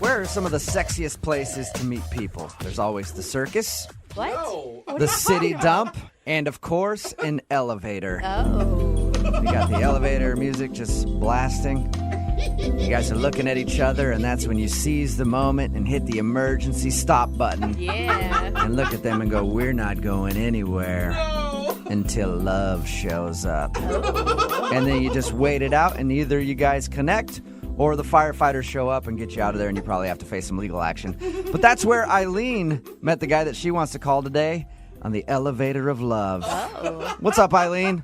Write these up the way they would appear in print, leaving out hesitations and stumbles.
Where are some of the sexiest places to meet people? There's always the circus, What? No. What are the you city talking about? dump, and of course, an elevator. Oh. You got the elevator music just blasting. You guys are looking at each other, and that's when you seize the moment and hit the emergency stop button Yeah. and look at them and go, we're not going anywhere until love shows up. And then you just wait it out, and either you guys connect or the firefighters show up and get you out of there, and you probably have to face some legal action. But that's where Eileen met the guy that she wants to call today on the elevator of love. Oh. What's up, Eileen?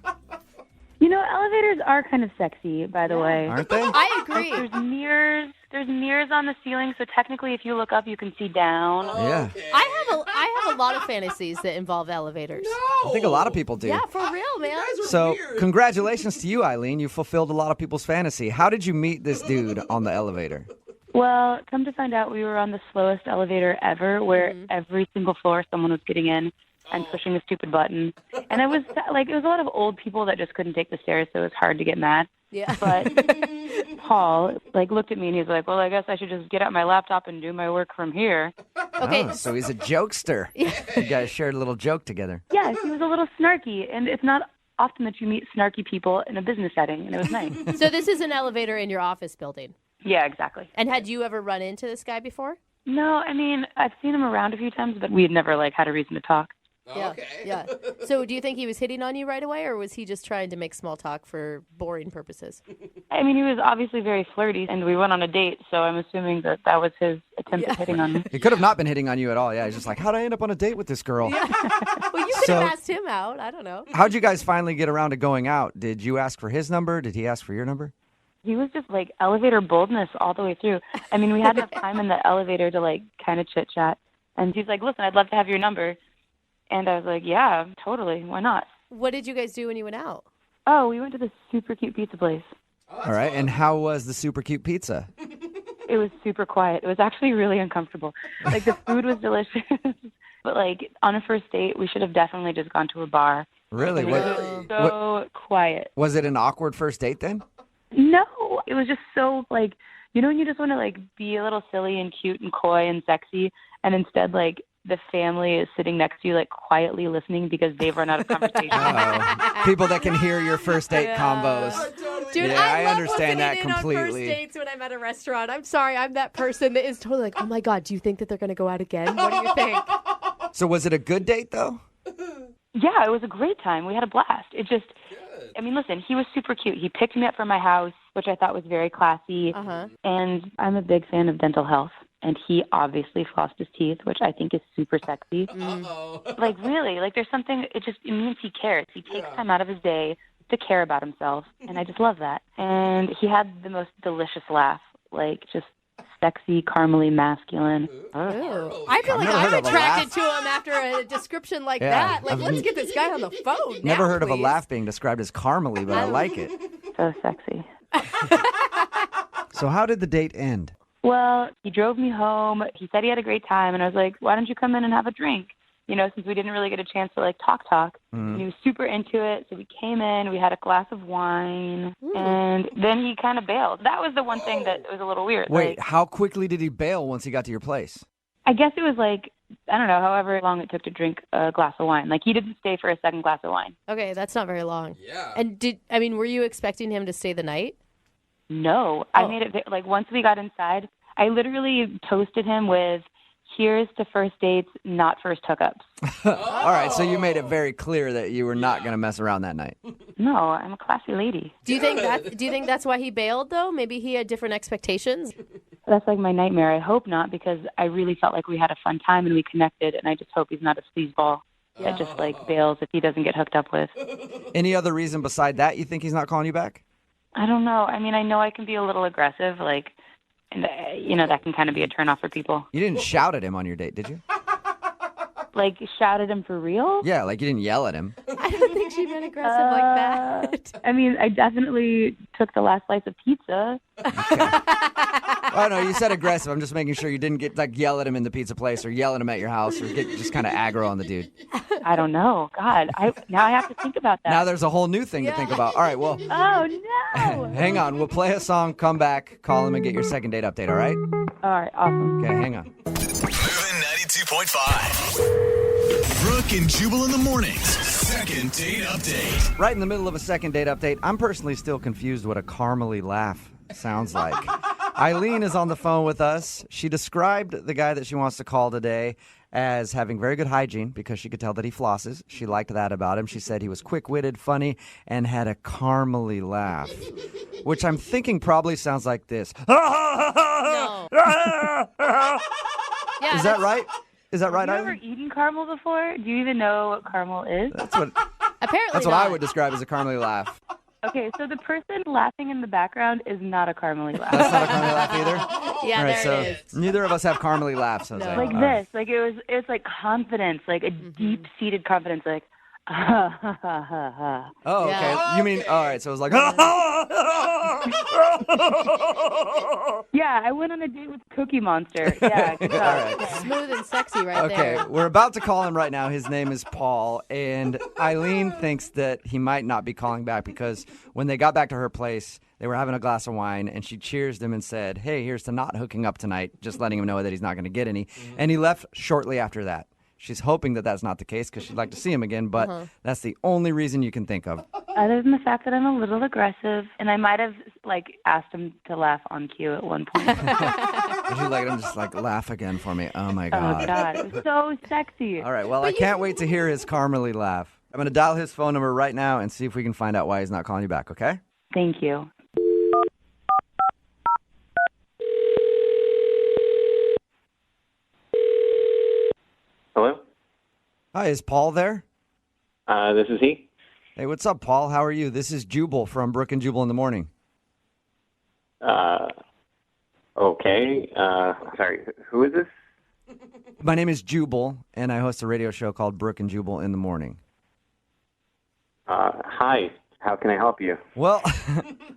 You know, elevators are kind of sexy, by the way. Aren't they? I agree. There's mirrors. There's mirrors on the ceiling, so technically, if you look up, you can see down. Yeah. Okay. I have a lot of fantasies that involve elevators. I think a lot of people do. Yeah, for real, man. You guys are So, weird. congratulations to you, Eileen. You fulfilled a lot of people's fantasy. How did you meet this dude on the elevator? Well, come to find out, we were on the slowest elevator ever, where every single floor someone was getting in and pushing a stupid button. And it was like, it was a lot of old people that just couldn't take the stairs, so it was hard to get mad. Yeah. But Paul, looked at me and he's like, well, I guess I should just get out my laptop and do my work from here. Okay. Oh, so he's a jokester. You guys shared a little joke together. Yes, he was a little snarky, and it's not often that you meet snarky people in a business setting, and it was nice. So this is an elevator in your office building. Yeah, exactly. And had you ever run into this guy before? No, I mean, I've seen him around a few times, but we had never, had a reason to talk. Yeah. Okay. Yeah. So do you think he was hitting on you right away, or was he just trying to make small talk for boring purposes? I mean, he was obviously very flirty, and we went on a date, so I'm assuming that that was his attempt at hitting on me. He could have not been hitting on you at all. Yeah, he's just like, how'd I end up on a date with this girl? Well, you could So- have asked him out. I don't know. How'd you guys finally get around to going out? Did you ask for his number? Did he ask for your number? He was just, elevator boldness all the way through. I mean, we had enough time in the elevator to, kind of chit-chat. And he's like, listen, I'd love to have your number. And I was like, yeah, totally. Why not? What did you guys do when you went out? Oh, we went to this super cute pizza place. All right, and how was the super cute pizza? It was super quiet. It was actually really uncomfortable. The food was delicious. But, on a first date, we should have definitely just gone to a bar. Really? It What, was so quiet. was it an awkward first date then? No, it was just so, when you just want to, be a little silly and cute and coy and sexy, and instead, the family is sitting next to you, quietly listening because they've run out of conversation. Oh, people that can hear your first date combos. Dude, Yeah, I love understand that listening in completely. on first dates when I'm at a restaurant. I'm sorry, I'm that person that is totally oh my God, do you think that they're going to go out again? What do you think? So was it a good date though? Yeah, it was a great time. We had a blast. It just, I mean, listen, he was super cute. He picked me up from my house, which I thought was very classy. Uh-huh. And I'm a big fan of dental health. And he obviously flossed his teeth, which I think is super sexy. Uh-oh. Really, there's something, it means he cares. He takes time out of his day to care about himself. And I just love that. And he had the most delicious laugh, just sexy, caramely masculine. Ooh. I feel like never I'm heard of a attracted to him after a description like Yeah, that. Let's get this guy on the phone. Never now, heard of a please. laugh being described as caramely, but I like it. So sexy. So how did the date end? Well, he drove me home. He said he had a great time, and I was like, why don't you come in and have a drink? Since we didn't really get a chance to, talk. And he was super into it, so we came in, we had a glass of wine, and then he kind of bailed. That was the one thing that was a little weird. Wait, how quickly did he bail once he got to your place? I guess it was I don't know, however long it took to drink a glass of wine. He didn't stay for a second glass of wine. Okay, that's not very long. Yeah. And were you expecting him to stay the night? No, Oh. I made it, once we got inside, I literally toasted him with, here's to first dates, not first hookups. All right, so you made it very clear that you were not going to mess around that night. No, I'm a classy lady. Do you think that's why he bailed though? Maybe he had different expectations. That's my nightmare. I hope not, because I really felt like we had a fun time and we connected, and I just hope he's not a sleazeball that just bails if he doesn't get hooked up with. Any other reason beside that you think he's not calling you back? I don't know. I mean, I know I can be a little aggressive, and that can kind of be a turnoff for people. You didn't shout at him on your date, did you? Shout at him for real? Yeah, you didn't yell at him. I don't think she meant aggressive like that. I mean, I definitely took the last slice of pizza. Oh, no, you said aggressive. I'm just making sure you didn't get, yell at him in the pizza place or yell at him at your house or get just kind of aggro on the dude. I don't know. God, now I have to think about that. Now there's a whole new thing to think about. All right, well. Oh, no. Hang on. We'll play a song, come back, call him, and get your second date update, all right? All right, awesome. Okay, hang on. Moving 92.5. Brooke and Jubal in the mornings. Second date update. Right in the middle of a second date update, I'm personally still confused what a caramely laugh sounds like. Eileen is on the phone with us. She described the guy that she wants to call today as having very good hygiene because she could tell that he flosses. She liked that about him. She said he was quick-witted, funny, and had a caramely laugh, which I'm thinking probably sounds like this. No. Is that right? Is that right, Have you ever Eileen? eaten caramel before? Do you even know what caramel is? Apparently That's what not. I would describe as a caramely laugh. Okay, so the person laughing in the background is not a caramely laugh. That's not a caramely laugh either? Yeah, All right, there it is. neither of us have caramely laughs, Jose. No. Like All right. this. Like it's like confidence, like a deep-seated confidence, like ha ha ha ha ha. Oh, okay. Yeah. You mean, all right, so it was like, Yeah, I went on a date with Cookie Monster. Yeah, good job. All right. Smooth and sexy right Okay, there. we're about to call him right now. His name is Paul, and Eileen thinks that he might not be calling back because when they got back to her place, they were having a glass of wine, and she cheersed him and said, hey, here's to not hooking up tonight, just letting him know that he's not going to get any. And he left shortly after that. She's hoping that that's not the case because she'd like to see him again, but that's the only reason you can think of. Other than the fact that I'm a little aggressive, and I might have asked him to laugh on cue at one point. Would you like him just laugh again for me? Oh, my God. Oh God, it was so sexy. All right, well, I can't wait to hear his caramely laugh. I'm going to dial his phone number right now and see if we can find out why he's not calling you back, okay? Thank you. Hello? Hi, is Paul there? This is he. Hey, what's up, Paul? How are you? This is Jubal from Brooke and Jubal in the Morning. Okay. Sorry, who is this? My name is Jubal, and I host a radio show called Brooke and Jubal in the Morning. Hi. How can I help you? Well,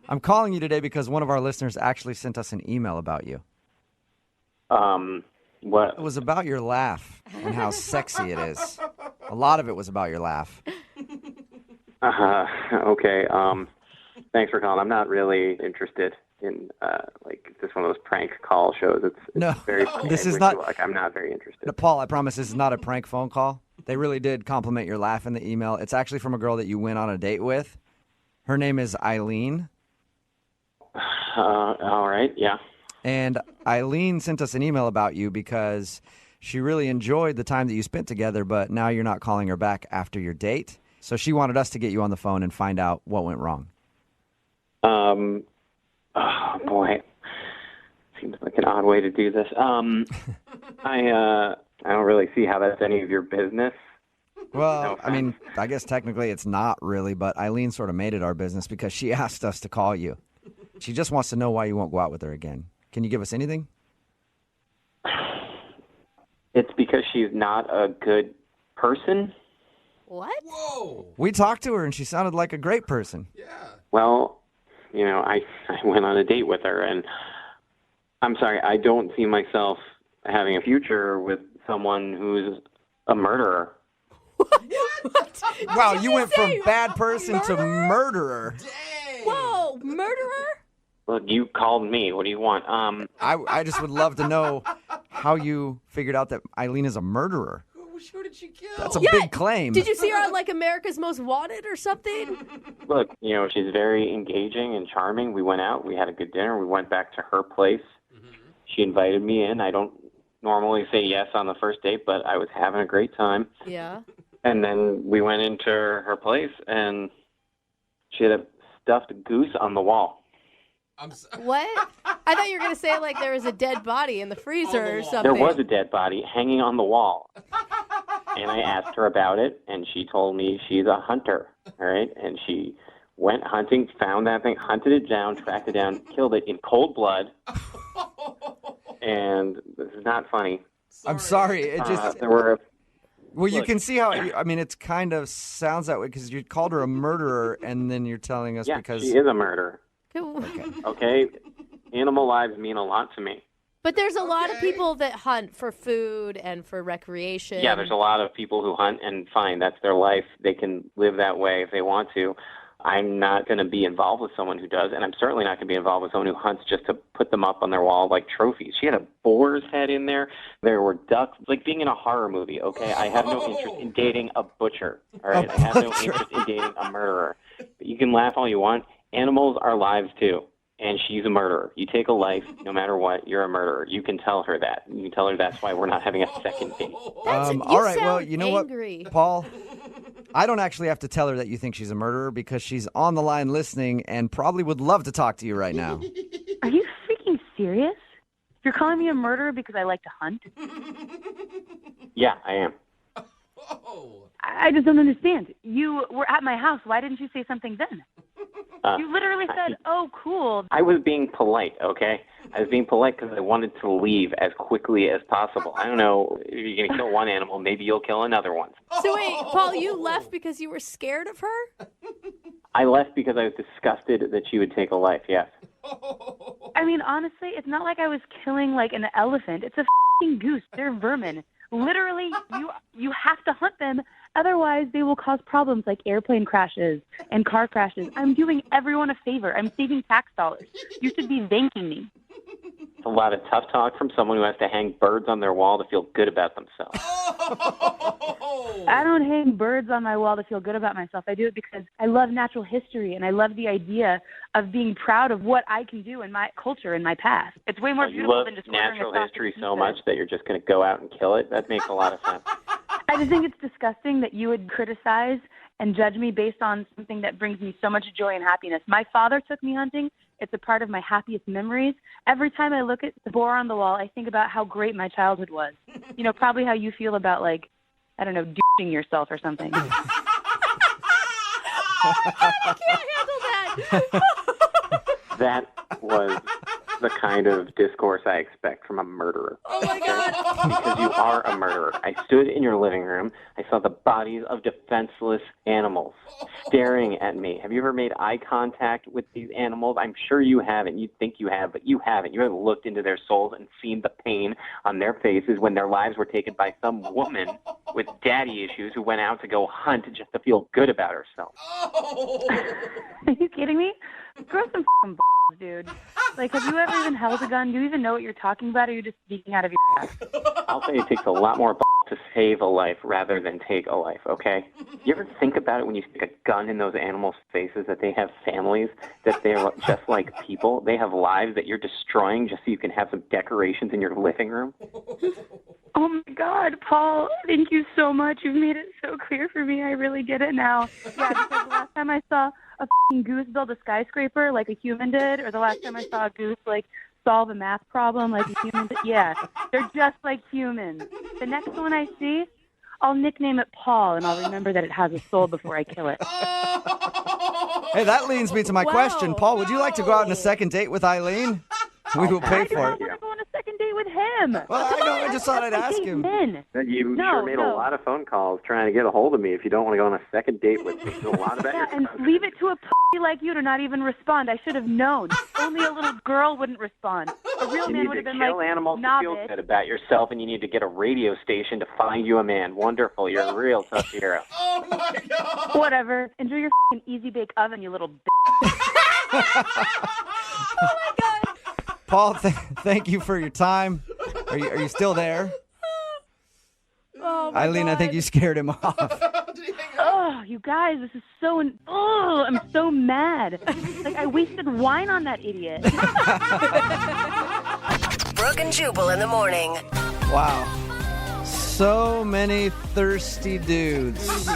I'm calling you today because one of our listeners actually sent us an email about you. What? It was about your laugh and how sexy it is. A lot of it was about your laugh. Okay. Thanks for calling. I'm not really interested in, just one of those prank call shows. It's No, very funny. this I is wish not- you luck. I'm not very interested. No, Paul, I promise this is not a prank phone call. They really did compliment your laugh in the email. It's actually from a girl that you went on a date with. Her name is Eileen. All right. Yeah. And Eileen sent us an email about you because she really enjoyed the time that you spent together, but now you're not calling her back after your date. So she wanted us to get you on the phone and find out what went wrong. Oh, boy. Seems like an odd way to do this. I don't really see how that's any of your business. Well, No I mean, I guess technically it's not really, but Eileen sort of made it our business because she asked us to call you. She just wants to know why you won't go out with her again. Can you give us anything? It's because she's not a good person. What? We talked to her and she sounded like a great person. Well, I went on a date with her, and I'm sorry, I don't see myself having a future with someone who's a murderer. Wow, you went from bad person to murderer. Whoa, murderer? Look, you called me. What do you want? I just would love to know how you figured out that Eileen is a murderer. Who did she kill? That's a big claim. Did you see her on America's Most Wanted or something? Look, she's very engaging and charming. We went out. We had a good dinner. We went back to her place. She invited me in. I don't normally say yes on the first date, but I was having a great time. Yeah. And then we went into her place, and she had a stuffed goose on the wall. What? I thought you were going to say there was a dead body in the freezer or something. There was a dead body hanging on the wall. And I asked her about it, and she told me she's a hunter, all right? And she went hunting, found that thing, hunted it down, tracked it down, killed it in cold blood. And this is not funny. I'm sorry. It just There were... well, you look. can see how. I mean, it's kind of sounds that way because you called her a murderer, and then you're telling us Yeah, because she is a murderer. okay. Okay? Animal lives mean a lot to me. But there's a lot of people that hunt for food and for recreation. Yeah, there's a lot of people who hunt, and fine, that's their life. They can live that way if they want to. I'm not going to be involved with someone who does, and I'm certainly not going to be involved with someone who hunts just to put them up on their wall like trophies. She had a boar's head in there. There were ducks. It's like being in a horror movie, okay? I have no interest in dating a butcher, all right? I have no interest in dating a murderer. But you can laugh all you want. Animals are lives, too. And she's a murderer. You take a life, no matter what, you're a murderer. You can tell her that. You can tell her that's why we're not having a second date. All right, well, you know angry. what, Paul? I don't actually have to tell her that you think she's a murderer because she's on the line listening and probably would love to talk to you right now. Are you freaking serious? You're calling me a murderer because I like to hunt? Yeah, I am. I just don't understand. You were at my house. Why didn't you say something then? You literally said, oh, cool. I was being polite, okay? I was being polite because I wanted to leave as quickly as possible. I don't know, if you're going to kill one animal, maybe you'll kill another one. So wait, Paul, you left because you were scared of her? I left because I was disgusted that she would take a life, yes. I mean, honestly, it's not like I was killing, like, an elephant. It's a f***ing goose. They're vermin. Literally, you have to hunt them. Otherwise, they will cause problems like airplane crashes and car crashes. I'm doing everyone a favor. I'm saving tax dollars. You should be thanking me. It's a lot of tough talk from someone who has to hang birds on their wall to feel good about themselves. I don't hang birds on my wall to feel good about myself. I do it because I love natural history, and I love the idea of being proud of what I can do in my culture and my past. It's way more beautiful than just You love natural history so much that you're just going to go out and kill it? That makes a lot of sense. I just think it's disgusting that you would criticize and judge me based on something that brings me so much joy and happiness. My father took me hunting. It's a part of my happiest memories. Every time I look at the boar on the wall, I think about how great my childhood was. You know, probably how you feel about, like, I don't know, douching yourself or something. I can't handle that. That was the kind of discourse I expect from a murderer. Oh, my God. Because you are a murderer. I stood in your living room. I saw the bodies of defenseless animals staring at me. Have you ever made eye contact with these animals? I'm sure you haven't. You think you have, but you haven't. You haven't looked into their souls and seen the pain on their faces when their lives were taken by some woman with daddy issues who went out to go hunt just to feel good about herself. Are you kidding me? Grow some f***ing balls, dude. Like, have you ever even held a gun? Do you even know what you're talking about, or are you just speaking out of your ass? I'll say it takes a lot more to save a life rather than take a life, okay? You ever think about it when you stick a gun in those animals' faces, that they have families, that they're just like people? They have lives that you're destroying just so you can have some decorations in your living room? Oh, my God, Paul, thank you so much. You've made it so clear for me. I really get it now. Yeah, because the last time I saw a f***ing goose build a skyscraper like a human did, or the last time I saw a goose, like, solve a math problem like a human did, yeah, they're just like humans. The next one I see, I'll nickname it Paul, and I'll remember that it has a soul before I kill it. Hey, that leads me to my question. Paul, would you like to go out on a second date with Eileen? We will pay I do for not it. want to go on a second date with him. Well, I know. I just thought I'd ask him. You sure made a lot of phone calls trying to get a hold of me if you don't want to go on a second date with me. There's a lot about Yeah, your and leave it to a pussy like you to not even respond. I should have known. Only a little girl wouldn't respond. A real You man need would to have been kill like, animals nah, to feel bitch. good about yourself, and you need to get a radio station to find you a man. Wonderful. You're a real tough hero. Oh my God. Whatever. Enjoy your f***ing easy bake oven, you little bitch. Oh, my God. Paul, thank you for your time. Are you still there? Oh, my Eileen, God. I think you scared him off. Did he hang up? Oh, you guys, this is so... Oh, I'm so mad. Like, I wasted wine on that idiot. Brooke and Jubal in the morning. Wow. So many thirsty dudes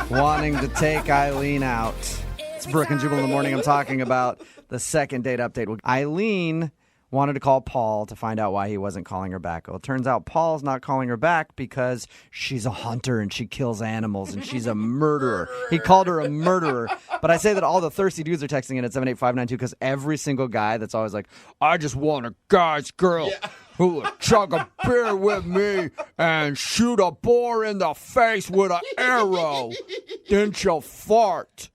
wanting to take Eileen out. It's Brooke and Jubal in the morning. I'm talking about the second date update. Eileen wanted to call Paul to find out why he wasn't calling her back. Well, it turns out Paul's not calling her back because she's a hunter and she kills animals and she's a murderer. He called her a murderer. But I say that all the thirsty dudes are texting in at 78592 because every single guy that's always like, I just want a guy's girl who will chug a beer with me and shoot a boar in the face with an arrow. Then she'll fart.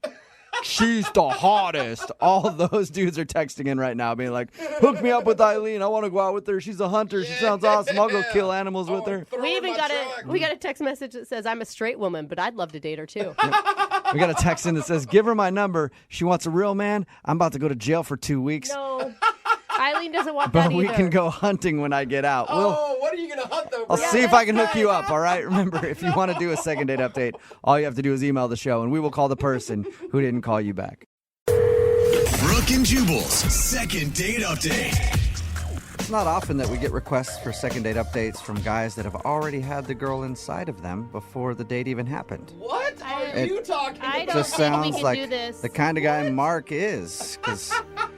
she's the hottest. All those dudes are texting in right now being like, hook me up with Eileen. I want to go out with her. She's a hunter. She sounds awesome. I'll go kill animals with her. We even got a text message that says, I'm a straight woman, but I'd love to date her too. We got a text in that says, give her my number. She wants a real man. I'm about to go to jail for 2 weeks. No. Eileen doesn't want But that we either. can go hunting when I get out. What are you going to hunt, though, bro? I'll see if I can hook you up, all right? Remember, if you want to do a second date update, all you have to do is email the show, and we will call the person who didn't call you back. Brooke and Jubal's second date update. It's not often that we get requests for second date updates from guys that have already had the girl inside of them before the date even happened. What are It you talking about? I don't Just think we sounds can like do this. the kind of guy Mark is, because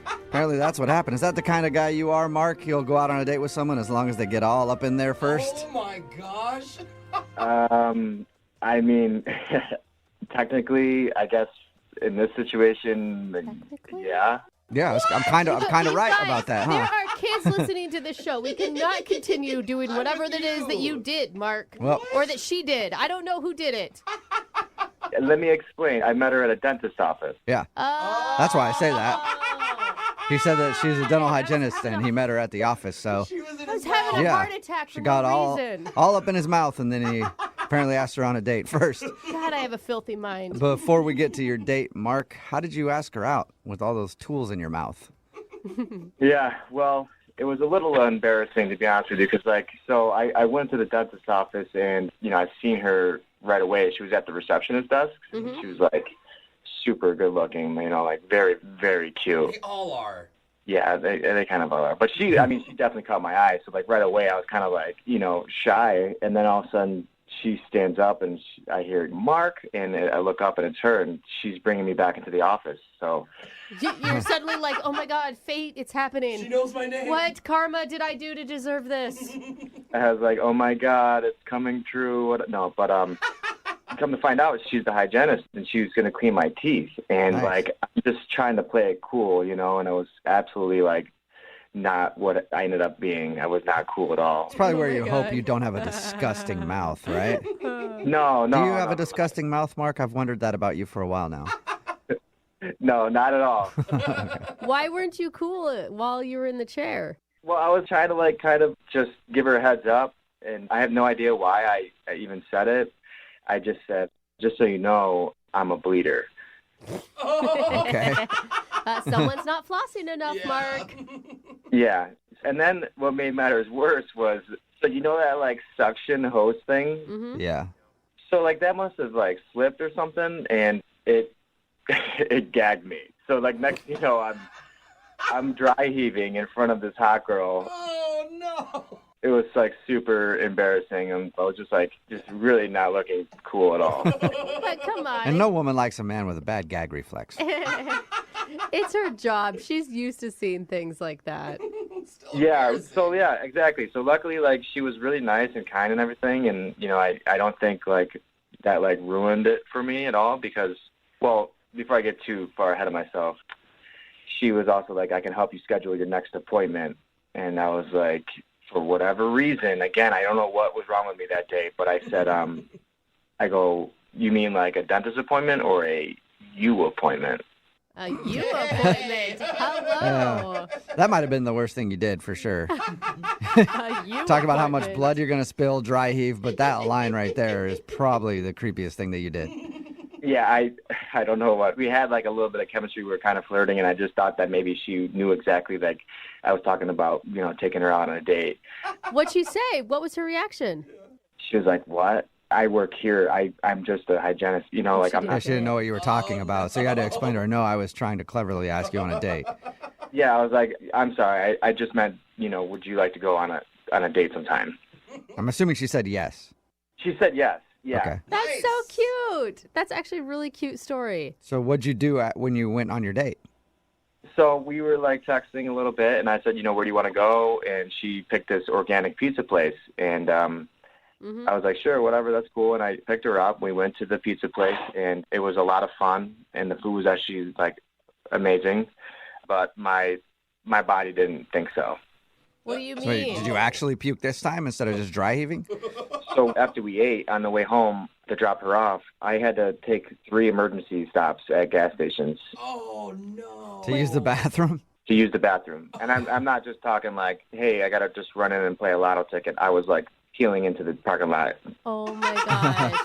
apparently that's what happened. Is that the kind of guy you are, Mark? You'll go out on a date with someone as long as they get all up in there first? Oh, my gosh. I mean, technically, I guess in this situation, Technically? yeah. Yeah, I'm kind of You right guys, about that, There huh? are kids listening to this show. We cannot continue doing whatever that is that you did, Mark. Well- or that she did. I don't know who did it. Let me explain. I met her at a dentist's office. Yeah, that's why I say that. He said that she's a dental hygienist, and he met her at the office, so She was in I was his having a Yeah. heart attack for she got no reason. all up in his mouth, and then he apparently asked her on a date first. God, I have a filthy mind. Before we get to your date, Mark, how did you ask her out with all those tools in your mouth? Yeah, well, it was a little embarrassing, to be honest with you, because, so I went to the dentist's office, and, I've seen her right away. She was at the receptionist desk. Mm-hmm. She was, super good looking, very, very cute. We all are. Yeah, they kind of are. But she definitely caught my eye. So, right away, I was kind of, shy. And then all of a sudden, she stands up, and I hear Mark, and I look up, and it's her, and she's bringing me back into the office. So, You're suddenly like, oh my God, fate, it's happening. She knows my name. What karma did I do to deserve this? I was like, oh, my God, it's coming true. No, but come to find out, she's the hygienist, and she was going to clean my teeth. And, Nice. I'm just trying to play it cool, and I was absolutely, not what I ended up being. I was not cool at all. It's probably where you my hope God. you don't have a disgusting mouth, right? No. Do you have no. a disgusting mouth, Mark? I've wondered that about you for a while now. No, not at all. Why weren't you cool while you were in the chair? Well, I was trying to kind of just give her a heads up, and I have no idea why I even said it. I just said, just so you know, I'm a bleeder. Okay. Someone's not flossing enough, Mark. Yeah. And then what made matters worse was, so that suction hose thing? Mm-hmm. Yeah. So that must have slipped or something, and it it gagged me. So next thing you know, I'm dry heaving in front of this hot girl. Oh, no. It was super embarrassing, and I was just really not looking cool at all. But come on. And no woman likes a man with a bad gag reflex. It's her job. She's used to seeing things like that. Still Yeah, embarrassing. so yeah, exactly. So luckily, she was really nice and kind and everything, and I don't think that ruined it for me at all, because, well, before I get too far ahead of myself, she was also I can help you schedule your next appointment, and I was for whatever reason, again, I don't know what was wrong with me that day, but I said, I go, you mean a dentist appointment or a you appointment? A you appointment. Hello. That might have been the worst thing you did, for sure. A you Talk about how much appointment. blood you're going to spill, dry heave, but that line right there is probably the creepiest thing that you did. Yeah, I don't know what. We had a little bit of chemistry. We were kind of flirting, and I just thought that maybe she knew exactly I was talking about, taking her out on a date. What'd she say? What was her reaction? She was like, what? I work here. I'm just a hygienist. I'm Yeah, not. she didn't know what you were talking about, so you had to explain to her, no, I was trying to cleverly ask you on a date. Yeah, I was like, I'm sorry. I just meant, would you like to go on a date sometime? I'm assuming she said yes. She said yes. Yeah. Okay. That's Nice. so cute. That's actually a really cute story. So what'd you do when you went on your date? So we were texting a little bit, and I said, where do you want to go? And she picked this organic pizza place, and Mm-hmm. I was like, sure, whatever, that's cool. And I picked her up. We went to the pizza place, and it was a lot of fun, and the food was actually amazing, but my body didn't think so. What do you mean? So did you actually puke this time instead of just dry heaving? So after we ate on the way home to drop her off, I had to take 3 emergency stops at gas stations Oh, no. To use the bathroom? to use the bathroom. And I'm not just talking like, hey, I got to just run in and play a lotto ticket. I was like peeling into the parking lot. Oh my gosh.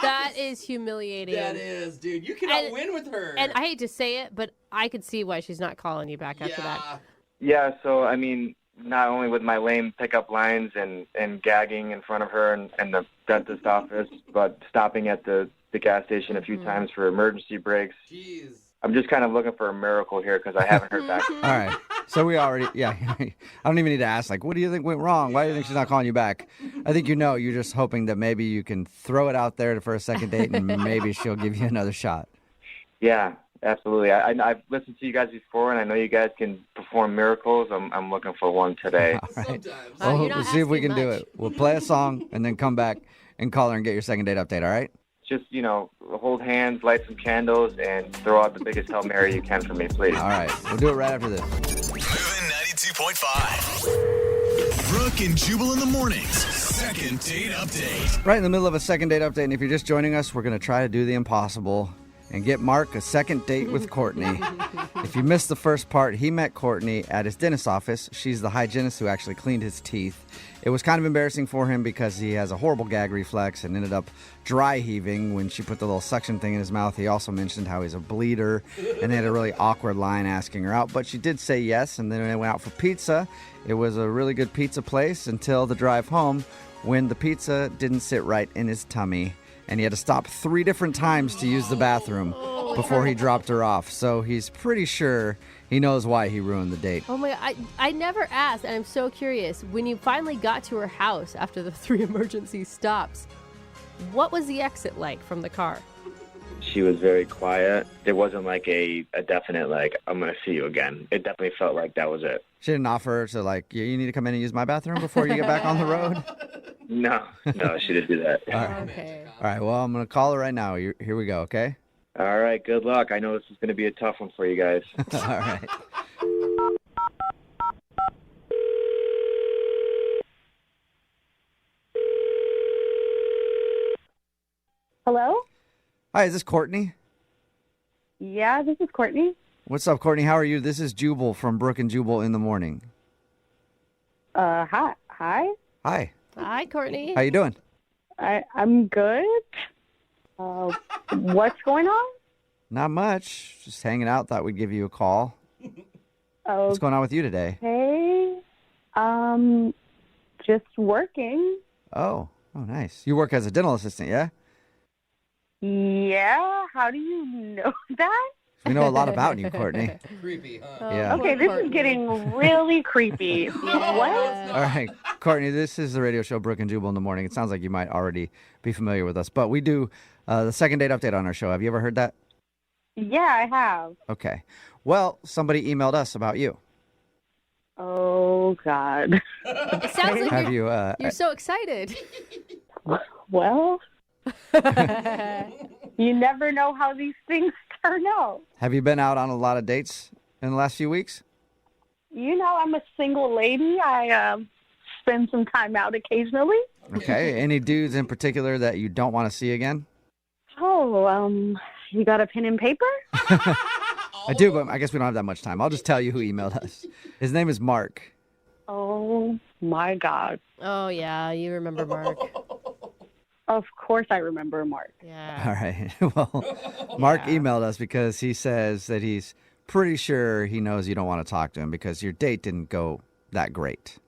That is humiliating. That is, dude. You cannot win with her. And I hate to say it, but I could see why she's not calling you back after that. Yeah, so I mean, not only with my lame pickup lines and gagging in front of her and the dentist office, but stopping at the gas station a few times for emergency breaks. Jeez. I'm just kind of looking for a miracle here because I haven't heard back. All right. So we already, I don't even need to ask, like, what do you think went wrong? Why do you think she's not calling you back? I think you're just hoping that maybe you can throw it out there for a second date and maybe she'll give you another shot. Yeah, absolutely. I've listened to you guys before, and I know you guys can perform miracles. I'm looking for one today. All right. Sometimes. Well, you're not we'll see if we asking can do much. it. We'll play a song and then come back and call her and get your second date update, all right? Just, hold hands, light some candles, and throw out the biggest Hail Mary you can for me, please. All right. We'll do it right after this. Moving 92.5. Brooke and Jubal in the mornings. Second date update. Right in the middle of a second date update, and if you're just joining us, we're going to try to do the impossible and get Mark a second date with Courtney. If you missed the first part, he met Courtney at his dentist's office. She's the hygienist who actually cleaned his teeth. It was kind of embarrassing for him because he has a horrible gag reflex and ended up dry heaving when she put the little suction thing in his mouth. He also mentioned how he's a bleeder, and they had a really awkward line asking her out, but she did say yes, and then they went out for pizza. It was a really good pizza place until the drive home when the pizza didn't sit right in his tummy, and he had to stop 3 different times to use the bathroom before he dropped her off. So he's pretty sure he knows why he ruined the date. Oh my God, I never asked, and I'm so curious. When you finally got to her house after the 3 emergency stops, what was the exit like from the car? She was very quiet. There wasn't like a definite, like, I'm going to see you again. It definitely felt like that was it. She didn't offer to, like, you need to come in and use my bathroom before you get back on the road? No, she didn't do that. All right. Okay. All right, well, I'm going to call her right now. Here we go, okay? All right, good luck. I know this is going to be a tough one for you guys. All right. Hello? Hi, is this Courtney? Yeah, this is Courtney. What's up, Courtney? How are you? This is Jubal from Brooke and Jubal in the morning. Hi. Hi. Hi, Courtney. How you doing? I'm good. What's going on? Not much. Just hanging out. Thought we'd give you a call. What's going on with you today? Okay. Just working. Oh, nice. You work as a dental assistant, yeah? Yeah, how do you know that? We know a lot about you, Courtney. Creepy, huh? Yeah. Okay, this is getting really creepy. What? All right, Courtney, this is the radio show Brooke and Jubal in the morning. It sounds like you might already be familiar with us, but we do the second date update on our show. Have you ever heard that? Yeah, I have. Okay. Well, somebody emailed us about you. Oh, God. It sounds like Have you're you? so excited. Well, you never know how these things turn out. Have you been out on a lot of dates in the last few weeks? You know, I'm a single lady. I spend some time out occasionally. Okay. Any dudes in particular that you don't want to see again? Oh, you got a pen and paper? I do, but I guess we don't have that much time. I'll just tell you who emailed us. His name is Mark. Oh, my God. Oh, yeah, you remember Mark. Of course I remember Mark. Yeah. All right. Well, Mark emailed us because he says that he's pretty sure he knows you don't want to talk to him because your date didn't go that great.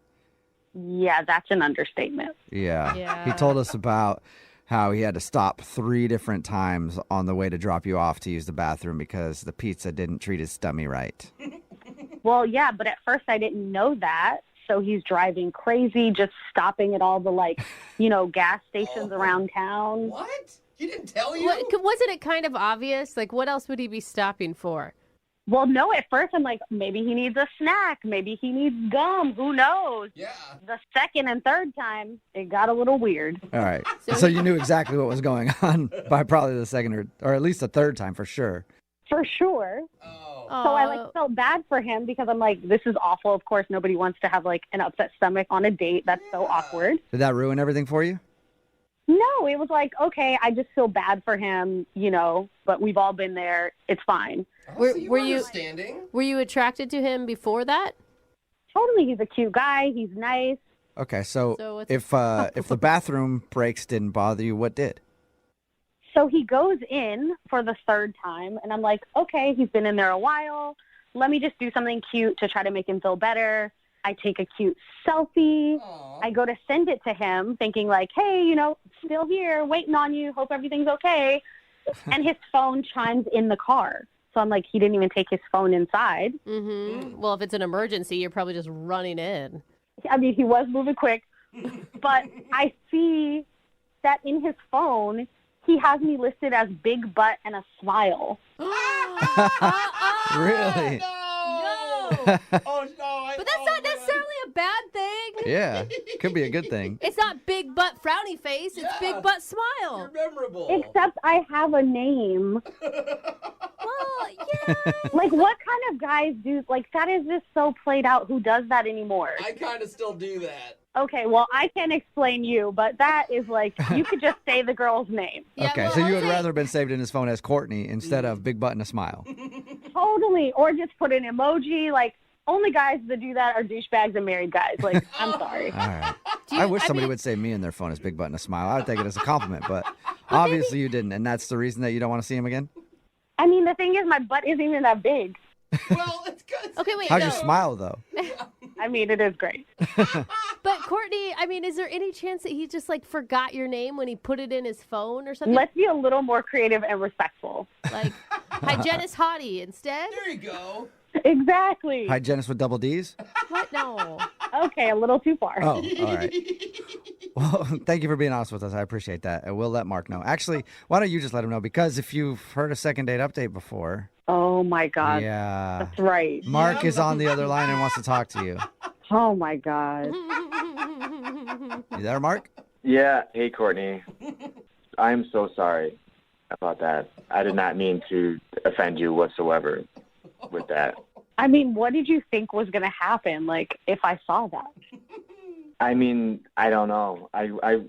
Yeah, that's an understatement. Yeah. Yeah. He told us about how he had to stop 3 different times on the way to drop you off to use the bathroom because the pizza didn't treat his stomach right. Well, yeah, but at first I didn't know that. So he's driving crazy, just stopping at all the, gas stations around town. What? He didn't tell you? Wasn't it kind of obvious? Like, what else would he be stopping for? Well, no, at first I'm like, maybe he needs a snack. Maybe he needs gum. Who knows? Yeah. The second and third time, it got a little weird. All right. So you knew exactly what was going on by probably the second or at least the third time for sure. For sure. Oh. So I felt bad for him because I'm like, this is awful. Of course, nobody wants to have an upset stomach on a date. That's so awkward. Did that ruin everything for you? No, it was like, okay, I just feel bad for him, but we've all been there. It's fine. Oh, so you were understanding? Were you attracted to him before that? Totally, he's a cute guy. He's nice. Okay, so if the bathroom breaks didn't bother you, what did? So he goes in for the third time, and I'm like, okay, he's been in there a while. Let me just do something cute to try to make him feel better. I take a cute selfie. Aww. I go to send it to him thinking like, hey, still here, waiting on you. Hope everything's okay. And his phone chimes in the car. So I'm like, he didn't even take his phone inside. Mm-hmm. Well, if it's an emergency, you're probably just running in. I mean, he was moving quick. But I see that in his phone, he has me listed as big butt and a smile. Really? No! Oh, no. But that's not necessarily a bad thing. Yeah, could be a good thing. It's not big butt frowny face. It's big butt smile. You're memorable. Except I have a name. Well, yeah. Like, what kind of guys do, like, that is just so played out. Who does that anymore? I kind of still do that. Okay, well, I can't explain you, but that is like, you could just say the girl's name. Yeah, Okay, well, so you would okay. rather have been saved in his phone as Courtney instead of Big Butt and a smile. Totally. Or just put an emoji. Like, only guys that do that are douchebags and married guys. Like, I'm sorry. All right. I wish somebody would save me in their phone as Big Butt and a smile. I would take it as a compliment, but obviously you didn't, and that's the reason that you don't want to see him again? I mean, the thing is, my butt isn't even that big. Well, it's good. Okay, wait. How's no. your smile, though? I mean, it is great. But Courtney, I mean, is there any chance that he just like forgot your name when he put it in his phone or something? Let's be a little more creative and respectful. Like hygienist hottie instead? There you go. Exactly. Hygienist with double D's? What? No. Okay, a little too far. Oh, all right. Well, thank you for being honest with us. I appreciate that. And we'll let Mark know. Actually, why don't you just let him know? Because if you've heard a second date update before. Oh, my God. Yeah. That's right. Mark is on the other line and wants to talk to you. Oh, my God. You there, Mark? Yeah. Hey, Courtney. I'm so sorry about that. I did not mean to offend you whatsoever with that. I mean, what did you think was going to happen, like, if I saw that? I mean, I don't know. I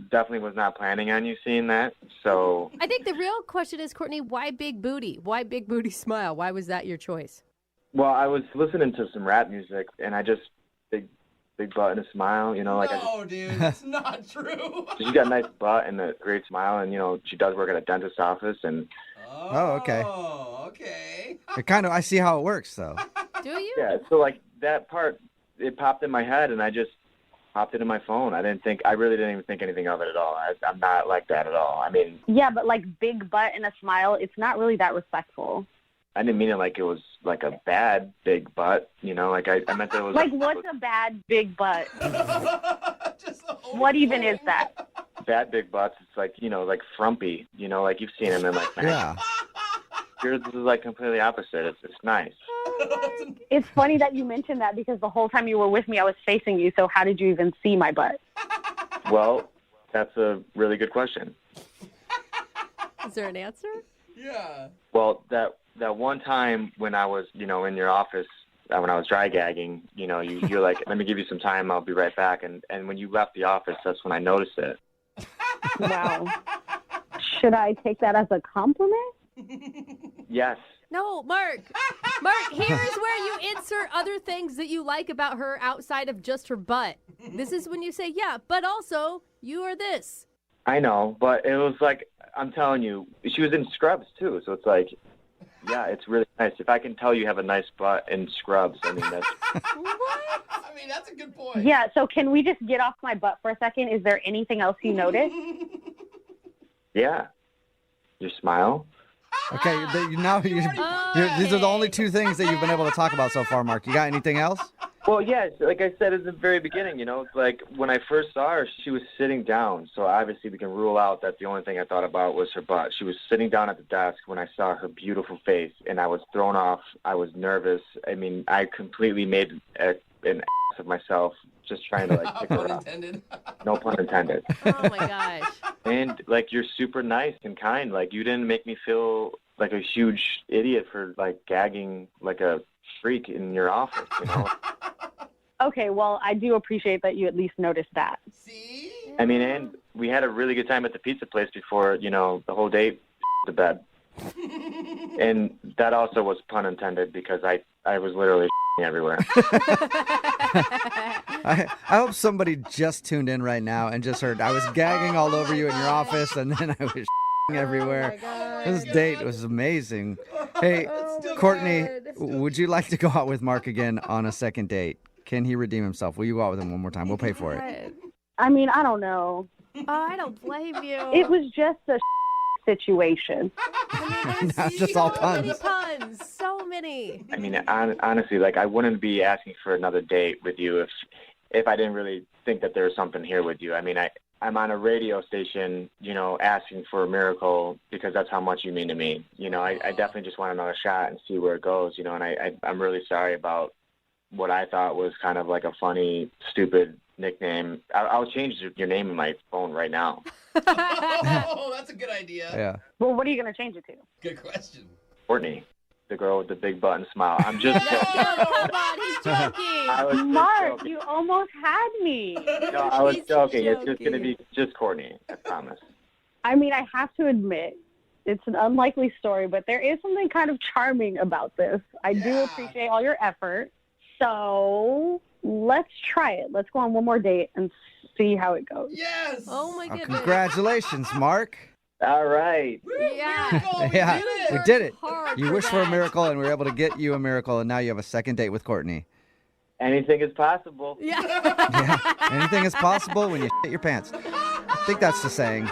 definitely was not planning on you seeing that. So I think the real question is, Courtney, why big booty? Why big booty smile? Why was that your choice? well, I was listening to some rap music, and I just big butt and a smile, like No, dude, it's not true. she's got a nice butt and a great smile, and she does work at a dentist's office, and Oh, okay. Oh, okay. I see how it works, though. Do you? yeah, so like that part, it popped in my head, and I just popped it in my phone. I really didn't even think anything of it at all. I'm not like that at all. I mean, Yeah, but like big butt and a smile, it's not really that respectful. I didn't mean it like it was like a bad big butt, like I meant that it was Like, what's a bad big butt? What even is that? bad big butts. It's like, like frumpy, like you've seen them in like Yeah. yours is like completely opposite. It's nice. It's funny that you mentioned that because the whole time you were with me, I was facing you. So how did you even see my butt? Well, that's a really good question. Is there an answer? Yeah. Well, that one time when I was, in your office, when I was dry gagging, you're like, let me give you some time. I'll be right back. And when you left the office, that's when I noticed it. Wow. Should I take that as a compliment? Yes. No, Mark. Mark, here's where you insert other things that you like about her outside of just her butt. This is when you say, yeah, but also you are this. I know, but it was like, I'm telling you, she was in scrubs too. So it's like, yeah, it's really nice. If I can tell you have a nice butt in scrubs, I mean, that's... What? I mean, that's a good point. Yeah, so can we just get off my butt for a second? Is there anything else you noticed? Yeah. Your smile. Okay, these are the only two things that you've been able to talk about so far, Mark. You got anything else? Well, yes, like I said at the very beginning, like when I first saw her, she was sitting down. So obviously we can rule out that the only thing I thought about was her butt. She was sitting down at the desk when I saw her beautiful face, and I was thrown off. I was nervous. I mean, I completely made an ass of myself just trying to pick her up. No pun intended. Oh my gosh. And you're super nice and kind. You didn't make me feel like a huge idiot for gagging like a freak in your office, Okay, well, I do appreciate that you at least noticed that. See? I mean, and we had a really good time at the pizza place before, the whole date to bed. And that also was pun intended because I was literally everywhere. I hope somebody just tuned in right now and just heard I was gagging all over you in your office, and then I was everywhere. This date was amazing. Hey, Courtney, would you like to go out with Mark again on a second date? Can he redeem himself? Will you go out with him one more time? We'll pay for it. I mean, I don't know. Oh, I don't blame you. It was just a situation. Now it's just all puns. So many puns. So many. I mean, honestly, like, I wouldn't be asking for another date with you if I didn't really think that there was something here with you. I mean, I'm on a radio station, asking for a miracle because that's how much you mean to me. I definitely just want another shot and see where it goes, and I'm really sorry about what I thought was kind of like a funny, stupid nickname. I'll change your name in my phone right now. Oh, that's a good idea. Yeah. Well, what are you going to change it to? Good question. Courtney, the girl with the big button smile. I'm just Come on, he's joking. I was just Mark, joking. you almost had me. No, I was He's joking. It's just joking. going to be just Courtney. I promise. I mean, I have to admit, it's an unlikely story, but there is something kind of charming about this. I do appreciate all your effort. So let's try it. Let's go on one more date and see how it goes. Yes. Oh, my Oh, goodness. congratulations, Mark. All right. Yeah. Miracle, we Yeah, did it. we did it. Hard You for wished for a that. miracle, and we were able to get you a miracle, and now you have a second date with Courtney. Anything is possible. Yeah. Yeah, anything is possible when you shit your pants. I think that's the saying.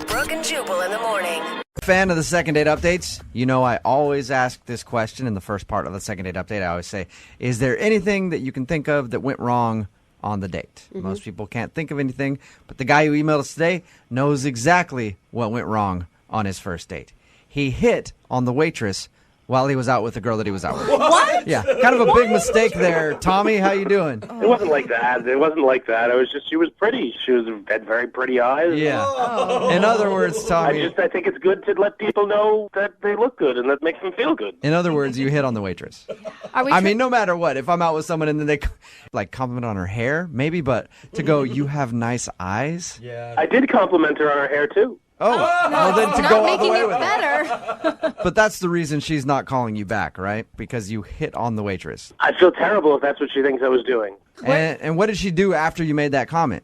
Brooke and Jubal in the morning. Fan of the second date updates? I always ask this question in the first part of the second date update. I always say, is there anything that you can think of that went wrong on the date? Most people can't think of anything, but the guy who emailed us today knows exactly what went wrong on his first date. He hit on the waitress while he was out with the girl that he was out with. What? Yeah, kind of a big mistake there. Tommy, how you doing? It wasn't like that. It wasn't like that. It was just she was pretty. She had very pretty eyes. Yeah. In other words, Tommy. I think it's good to let people know that they look good and that makes them feel good. In other words, you hit on the waitress. I mean, no matter what, if I'm out with someone and then they compliment on her hair, maybe, but to go, you have nice eyes. Yeah. I did compliment her on her hair too. Oh, well then to Not go all the making way it with it. better. But that's the reason she's not calling you back, right? Because you hit on the waitress. I feel terrible if that's what she thinks I was doing. And what did she do after you made that comment?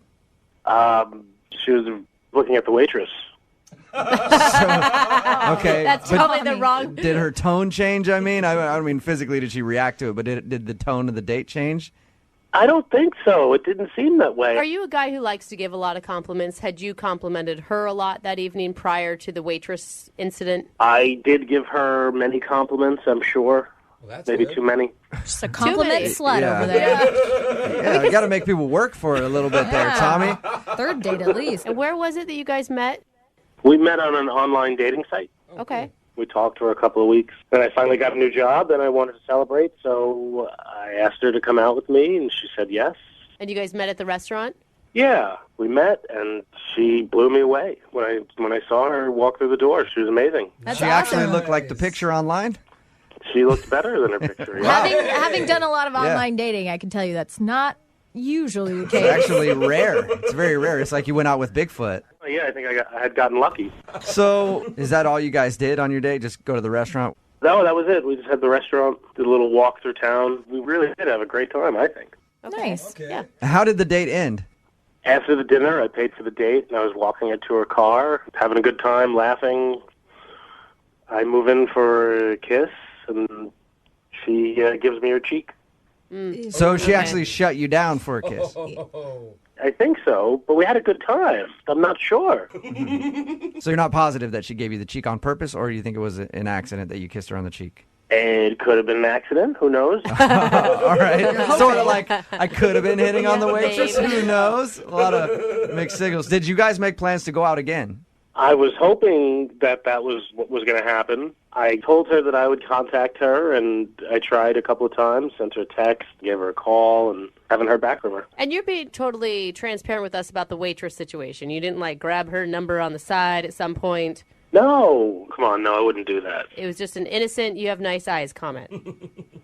She was looking at the waitress. Okay. That's but probably the wrong. did her tone change? I mean, I don't mean physically did she react to it, but did the tone of the date change? I don't think so. It didn't seem that way. Are you a guy who likes to give a lot of compliments? Had you complimented her a lot that evening prior to the waitress incident? I did give her many compliments, I'm sure. Well, that's Maybe good. too many. Just a compliment many. slut Yeah. over there. Yeah, you got to make people work for it a little bit there, Tommy. Third date at least. And where was it that you guys met? We met on an online dating site. Okay. We talked for a couple of weeks. Then I finally got a new job, and I wanted to celebrate, so I asked her to come out with me, and she said yes. And you guys met at the restaurant? Yeah, we met, and she blew me away. When I saw her walk through the door, she was amazing. That's She actually awesome. looked like the picture online? She looked better than her picture. Yeah. Having done a lot of online dating, I can tell you that's not usually the It's case. actually rare. It's very rare. It's like you went out with Bigfoot. Yeah, I think I had gotten lucky. So, is that all you guys did on your date? Just go to the restaurant? No, that was it. We just had the restaurant, did a little walk through town. We really did have a great time, I think. Nice. Okay. Yeah. How did the date end? After the dinner, I paid for the date, and I was walking her to her car, having a good time, laughing. I move in for a kiss, and she gives me her cheek. So she actually shut you down for a kiss. Oh. I think so, but we had a good time. I'm not sure. So you're not positive that she gave you the cheek on purpose, or do you think it was an accident that you kissed her on the cheek? It could have been an accident. Who knows? All right. Sort of like I could have been hitting on the waitress. maybe. Who knows? A lot of mixed signals. Did you guys make plans to go out again? I was hoping that was what was going to happen. I told her that I would contact her, and I tried a couple of times, sent her a text, gave her a call, and haven't heard back from her. And you're being totally transparent with us about the waitress situation. You didn't, grab her number on the side at some point. No, come on, no, I wouldn't do that. It was just an innocent, you have nice eyes comment.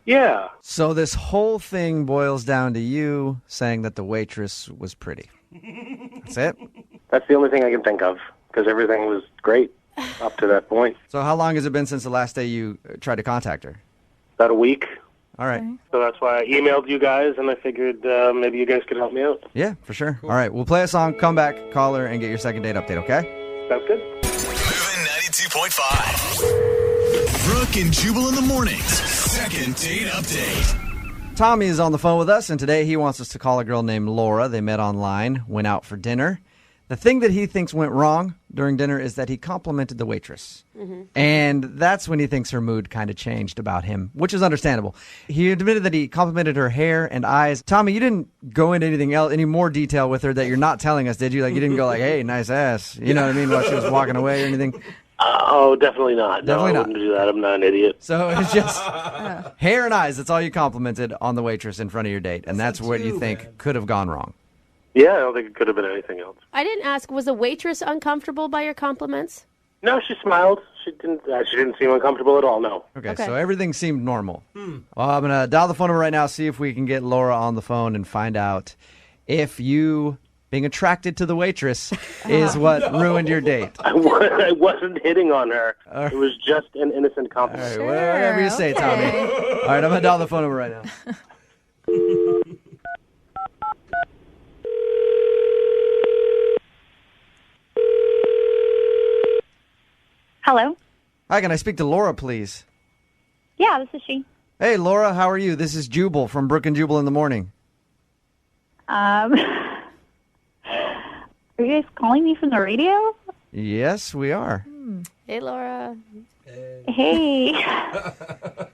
Yeah. So this whole thing boils down to you saying that the waitress was pretty. That's it? That's the only thing I can think of, because everything was great up to that point. So how long has it been since the last day you tried to contact her? About a week. All right. So that's why I emailed you guys, and I figured maybe you guys could help me out. Yeah, for sure. Cool. All right, we'll play a song, come back, call her, and get your second date update, okay? Sounds good. Moving 92.5. Brooke and Jubal in the mornings. Second date update. Tommy is on the phone with us, and today he wants us to call a girl named Laura. They met online, went out for dinner. The thing that he thinks went wrong during dinner is that he complimented the waitress. Mm-hmm. And that's when he thinks her mood kind of changed about him, which is understandable. He admitted that he complimented her hair and eyes. Tommy, you didn't go into anything else, any more detail with her that you're not telling us, did you? Like, you didn't go like, hey, nice ass. You know what I mean? While she was walking away or anything? Oh, definitely not. Definitely no, I not. wouldn't do that. I'm not an idiot. So it's just hair and eyes. That's all you complimented on the waitress in front of your date. And that's what you think could have gone wrong. Yeah, I don't think it could have been anything else. I didn't ask, was the waitress uncomfortable by your compliments? No, she smiled. She didn't seem uncomfortable at all, no. Okay, so everything seemed normal. Well, I'm going to dial the phone number right now, see if we can get Laura on the phone and find out if you being attracted to the waitress is what ruined your date. I wasn't hitting on her. It was just an innocent compliment. All right, whatever you say, Tommy. All right, I'm going to dial the phone number right now. Hello? Hi, can I speak to Laura, please? Yeah, this is she. Hey, Laura, how are you? This is Jubal from Brooke and Jubal in the morning. Are you guys calling me from the radio? Yes, we are. Hey, Laura. Hey.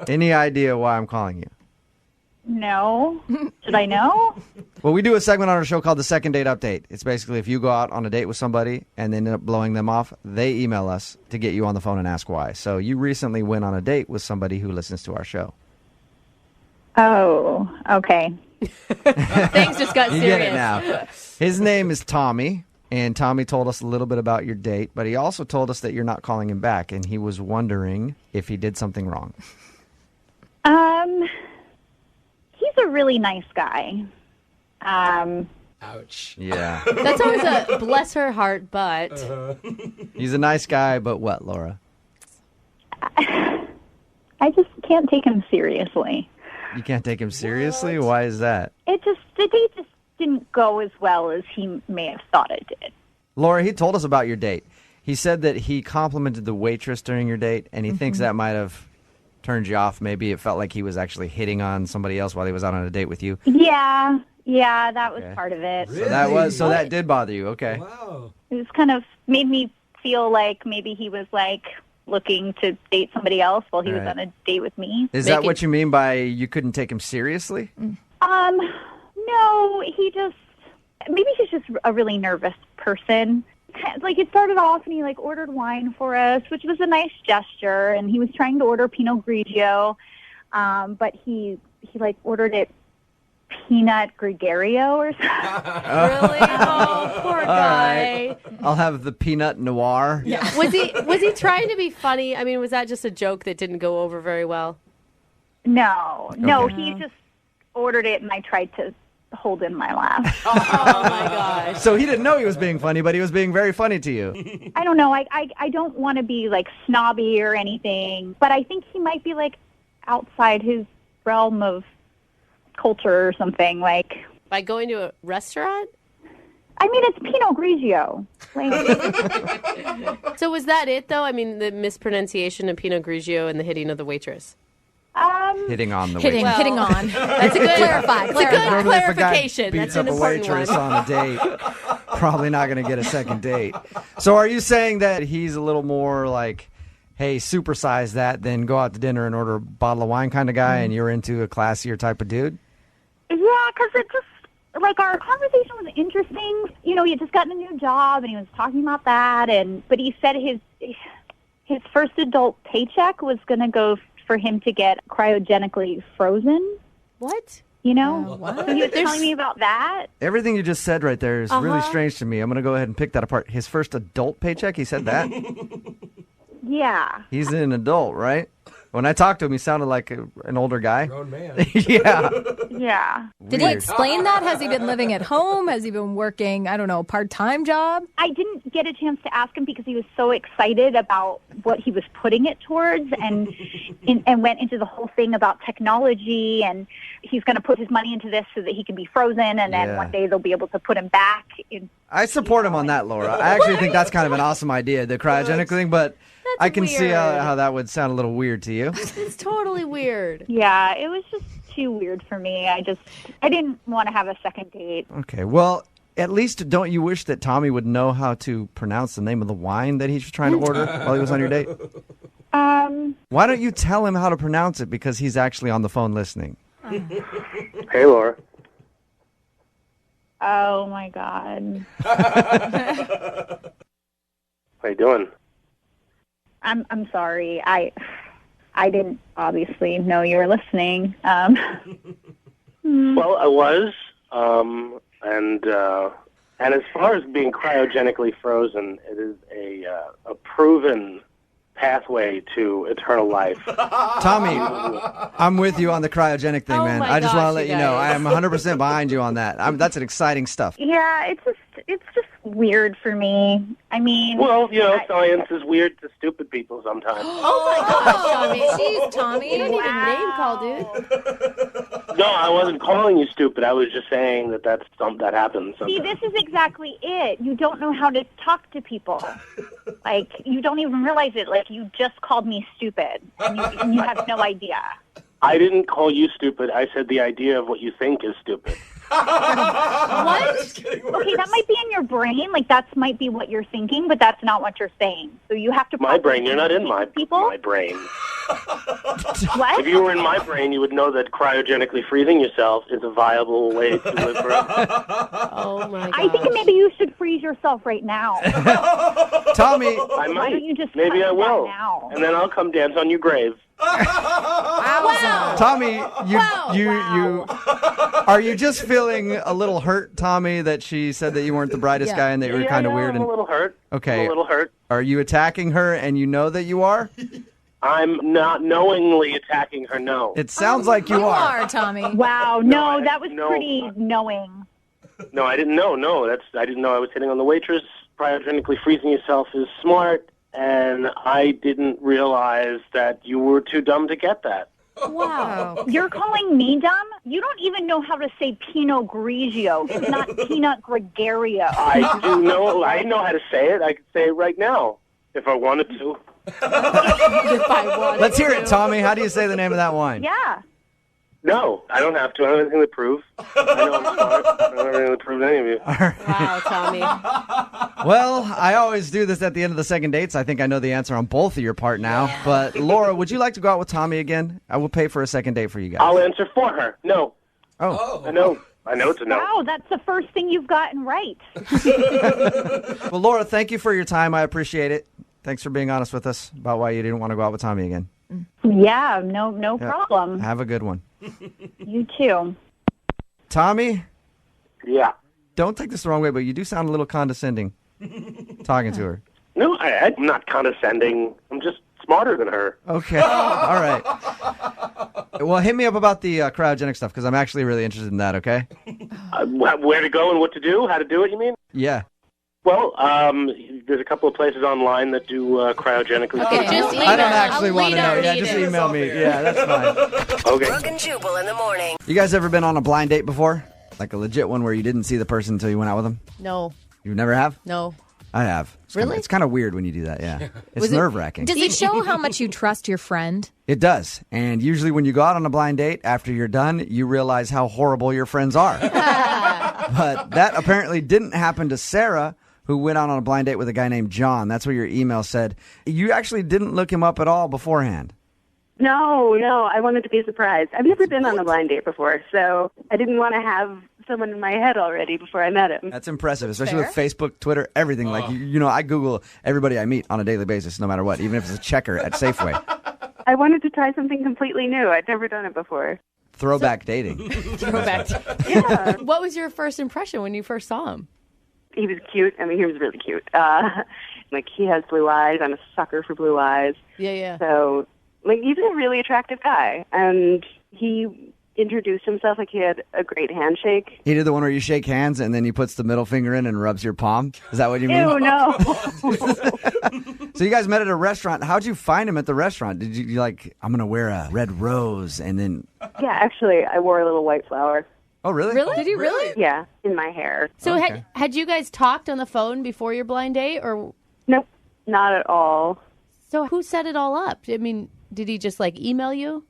Any idea why I'm calling you? No. Should I know? Well, we do a segment on our show called the Second Date Update. It's basically if you go out on a date with somebody and they end up blowing them off, they email us to get you on the phone and ask why. So you recently went on a date with somebody who listens to our show. Oh, okay. Things just got You serious. get it now. His name is Tommy, and Tommy told us a little bit about your date, but he also told us that you're not calling him back, and he was wondering if he did something wrong. He's a really nice guy. Ouch. Yeah. That's always a bless her heart, but He's a nice guy, but what, Laura? I just can't take him seriously. You can't take him seriously? Why is that? The date just didn't go as well as he may have thought it did. Laura, he told us about your date. He said that he complimented the waitress during your date, and he thinks that might have turned you off. Maybe it felt like he was actually hitting on somebody else while he was out on a date with you. Yeah, that was part of it. So that did bother you. Okay. Wow. It was kind of made me feel like maybe he was like looking to date somebody else while he was on a date with me. Is that what you mean by you couldn't take him seriously? No, maybe he's just a really nervous person. Like, it started off and he ordered wine for us, which was a nice gesture, and he was trying to order Pinot Grigio, but he ordered it Peanut Gregario or something. Really? Oh, poor guy. Right. I'll have the peanut noir. Yeah. Was he trying to be funny? I mean, was that just a joke that didn't go over very well? No, he just ordered it, and I tried to hold in my laugh. Oh my gosh. So he didn't know he was being funny, but he was being very funny to you. I don't know. I don't want to be snobby or anything, but I think he might be outside his realm of culture or something. By going to a restaurant? I mean, it's Pinot Grigio. So was that it, though? I mean, the mispronunciation of Pinot Grigio and the hitting of the waitress. Hitting on the Hitting waitress. on. That's a good Clarify. That's a good Normally, if a guy clarification. beats That's an up a important waitress one. on a date, probably not going to get a second date. So are you saying that he's a little more like, hey, supersize that, then go out to dinner and order a bottle of wine kind of guy, and you're into a classier type of dude? Yeah, because it just, our conversation was interesting. You know, he had just gotten a new job, and he was talking about that, but he said his first adult paycheck was going to go for him to get cryogenically frozen. What? You know? What? So he was telling me about that. Everything you just said right there is really strange to me. I'm going to go ahead and pick that apart. His first adult paycheck, he said that? Yeah. He's an adult, right? When I talked to him, he sounded like an older guy. Grown man. Yeah. Yeah. Did he explain that? Has he been living at home? Has he been working, I don't know, part-time job? I didn't get a chance to ask him because he was so excited about what he was putting it towards and went into the whole thing about technology, and he's going to put his money into this so that he can be frozen, and then one day they'll be able to put him back. I support him on that, Laura. I actually think that's kind of an awesome idea, the cryogenic thing, but I can see how that would sound a little weird to you. It's totally weird. Yeah, it was just too weird for me. I didn't want to have a second date. Okay, well, at least don't you wish that Tommy would know how to pronounce the name of the wine that he was trying to order while he was on your date? Why don't you tell him how to pronounce it, because he's actually on the phone listening? Hey, Laura. Oh my God. How you doing? I'm sorry. I didn't obviously know you were listening. Well, I was, and as far as being cryogenically frozen, it is a proven pathway to eternal life. Tommy, I'm with you on the cryogenic thing, man. I just want to let you know I am 100% behind you on that. That's an exciting stuff. Yeah, it's just weird for me. I mean, well, science is weird to stupid people sometimes. Oh my gosh, Tommy. Jeez, Tommy. You don't need a name call, dude. No, I wasn't calling you stupid. I was just saying that happens sometimes. See, this is exactly it. You don't know how to talk to people. Like, you don't even realize it. Like, you just called me stupid, and you have no idea. I didn't call you stupid. I said the idea of what you think is stupid. What? Okay, that might be in your brain. Like, that might be what you're thinking, but that's not what you're saying. So you have to... My brain? You're not in my brain. What? If you were in my brain, you would know that cryogenically freezing yourself is a viable way to live forever. Oh, my God. I think maybe you should freeze yourself right now. Tommy. I might. Why don't you just maybe cut I will. that now? And then I'll come dance on your grave. Wow. Tommy, you are you just feeling a little hurt, Tommy, that she said that you weren't the brightest guy and that you were kind of weird? I'm a little hurt. Okay. I'm a little hurt. Are you attacking her and you know that you are? I'm not knowingly attacking her, no. It sounds like you are. Tommy. Wow, no, that was pretty knowing. No, I didn't know. No, I didn't know I was hitting on the waitress. Cryogenically freezing yourself is smart, and I didn't realize that you were too dumb to get that. Wow. You're calling me dumb? You don't even know how to say Pinot Grigio. It's not Pinot Gregario. I do know. I know how to say it. I could say it right now if I wanted to. Let's hear it, Tommy. How do you say the name of that wine? Yeah. No, I don't have to. I don't have anything to prove. I know I'm smart. I don't have anything to prove to any of you. Wow, Tommy. Well, I always do this at the end of the second dates. I think I know the answer on both of your part now. But Laura, would you like to go out with Tommy again? I will pay for a second date for you guys. I'll answer for her. No. Oh. I know it's a no. Wow, that's the first thing you've gotten right. Well, Laura, thank you for your time. I appreciate it. Thanks for being honest with us about why you didn't want to go out with Tommy again. Yeah, no problem. Have a good one. You too. Tommy? Yeah. Don't take this the wrong way, but you do sound a little condescending talking to her. No, I'm not condescending. I'm just smarter than her. Okay. All right. Well, hit me up about the cryogenic stuff, because I'm actually really interested in that, okay? Where to go and what to do? How to do it, you mean? Yeah. Well, there's a couple of places online that do cryogenically. Okay, just email. I don't actually want to know. Yeah, need just it. email me. Yeah, that's fine. Okay. Brooke and Jubal in the morning. You guys ever been on a blind date before? Like a legit one where you didn't see the person until you went out with them? No. You never have? No. I have. Really? It's kind of weird when you do that, yeah. It's Was it- nerve-wracking. Does it show how much you trust your friend? It does. And usually when you go out on a blind date, after you're done, you realize how horrible your friends are. But that apparently didn't happen to Sarah, who went out on a blind date with a guy named John. That's what your email said. You actually didn't look him up at all beforehand. No, I wanted to be surprised. I've never been on a blind date before, so I didn't want to have someone in my head already before I met him. That's impressive, especially with Facebook, Twitter, everything. Like, you know, I Google everybody I meet on a daily basis, no matter what, even if it's a checker at Safeway. I wanted to try something completely new. I'd never done it before. Throwback dating. Throwback. Yeah. What was your first impression when you first saw him? He was cute. I mean, he was really cute. Like, he has blue eyes. I'm a sucker for blue eyes. Yeah. So, Like, he's a really attractive guy, and he introduced himself like he had a great handshake. He did the one where you shake hands and then he puts the middle finger in and rubs your palm? Is that what you mean? Ew, no. So you guys met at a restaurant. How'd you find him at the restaurant? Did you like, I'm going to wear a red rose and then... Yeah, actually, I wore a little white flower. Oh, really? Really? Did you really? Yeah, in my hair. So had you guys talked on the phone before your blind date, or? Nope, not at all. So who set it all up? I mean, did he just like email you?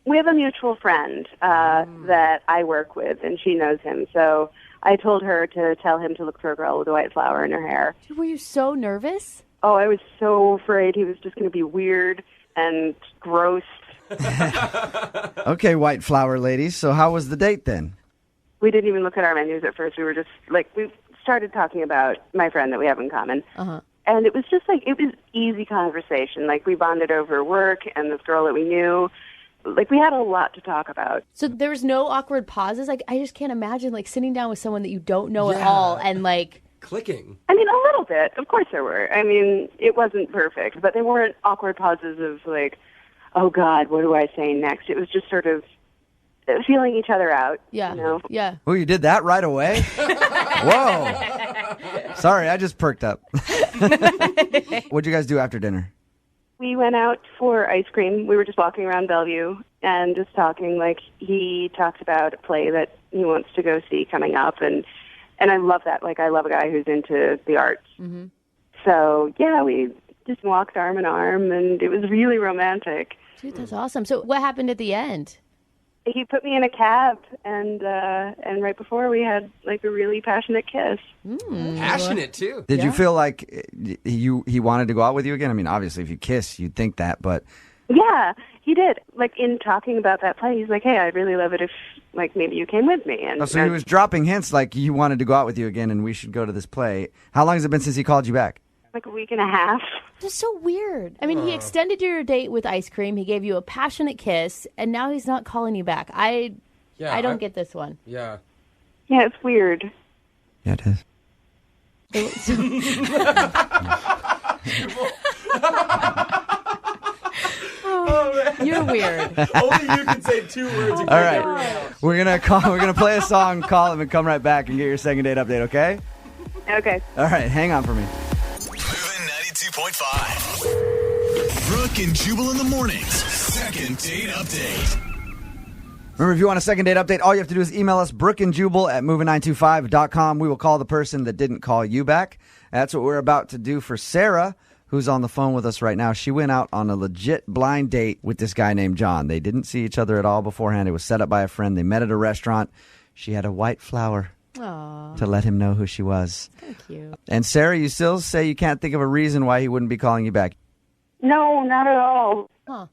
We have a mutual friend that I work with, and she knows him. So I told her to tell him to look for a girl with a white flower in her hair. Were you so nervous? Oh, I was so afraid he was just going to be weird and gross. Okay, white flower ladies. So how was the date then? We didn't even look at our menus at first. We were just, like, we started talking about my friend that we have in common. Uh-huh. And it was just, like, it was easy conversation. Like, we bonded over work and this girl that we knew. Like, we had a lot to talk about. So there was no awkward pauses? Like, I just can't imagine, like, sitting down with someone that you don't know at all and, like... Clicking. I mean, a little bit. Of course there were. I mean, it wasn't perfect. But there weren't awkward pauses of, like, oh, God, what do I say next? It was just sort of feeling each other out. Yeah. You know? Yeah. Oh, you did that right away? Whoa. Sorry, I just perked up. What'd you guys do after dinner? We went out for ice cream. We were just walking around Bellevue and just talking. Like, he talked about a play that he wants to go see coming up. And I love that. Like, I love a guy who's into the arts. Mm-hmm. So, yeah, we just walked arm in arm, and it was really romantic. Dude, that's awesome. So what happened at the end? He put me in a cab, and right before we had, like, a really passionate kiss. Passionate, too. Did you feel like he wanted to go out with you again? I mean, obviously, if you kiss, you'd think that, but... Yeah, he did. Like, in talking about that play, he's like, hey, I'd really love it if, like, maybe you came with me. And Oh, so he was dropping hints like he wanted to go out with you again and we should go to this play. How long has it been since he called you back? like a week and a half. That's so weird. I mean, he extended your date with ice cream. He gave you a passionate kiss, and now he's not calling you back. I don't get this one. Yeah. Yeah, it's weird. Yeah, it is. You're weird. Only you can say 2 words. All right, we're gonna play a song, call him, and come right back and get your second date update. Okay? Okay. All right, hang on for me. Moving 92.5. Brooke and Jubal in the mornings. Second date update. Remember, if you want a second date update, all you have to do is email us, brookandjubal@moving925.com. We will call the person that didn't call you back. That's what we're about to do for Sarah, who's on the phone with us right now. She went out on a legit blind date with this guy named John. They didn't see each other at all beforehand. It was set up by a friend. They met at a restaurant. She had a white flower to let him know who she was. Thank you. And Sarah, you still say you can't think of a reason why he wouldn't be calling you back. No, not at all.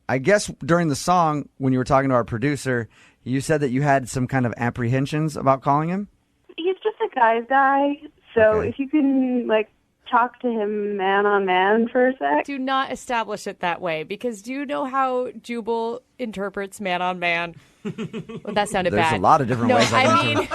I guess during the song, when you were talking to our producer, you said that you had some kind of apprehensions about calling him? He's just a guy's guy. So if you can, like, talk to him man on man for a sec. Do not establish it that way, because do you know how Jubal interprets man on man? Well, that sounded There's bad. a lot of different ways I can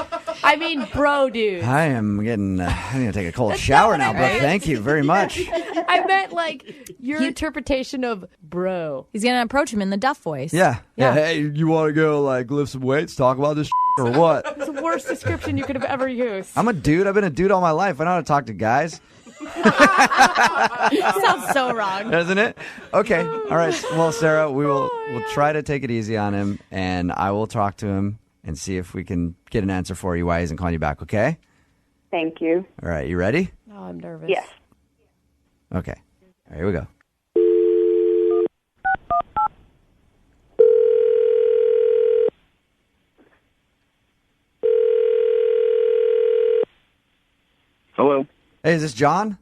I mean, bro, dude. I am getting, I need to take a cold shower now, Brooke. right. Thank you very much. I meant, like, your interpretation of bro. He's going to approach him in the Duff voice. Yeah. Hey, you want to go, like, lift some weights, talk about this or what? It's the worst description you could have ever used. I'm a dude. I've been a dude all my life. I know how to talk to guys. Sounds so wrong. Doesn't it? Okay. All right. Well, Sarah, we'll try to take it easy on him, and I will talk to him and see if we can get an answer for you why he isn't calling you back, okay? Thank you. All right. You ready? Oh, I'm nervous. Yes. Okay. All right, here we go. Hello. Hey, is this John?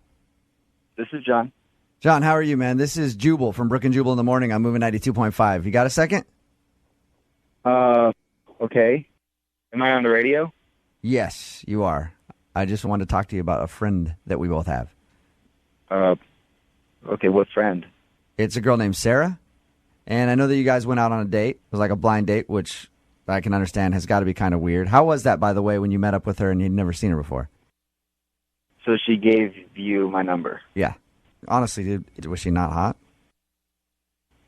This is John. John, how are you, man? This is Jubal from Brooke and Jubal in the morning. I'm moving 92.5. You got a second? Okay. Am I on the radio? Yes, you are. I just wanted to talk to you about a friend that we both have. Okay, what friend? It's a girl named Sarah, and I know that you guys went out on a date. It was like a blind date, which I can understand has got to be kind of weird. How was that, by the way, when you met up with her and you'd never seen her before? So she gave you my number. Yeah. Honestly, dude, was she not hot?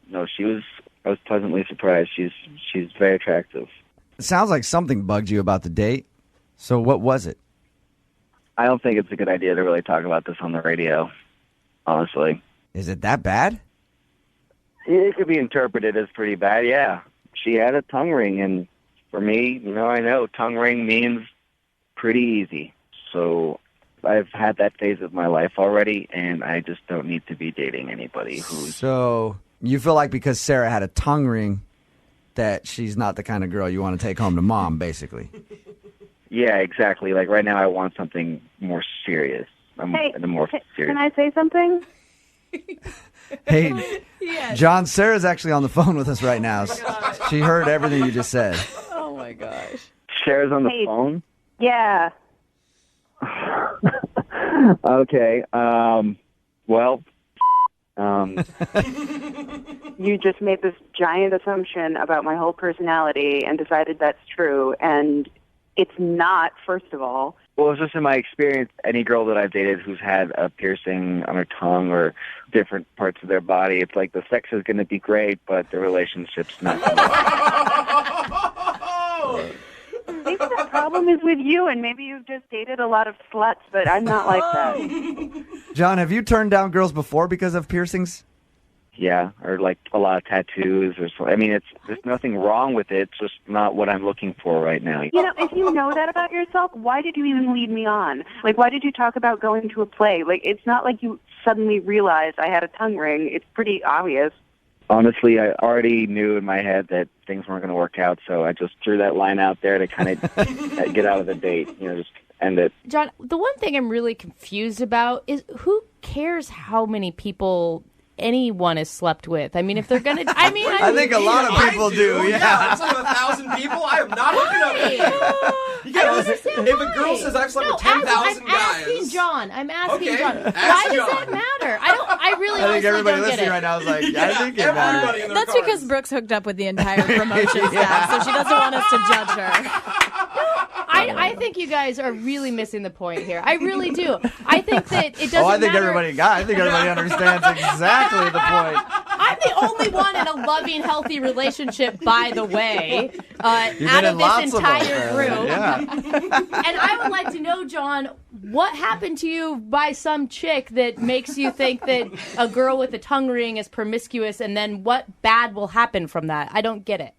no, I was pleasantly surprised. She's very attractive. It sounds like something bugged you about the date. So what was it? I don't think it's a good idea to really talk about this on the radio, honestly. Is it that bad? It could be interpreted as pretty bad, yeah. She had a tongue ring, and for me, I know tongue ring means pretty easy. So I've had that phase of my life already, and I just don't need to be dating anybody who's... So you feel like because Sarah had a tongue ring that she's not the kind of girl you want to take home to mom, basically. Yeah, exactly. Like right now I want something more serious. Can I say something? Hey, Yes. John, Sarah's actually on the phone with us right now. She heard everything you just said. Oh, my gosh. Sarah's on the phone? Yeah. Okay. You just made this giant assumption about my whole personality and decided that's true, and it's not, first of all. Well, it's just in my experience, any girl that I've dated who's had a piercing on her tongue or different parts of their body, it's like the sex is going to be great, but the relationship's not going to Maybe the problem is with you, and maybe you've just dated a lot of sluts, but I'm not like that. John, have you turned down girls before because of piercings? Yeah, or like a lot of tattoos or so. I mean, there's nothing wrong with it. It's just not what I'm looking for right now. If you know that about yourself, why did you even lead me on? Like, why did you talk about going to a play? Like, it's not like you suddenly realized I had a tongue ring. It's pretty obvious. Honestly, I already knew in my head that things weren't going to work out, so I just threw that line out there to kind of get out of the date, just end it. John, the one thing I'm really confused about is who cares how many people anyone has slept with? I mean, if they're going to... I think a lot of people do, yeah. It's like 1,000 people. I am not hooking up with you. If a girl says I've slept with 10,000 guys... I'm asking John. Okay, John. ask Why does John. that matter? I really I think honestly everybody don't get listening it. right now is like, I think it matters. That's because Brooke's hooked up with the entire promotion staff, so she doesn't want us to judge her. I think you guys are really missing the point here. I really do. I think that it doesn't I think matter. everybody understands exactly the point. I'm the only one in a loving, healthy relationship, by the way, You've out been of in this lots of them, entire apparently. group. Yeah. And I would like to know, John, what happened to you by some chick that makes you think that a girl with a tongue ring is promiscuous, and then what bad will happen from that? I don't get it.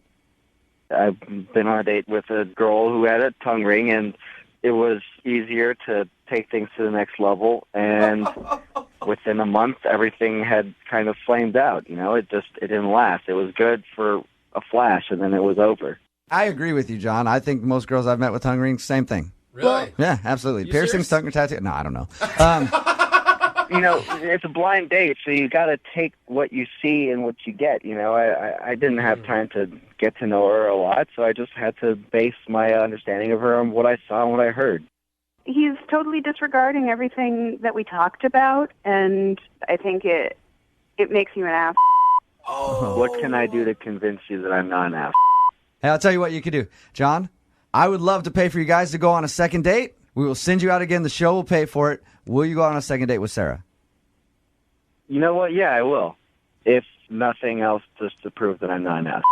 I've been on a date with a girl who had a tongue ring, and it was easier to take things to the next level. And within a month, everything had kind of flamed out. It didn't last. It was good for a flash, and then it was over. I agree with you, John. I think most girls I've met with tongue rings, same thing. Really? Yeah, absolutely. You Piercings, serious? tongue, or tattoo? No, I don't know. It's a blind date, so you got to take what you see and what you get. I didn't have time to get to know her a lot, so I just had to base my understanding of her on what I saw and what I heard. He's totally disregarding everything that we talked about, and I think it makes you an ass. What can I do to convince you that I'm not an ass? Hey, I'll tell you what you could do. John, I would love to pay for you guys to go on a second date. We will send you out again. The show will pay for it. Will you go on a second date with Sarah? You know what? Yeah, I will. If nothing else, just to prove that I'm not an ass.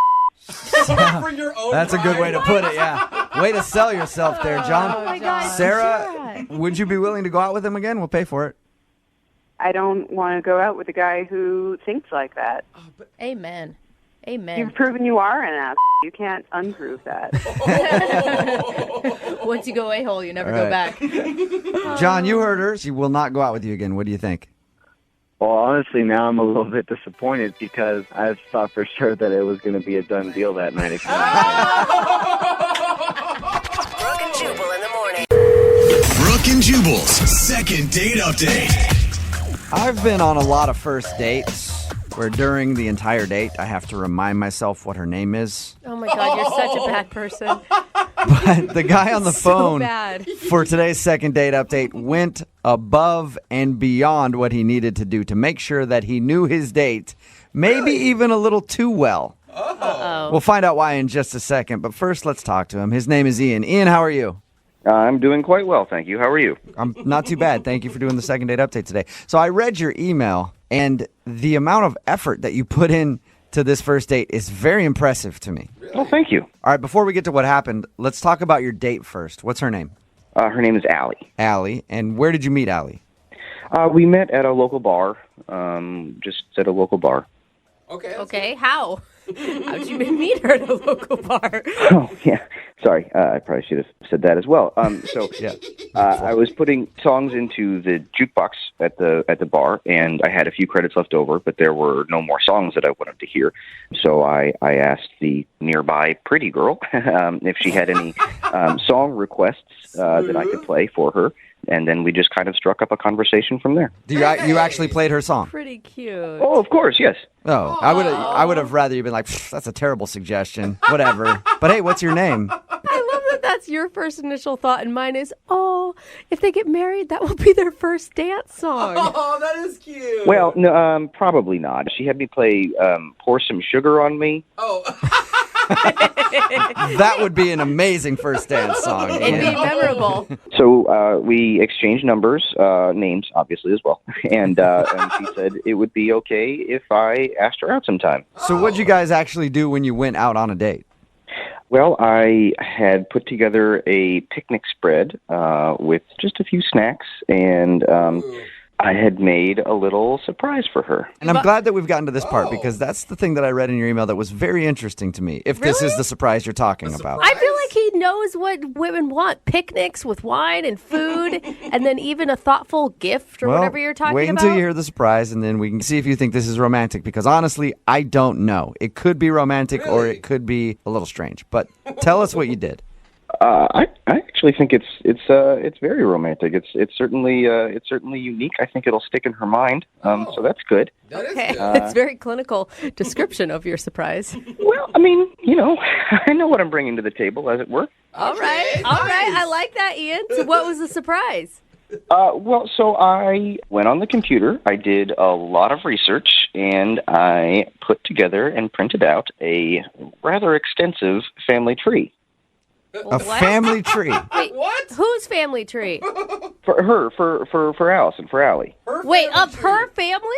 For your own That's a good way to pride. put it, yeah. Way to sell yourself there, John. Oh, my God. Sarah, would you be willing to go out with him again? We'll pay for it. I don't want to go out with a guy who thinks like that. Amen. Amen. You've proven you are an ass. You can't unprove that. Once you go a-hole, you never All go right. back. John, you heard her. She will not go out with you again. What do you think? Well, honestly, now I'm a little bit disappointed because I thought for sure that it was going to be a done deal that night. Brooke and Jubal in the morning. Brooke and Jubal's second date update. I've been on a lot of first dates where during the entire date I have to remind myself what her name is. Oh my God, you're such a bad person. But the guy on the So phone bad. for today's second date update went above and beyond what he needed to do to make sure that he knew his date, maybe even a little too well. Uh-oh. We'll find out why in just a second, but first let's talk to him. His name is Ian. Ian, how are you? I'm doing quite well, thank you. How are you? I'm not too bad. Thank you for doing the second date update today. So I read your email, and the amount of effort that you put in to this first date is very impressive to me. Well, thank you. All right, before we get to what happened, let's talk about your date first. What's her name? Her name is Allie. Allie. And where did you meet Allie? We met at a local bar, just at a local bar. Okay, how? How did you meet her at a local bar? Oh, yeah. Sorry, I probably should have said that as well. I was putting songs into the jukebox at the bar, and I had a few credits left over, but there were no more songs that I wanted to hear. So I asked the nearby pretty girl if she had any song requests that I could play for her. And then we just kind of struck up a conversation from there. You actually played her song? Pretty cute. Oh, of course, yes. Oh, I would have rather you been like, that's a terrible suggestion. Whatever. But hey, what's your name? I love that that's your first initial thought, and mine is, oh, if they get married, that will be their first dance song. Oh, that is cute. Well, no, probably not. She had me play Pour Some Sugar on Me. Oh. That would be an amazing first dance song. It'd be memorable. So we exchanged names, obviously, as well. And she said it would be okay if I asked her out sometime. So what'd you guys actually do when you went out on a date? Well, I had put together a picnic spread with just a few snacks, and I had made a little surprise for her. And I'm glad that we've gotten to this part because that's the thing that I read in your email that was very interesting to me, if this is the surprise you're talking about. I feel like he knows what women want. Picnics with wine and food, and then even a thoughtful gift or whatever you're talking about. Wait until you hear the surprise, and then we can see if you think this is romantic, because honestly, I don't know. It could be romantic or it could be a little strange. But tell us what you did. I actually think it's very romantic. It's certainly unique. I think it'll stick in her mind. So that's good. Okay, it's very clinical description of your surprise. Well, I mean, I know what I'm bringing to the table, as it were. All right. I like that, Ian. So what was the surprise? So I went on the computer. I did a lot of research, and I put together and printed out a rather extensive family tree. A family tree. Wait, what? Whose family tree? For her, for Allison, for Allie. Wait, of her family?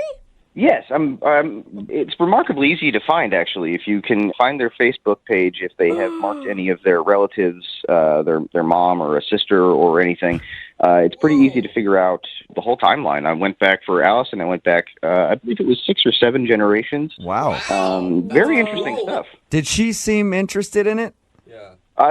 Yes, it's remarkably easy to find, actually. If you can find their Facebook page, if they have marked any of their relatives, their mom or a sister or anything, it's pretty easy to figure out the whole timeline. I went back for Allison. I went back, I believe it was 6 or 7 generations. Wow. Very interesting stuff. Did she seem interested in it?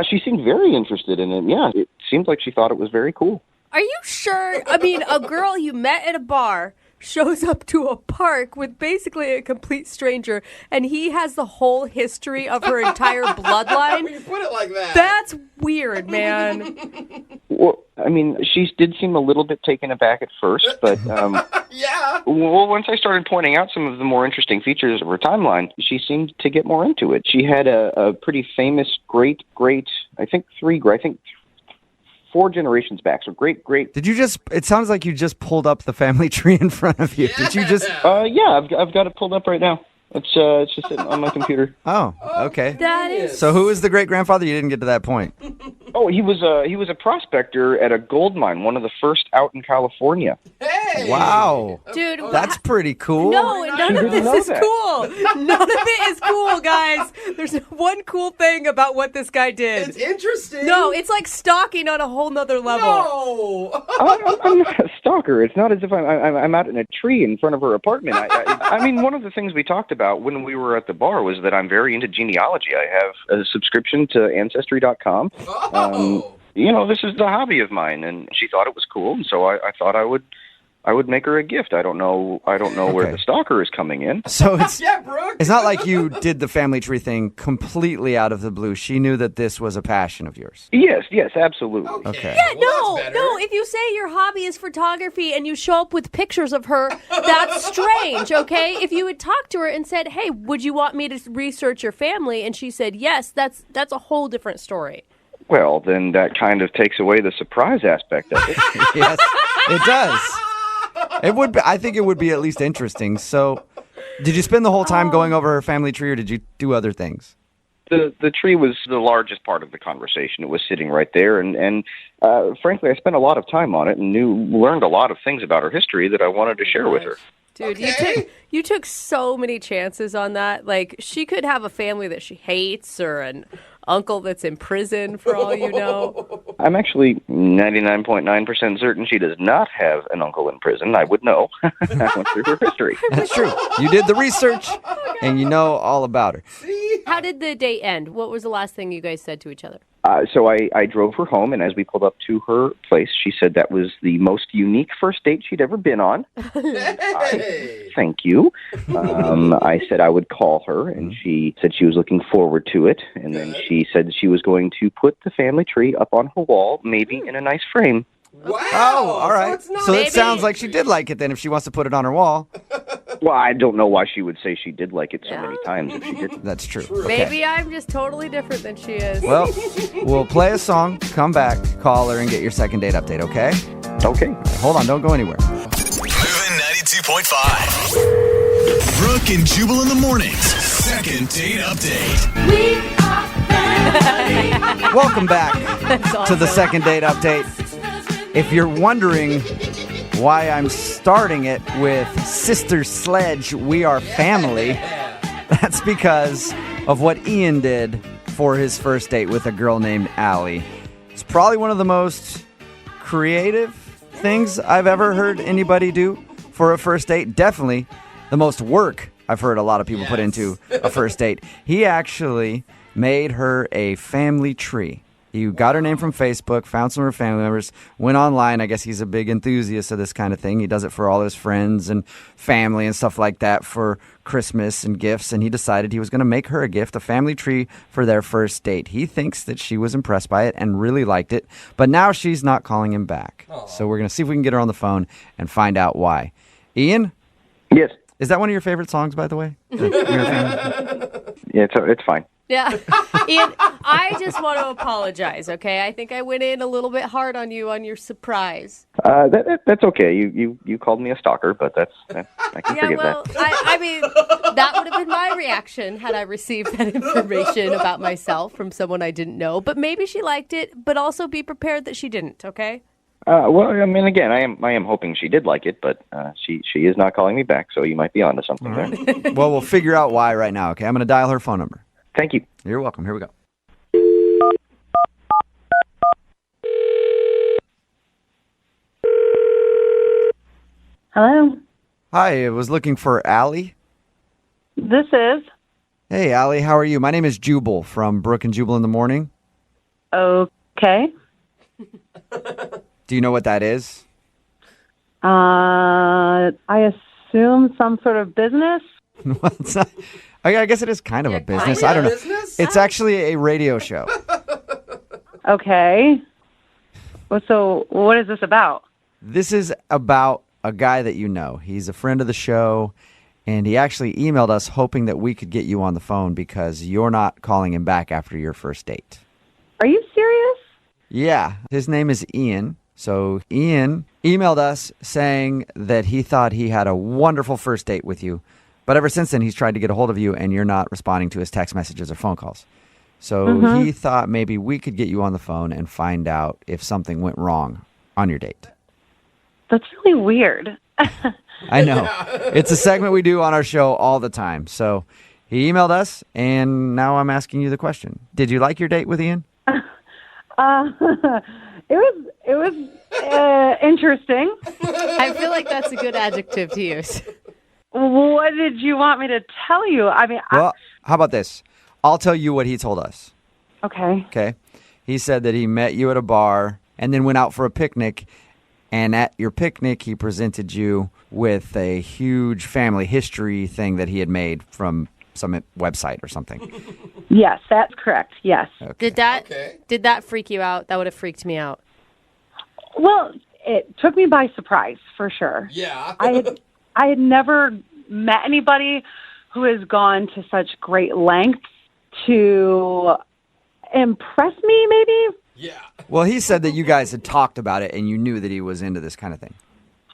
She seemed very interested in it. Yeah, it seemed like she thought it was very cool. Are you sure? I mean, a girl you met at a bar shows up to a park with basically a complete stranger, and he has the whole history of her entire bloodline. You put it like that. That's weird, man. Well, I mean, she did seem a little bit taken aback at first, but yeah. Well, once I started pointing out some of the more interesting features of her timeline, she seemed to get more into it. She had a pretty famous great, I think 4 generations back. So great. Did you just? It sounds like you just pulled up the family tree in front of you. Did you just? Yeah, I've got it pulled up right now. It's just sitting on my computer. Oh, okay. That is. So who is the great grandfather? You didn't get to that point. Oh, he was a prospector at a gold mine, one of the first out in California. Hey! Wow, dude, that's pretty cool. No, none of this is cool. None of it is cool, guys. There's one cool thing about what this guy did. It's interesting. No, it's like stalking on a whole nother level. No. I'm not a stalker. It's not as if I'm out in a tree in front of her apartment. I mean, one of the things we talked about when we were at the bar was that I'm very into genealogy. I have a subscription to Ancestry.com. This is a hobby of mine, and she thought it was cool, and so I thought I would make her a gift. I don't know where the stalker is coming in. So it's Brooke. It's not like you did the family tree thing completely out of the blue. She knew that this was a passion of yours. Yes, absolutely. Okay. Yeah, no. If you say your hobby is photography and you show up with pictures of her, that's strange, okay? If you had talked to her and said, hey, would you want me to research your family? And she said yes, that's a whole different story. Well, then that kind of takes away the surprise aspect of it. Yes, it does. It would be, I think it would be at least interesting. So, did you spend the whole time going over her family tree, or did you do other things? The tree was the largest part of the conversation. It was sitting right there, and frankly, I spent a lot of time on it and learned a lot of things about her history that I wanted to share with her. Dude, Okay. you took so many chances on that. Like, she could have a family that she hates or an uncle that's in prison for all you know. I'm actually 99.9% certain she does not have an uncle in prison. I would know. I went through her history. That's true. You did the research, and you know all about her. How did the date end? What was the last thing you guys said to each other? So I drove her home, and as we pulled up to her place, she said that was the most unique first date she'd ever been on. Thank you. I said I would call her, and she said she was looking forward to it. And then she said she was going to put the family tree up on her wall, maybe in a nice frame. Wow. Oh, all right. So it Maybe- sounds like she did like it then if she wants to put it on her wall. Well, I don't know why she would say she did like it so many times if she didn't. That's true. Maybe I'm just totally different than she is. Well, we'll play a song, come back, call her, and get your second date update, okay? Okay. Hold on, don't go anywhere. Moving 92.5. Brooke and Jubal in the mornings. Second date update. Welcome back That's to awesome. the second date update. If you're wondering why I'm starting it with Sister Sledge, We Are Family, that's because of what Ian did for his first date with a girl named Allie. It's probably one of the most creative things I've ever heard anybody do for a first date. Definitely the most work I've heard a lot of people put into a first date. He actually made her a family tree. He got her name from Facebook, found some of her family members, went online. I guess he's a big enthusiast of this kind of thing. He does it for all his friends and family and stuff like that for Christmas and gifts. And he decided he was going to make her a gift, a family tree for their first date. He thinks that she was impressed by it and really liked it. But now she's not calling him back. So we're going to see if we can get her on the phone and find out why. Ian? Yes. Is that one of your favorite songs, by the way? Yeah, it's fine. Yeah. Ian, I just want to apologize, okay? I think I went in a little bit hard on you on your surprise. That's okay. You called me a stalker, but I can Yeah, forgive well, that. I mean, that would have been my reaction had I received that information about myself from someone I didn't know. But maybe she liked it, but also be prepared that she didn't, okay? Well, I mean, again, I am hoping she did like it, but she is not calling me back, so you might be onto something there. Well, we'll figure out why right now, okay? I'm going to dial her phone number. Thank you. You're welcome. Here we go. Hello. Hi, I was looking for Allie. This is. Hey, Allie, how are you? My name is Jubal from Brooke and Jubal in the Morning. Okay. Do you know what that is? I assume some sort of business. Well, it's not, I guess it is kind of a business. I don't know. It's actually a radio show. Okay. Well, so what is this about? This is about a guy that you know. He's a friend of the show, and he actually emailed us hoping that we could get you on the phone because you're not calling him back after your first date. Are you serious? Yeah, his name is Ian. So Ian emailed us saying that he thought he had a wonderful first date with you. But ever since then, he's tried to get a hold of you, and you're not responding to his text messages or phone calls. So he thought maybe we could get you on the phone and find out if something went wrong on your date. That's really weird. I know. It's a segment we do on our show all the time. So he emailed us, and now I'm asking you the question. Did you like your date with Ian? It was interesting. I feel like that's a good adjective to use. What did you want me to tell you? I mean, Well, how about this? I'll tell you what he told us. okay. Okay. He said that he met you at a bar and then went out for a picnic. And at your picnic, he presented you with a huge family history thing that he had made from some website or something. Yes, that's correct. Yes. Did that freak you out? That would have freaked me out. Well, it took me by surprise for sure. Yeah. I had never met anybody who has gone to such great lengths to impress me, maybe. Yeah. Well, he said that you guys had talked about it and you knew that he was into this kind of thing.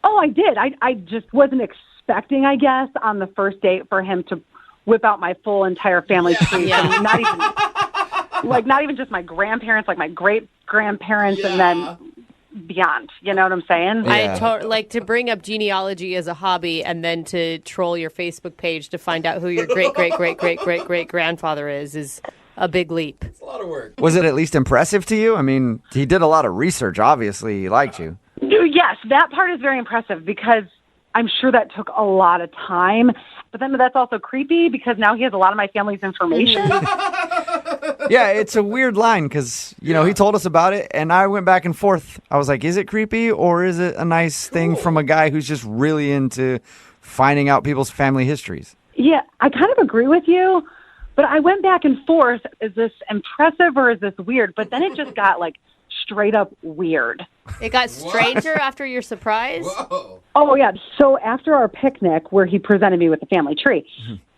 Oh, I did. I just wasn't expecting, I guess, on the first date for him to whip out my full entire family tree. Yeah. And not even just my grandparents, like my great grandparents, and then beyond. You know what I'm saying? Like to bring up genealogy as a hobby and then to troll your Facebook page to find out who your great grandfather is a big leap. It's a lot of work. Was it at least impressive to you? I mean, he did a lot of research. Obviously, he liked you. Yes, that part is very impressive because I'm sure that took a lot of time. But then that's also creepy because now he has a lot of my family's information. Yeah, it's a weird line because, he told us about it, and I went back and forth. I was like, is it creepy or is it a nice thing from a guy who's just really into finding out people's family histories? Yeah, I kind of agree with you, but I went back and forth. Is this impressive or is this weird? But then it just got, straight up weird. It got stranger after your surprise? Whoa. Oh, yeah. So after our picnic where he presented me with the family tree,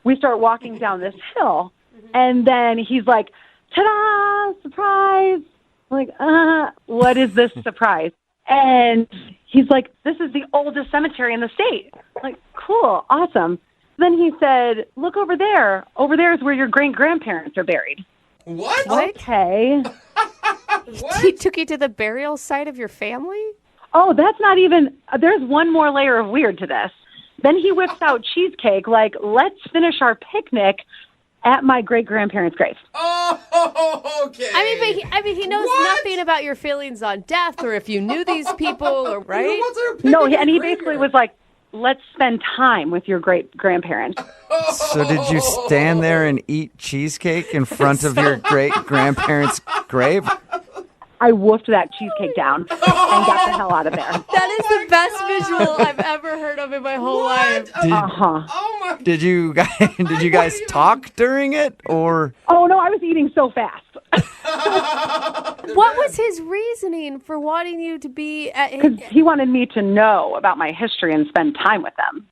we start walking down this hill, and then he's like, ta-da, surprise. I'm like, what is this surprise? And he's like, this is the oldest cemetery in the state. I'm like, cool, awesome. Then he said, look over there. Over there is where your great-grandparents are buried. What? Okay. He took you to the burial site of your family? Oh, that's not even, there's one more layer of weird to this. Then he whips out cheesecake, like, let's finish our picnic at my great-grandparents' grave. Oh, okay. I mean, he knows nothing about your feelings on death or if you knew these people, or right? No, and he basically was like, let's spend time with your great-grandparents. So did you stand there and eat cheesecake in front of your great-grandparents' grave? I woofed that cheesecake down and got the hell out of there. That is the best visual I've ever heard of in my whole life. Did you guys talk during it, or? Oh, no, I was eating so fast. What was his reasoning for wanting you to be at his... Because he wanted me to know about my history and spend time with them.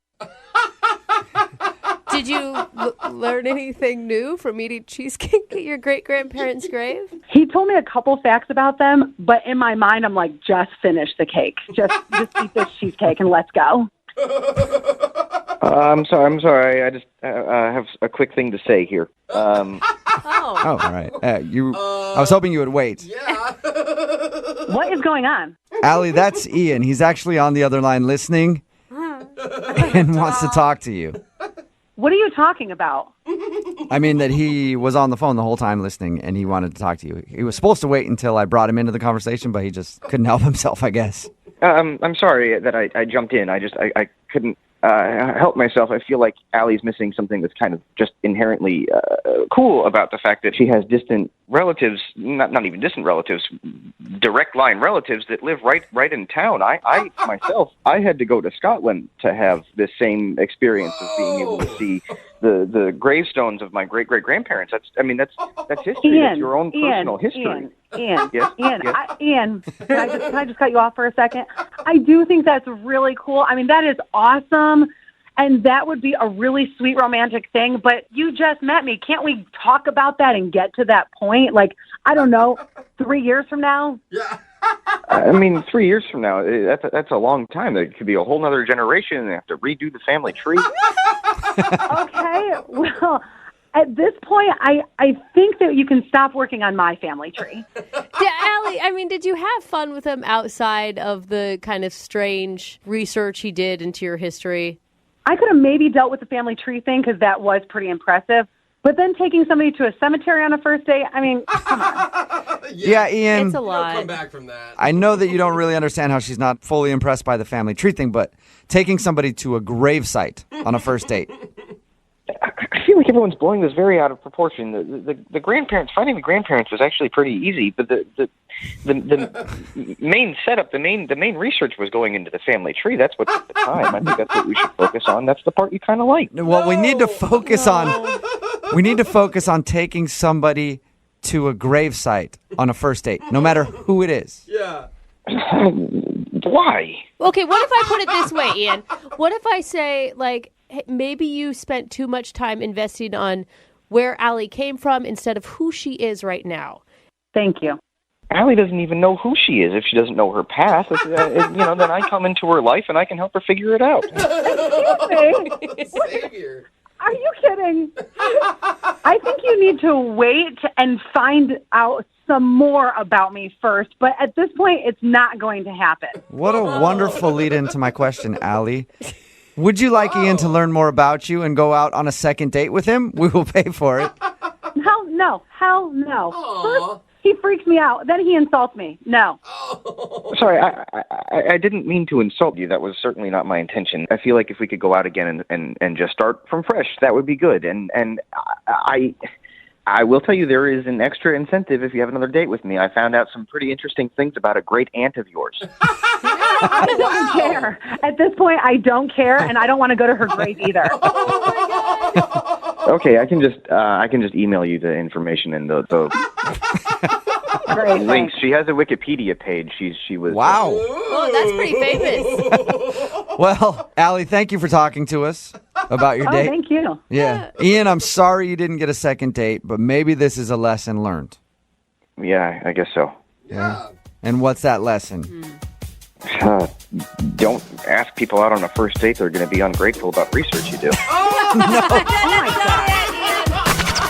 Did you learn anything new from eating cheesecake at your great-grandparents' grave? He told me a couple facts about them, but in my mind, I'm like, just finish the cake. Just eat this cheesecake and let's go. I'm sorry. I just have a quick thing to say here. Oh, all right. I was hoping you would wait. Yeah. What is going on? Allie, that's Ian. He's actually on the other line listening and wants to talk to you. What are you talking about? I mean that he was on the phone the whole time listening, and he wanted to talk to you. He was supposed to wait until I brought him into the conversation, but he just couldn't help himself, I guess. I'm sorry that I jumped in. I couldn't help myself. I feel like Allie's missing something that's kind of just inherently cool about the fact that she has distant relatives, not even distant relatives, direct line relatives that live right in town. I myself, I had to go to Scotland to have this same experience of being able to see the gravestones of my great-great-grandparents. That's history. Ian, that's your own personal history. Ian, Yes? Ian, can I just cut you off for a second? I do think that's really cool. I mean, that is awesome, and that would be a really sweet romantic thing, but you just met me. Can't we talk about that and get to that point? Like, I don't know, 3 years from now? Yeah. I mean, 3 years from now, that's a long time. It could be a whole nother generation, and they have to redo the family tree. Okay, well, at this point, I think that you can stop working on my family tree. Allie, I mean, did you have fun with him outside of the kind of strange research he did into your history? I could have maybe dealt with the family tree thing because that was pretty impressive. But then taking somebody to a cemetery on a first date, I mean, come on. Yeah, Ian. It's a lot. Come back from that. I know that you don't really understand how she's not fully impressed by the family tree thing, but taking somebody to a gravesite on a first date. I feel like everyone's blowing this very out of proportion. The grandparents, finding the grandparents was actually pretty easy, but the main setup, the main research was going into the family tree. That's what took the time. I think that's what we should focus on. That's the part you kind of like. Well, we need to focus on taking somebody to a gravesite on a first date, no matter who it is. Yeah. Why? Okay, what if I put it this way, Ian? What if I say, like, hey, maybe you spent too much time investing on where Allie came from instead of who she is right now? Thank you. Allie doesn't even know who she is if she doesn't know her past. Then I come into her life and I can help her figure it out. Savior. Are you kidding? I think you need to wait and find out some more about me first, but at this point, it's not going to happen. What a wonderful lead into my question, Allie. Would you like Ian to learn more about you and go out on a second date with him? We will pay for it. Hell no. First, he freaks me out. Then he insults me. No. Sorry, I didn't mean to insult you. That was certainly not my intention. I feel like if we could go out again and just start from fresh, that would be good. And I will tell you there is an extra incentive if you have another date with me. I found out some pretty interesting things about a great aunt of yours. I don't care. At this point, I don't care, and I don't want to go to her grave either. Okay, I can just email you the information and the Great, links. She has a Wikipedia page. She was Wow. Oh, that's pretty famous. Well, Allie, thank you for talking to us about your date. Thank you. Yeah. Ian, I'm sorry you didn't get a second date, but maybe this is a lesson learned. Yeah, I guess so. Yeah. And what's that lesson? Don't ask people out on a first date. They're going to be ungrateful about research you do.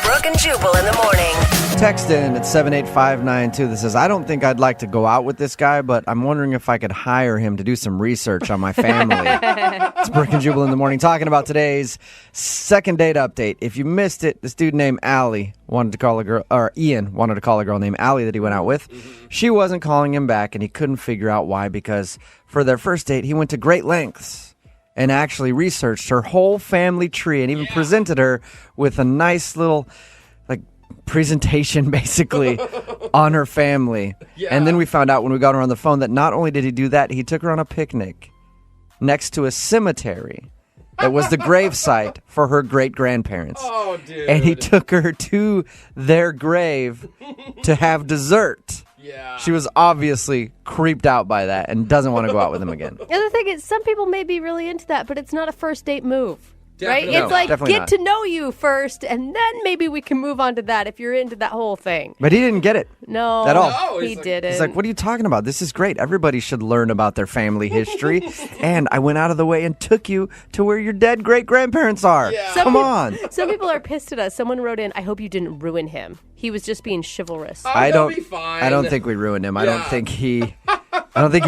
Brooke and Jubal in the morning. Text in at 78592 that says, I don't think I'd like to go out with this guy, but I'm wondering if I could hire him to do some research on my family. It's Brooke and Jubal in the morning talking about today's second date update. If you missed it, this dude named Allie wanted to call a girl, or Ian wanted to call a girl named Allie that he went out with. She wasn't calling him back, and he couldn't figure out why, because for their first date, he went to great lengths and actually researched her whole family tree and even presented her with a nice little presentation basically on her family. And then we found out when we got her on the phone that not only did he do that, he took her on a picnic next to a cemetery that was the gravesite for her great-grandparents. Oh, dude. And he took her to their grave to have dessert. Yeah. She was obviously creeped out by that and doesn't want to go out with him again. The other thing is, some people may be really into that, but it's not a first date move. Right? Definitely. It's like, Definitely get not. to know you first, and then maybe we can move on to that if you're into that whole thing. But he didn't get it. No. At all. No, he didn't. He's like, what are you talking about? This is great. Everybody should learn about their family history. And I went out of the way and took you to where your dead great-grandparents are. Come on. Some people are pissed at us. Someone wrote in, I hope you didn't ruin him. He was just being chivalrous. I don't think we ruined him. I don't think he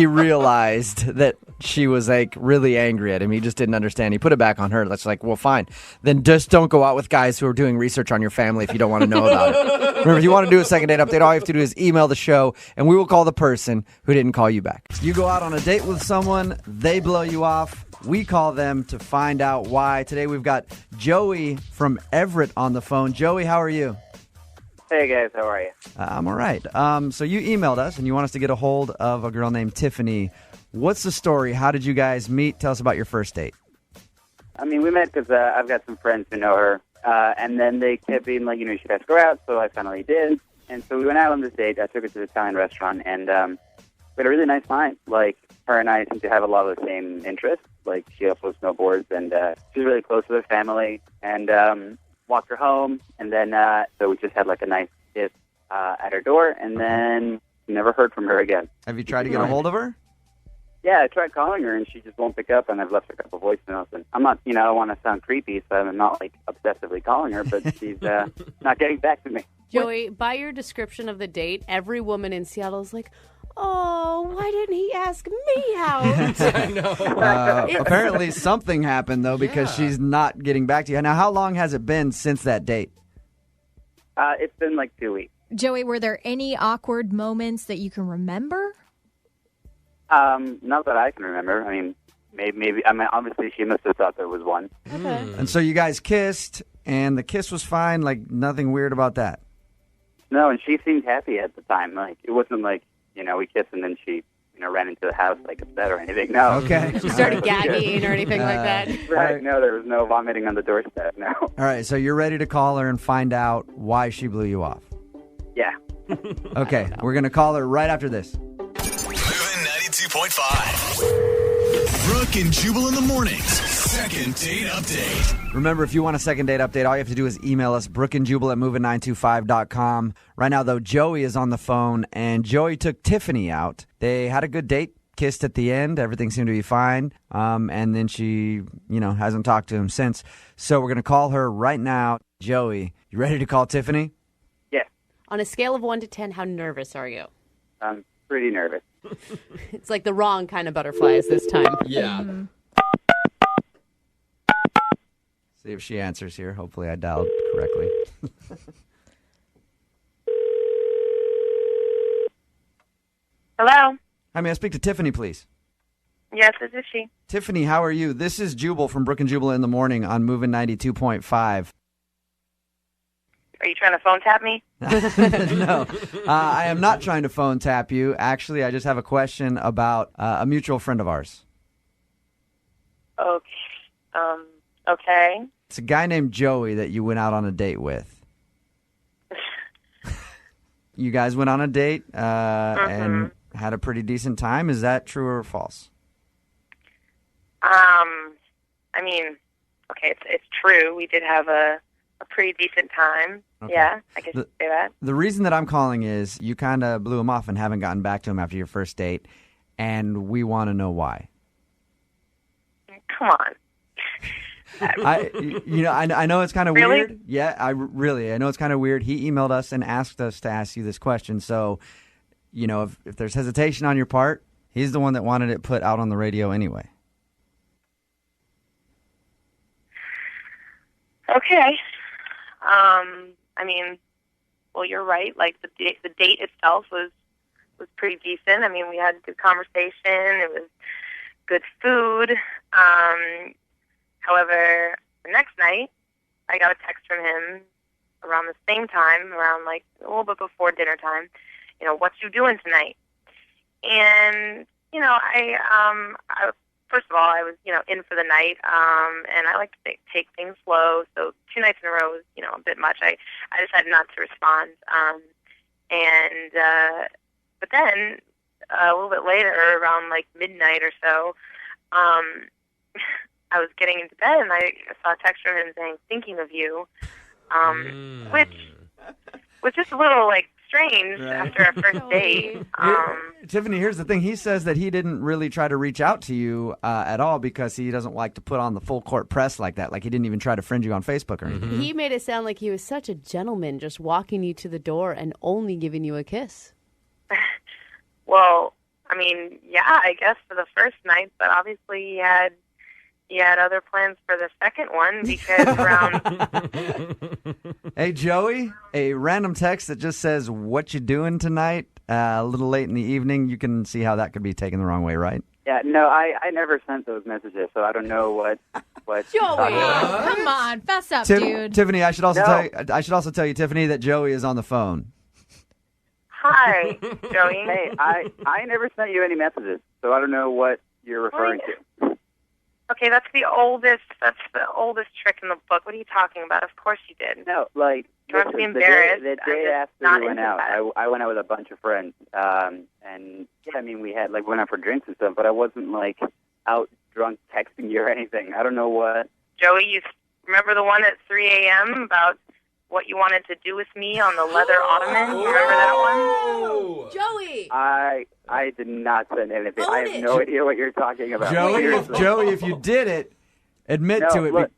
realized that she was like really angry at him. He just didn't understand. He put it back on her. That's like, well, fine. Then just don't go out with guys who are doing research on your family if you don't want to know about it. Remember, if you want to do a second date update, all you have to do is email the show, and we will call the person who didn't call you back. You go out on a date with someone, they blow you off. We call them to find out why. Today we've got Joey from Everett on the phone. Joey, how are you? Hey guys, how are you? I'm all right. So you emailed us and you want us to get a hold of a girl named Tiffany. What's the story? How did you guys meet? Tell us about your first date. I mean, we met because I've got some friends who know her, and then they kept being like, you should have to go out, so I finally did. And so we went out on this date. I took her to the Italian restaurant, and we had a really nice time. Like, her and I seem to have a lot of the same interests. Like, she also snowboards, and she's really close to her family, and walked her home, and then so we just had like a nice kiss at her door, and then never heard from her again. Have you tried to get a hold of her? Yeah, I tried calling her, and she just won't pick up, and I've left her a couple voicemails. And I'm not, I don't want to sound creepy, so I'm not, like, obsessively calling her, but she's not getting back to me. Joey, by your description of the date, every woman in Seattle is like, oh, why didn't he ask me out? I know. Apparently something happened, though, because she's not getting back to you. Now, how long has it been since that date? It's been like 2 weeks. Joey, were there any awkward moments that you can remember? Not that I can remember. I mean, maybe. I mean, obviously, she must have thought there was one. Okay. And so you guys kissed, and the kiss was fine, like nothing weird about that. No, and she seemed happy at the time. Like, it wasn't like, we kissed and then she, ran into the house like upset or anything. No. Okay. She started gagging or anything like that. Right. No, there was no vomiting on the doorstep. No. All right, so you're ready to call her and find out why she blew you off. Yeah. Okay, we're going to call her right after this. 92.5. Brooke and Jubal in the mornings. Second date update. Remember, if you want a second date update, all you have to do is email us, brookeandjubal@moving925.com. Right now, though, Joey is on the phone, and Joey took Tiffany out. They had a good date. kissed at the end. Everything seemed to be fine. And then she, hasn't talked to him since. So we're going to call her right now. Joey, you ready to call Tiffany? Yeah. On a scale of 1 to 10, how nervous are you? I'm pretty nervous. It's like the wrong kind of butterflies this time. Yeah. See if she answers here. Hopefully I dialed correctly. Hello? Hi, may I speak to Tiffany, please? Yes, this is she. Tiffany, how are you? This is Jubal from Brooke and Jubal in the Morning on Moving 92.5. Are you trying to phone tap me? No, I am not trying to phone tap you. Actually, I just have a question about a mutual friend of ours. Okay. Okay. It's a guy named Joey that you went out on a date with. You guys went on a date and had a pretty decent time. Is that true or false? I mean, okay, it's true. We did have a pretty decent time. Okay. Yeah, I guess you could say that. The reason that I'm calling is you kind of blew him off and haven't gotten back to him after your first date, and we want to know why. Come on. I know it's kind of Really? weird. Yeah, I know it's kind of weird. He emailed us and asked us to ask you this question. So, if there's hesitation on your part, he's the one that wanted it put out on the radio anyway. Okay. I mean, well, you're right. Like the date itself was pretty decent. I mean, we had a good conversation. It was good food. However, the next night, I got a text from him around the same time, around like a little bit before dinner time. What you doing tonight? And I first of all, I was in for the night, and I like to take things slow. So 2 nights in a row was a bit much. I decided not to respond. But then a little bit later, around like midnight or so, I was getting into bed and I saw a text from him saying, "Thinking of you," which was just a little like strange after our first date. Tiffany, here's the thing. He says that he didn't really try to reach out to you at all because he doesn't like to put on the full court press like that. Like he didn't even try to friend you on Facebook or anything. He made it sound like he was such a gentleman, just walking you to the door and only giving you a kiss. Well, I mean, yeah, I guess for the first night, but obviously he had other plans for the second one because around... Hey, Joey, a random text that just says, "What you doing tonight?" A little late in the evening. You can see how that could be taken the wrong way, right? Yeah, no, I never sent those messages, so I don't know what Joey, come on, fess up, dude. Tiffany, I should also tell you, Tiffany, that Joey is on the phone. Hi, Joey. Hey, I never sent you any messages, so I don't know what you're referring to. Okay, that's the oldest trick in the book. What are you talking about? Of course you did. No, like you don't have to be embarrassed. The day after we went out, I went out with a bunch of friends, and yeah, I mean we went out for drinks and stuff, but I wasn't like out drunk texting you or anything. I don't know what. Joey, you remember the one at 3 a.m. about what you wanted to do with me on the leather ottoman? You remember that one? Joey! I did not send anything. I have no idea what you're talking about. Joey, if you did it, admit to it. Look,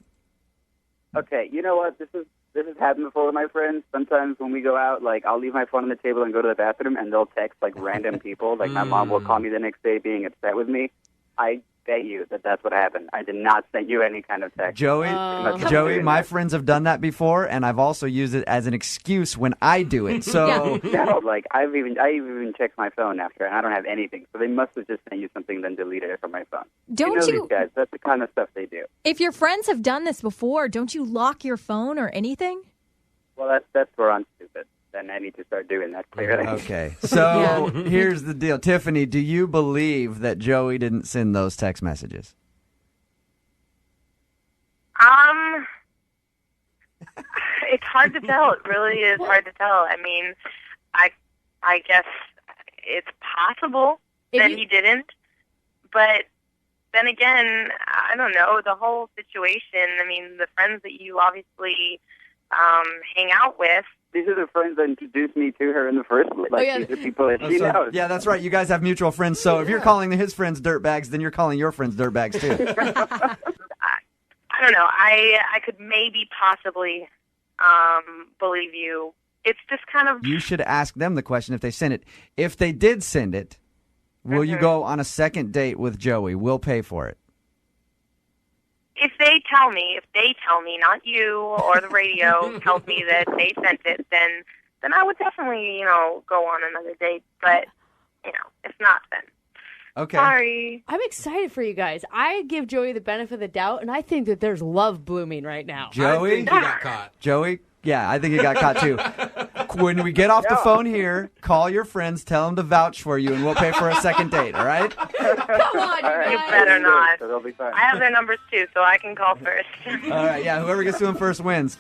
okay, you know what? This has happened before with my friends. Sometimes when we go out, like I'll leave my phone on the table and go to the bathroom, and they'll text like random people. Like my mom will call me the next day being upset with me. I bet you that's what happened. I did not send you any kind of text. Joey, my friends have done that before, and I've also used it as an excuse when I do it. So, no, like I even checked my phone after, and I don't have anything. So they must have just sent you something, then deleted it from my phone. These guys? That's the kind of stuff they do. If your friends have done this before, don't you lock your phone or anything? Well, that's where I'm stupid. Then I need to start doing that clearly. Okay, so here's the deal. Tiffany, do you believe that Joey didn't send those text messages? It's hard to tell. It really is hard to tell. I mean, I guess it's possible that he didn't, but then again, I don't know, the whole situation. I mean, the friends that you obviously hang out with, these are the friends that introduced me to her in the first place. Like, these are people that she knows. Yeah, that's right. You guys have mutual friends. So if you're calling his friends dirtbags, then you're calling your friends dirtbags too. I don't know. I could maybe possibly believe you. It's just kind of... You should ask them the question if they sent it. If they did send it, will you go on a second date with Joey? We'll pay for it. If they tell me, not you or the radio tells me that they sent it, then I would definitely, go on another date. But, if not, then okay. Sorry. I'm excited for you guys. I give Joey the benefit of the doubt, and I think that there's love blooming right now. Joey? I think he got caught. Joey? Yeah, I think he got caught too. When we get off the phone here, call your friends, tell them to vouch for you, and we'll pay for a second date, all right? Come on, You better not. So they'll be fine. I have their numbers too, so I can call first. All right, yeah, whoever gets to him first wins.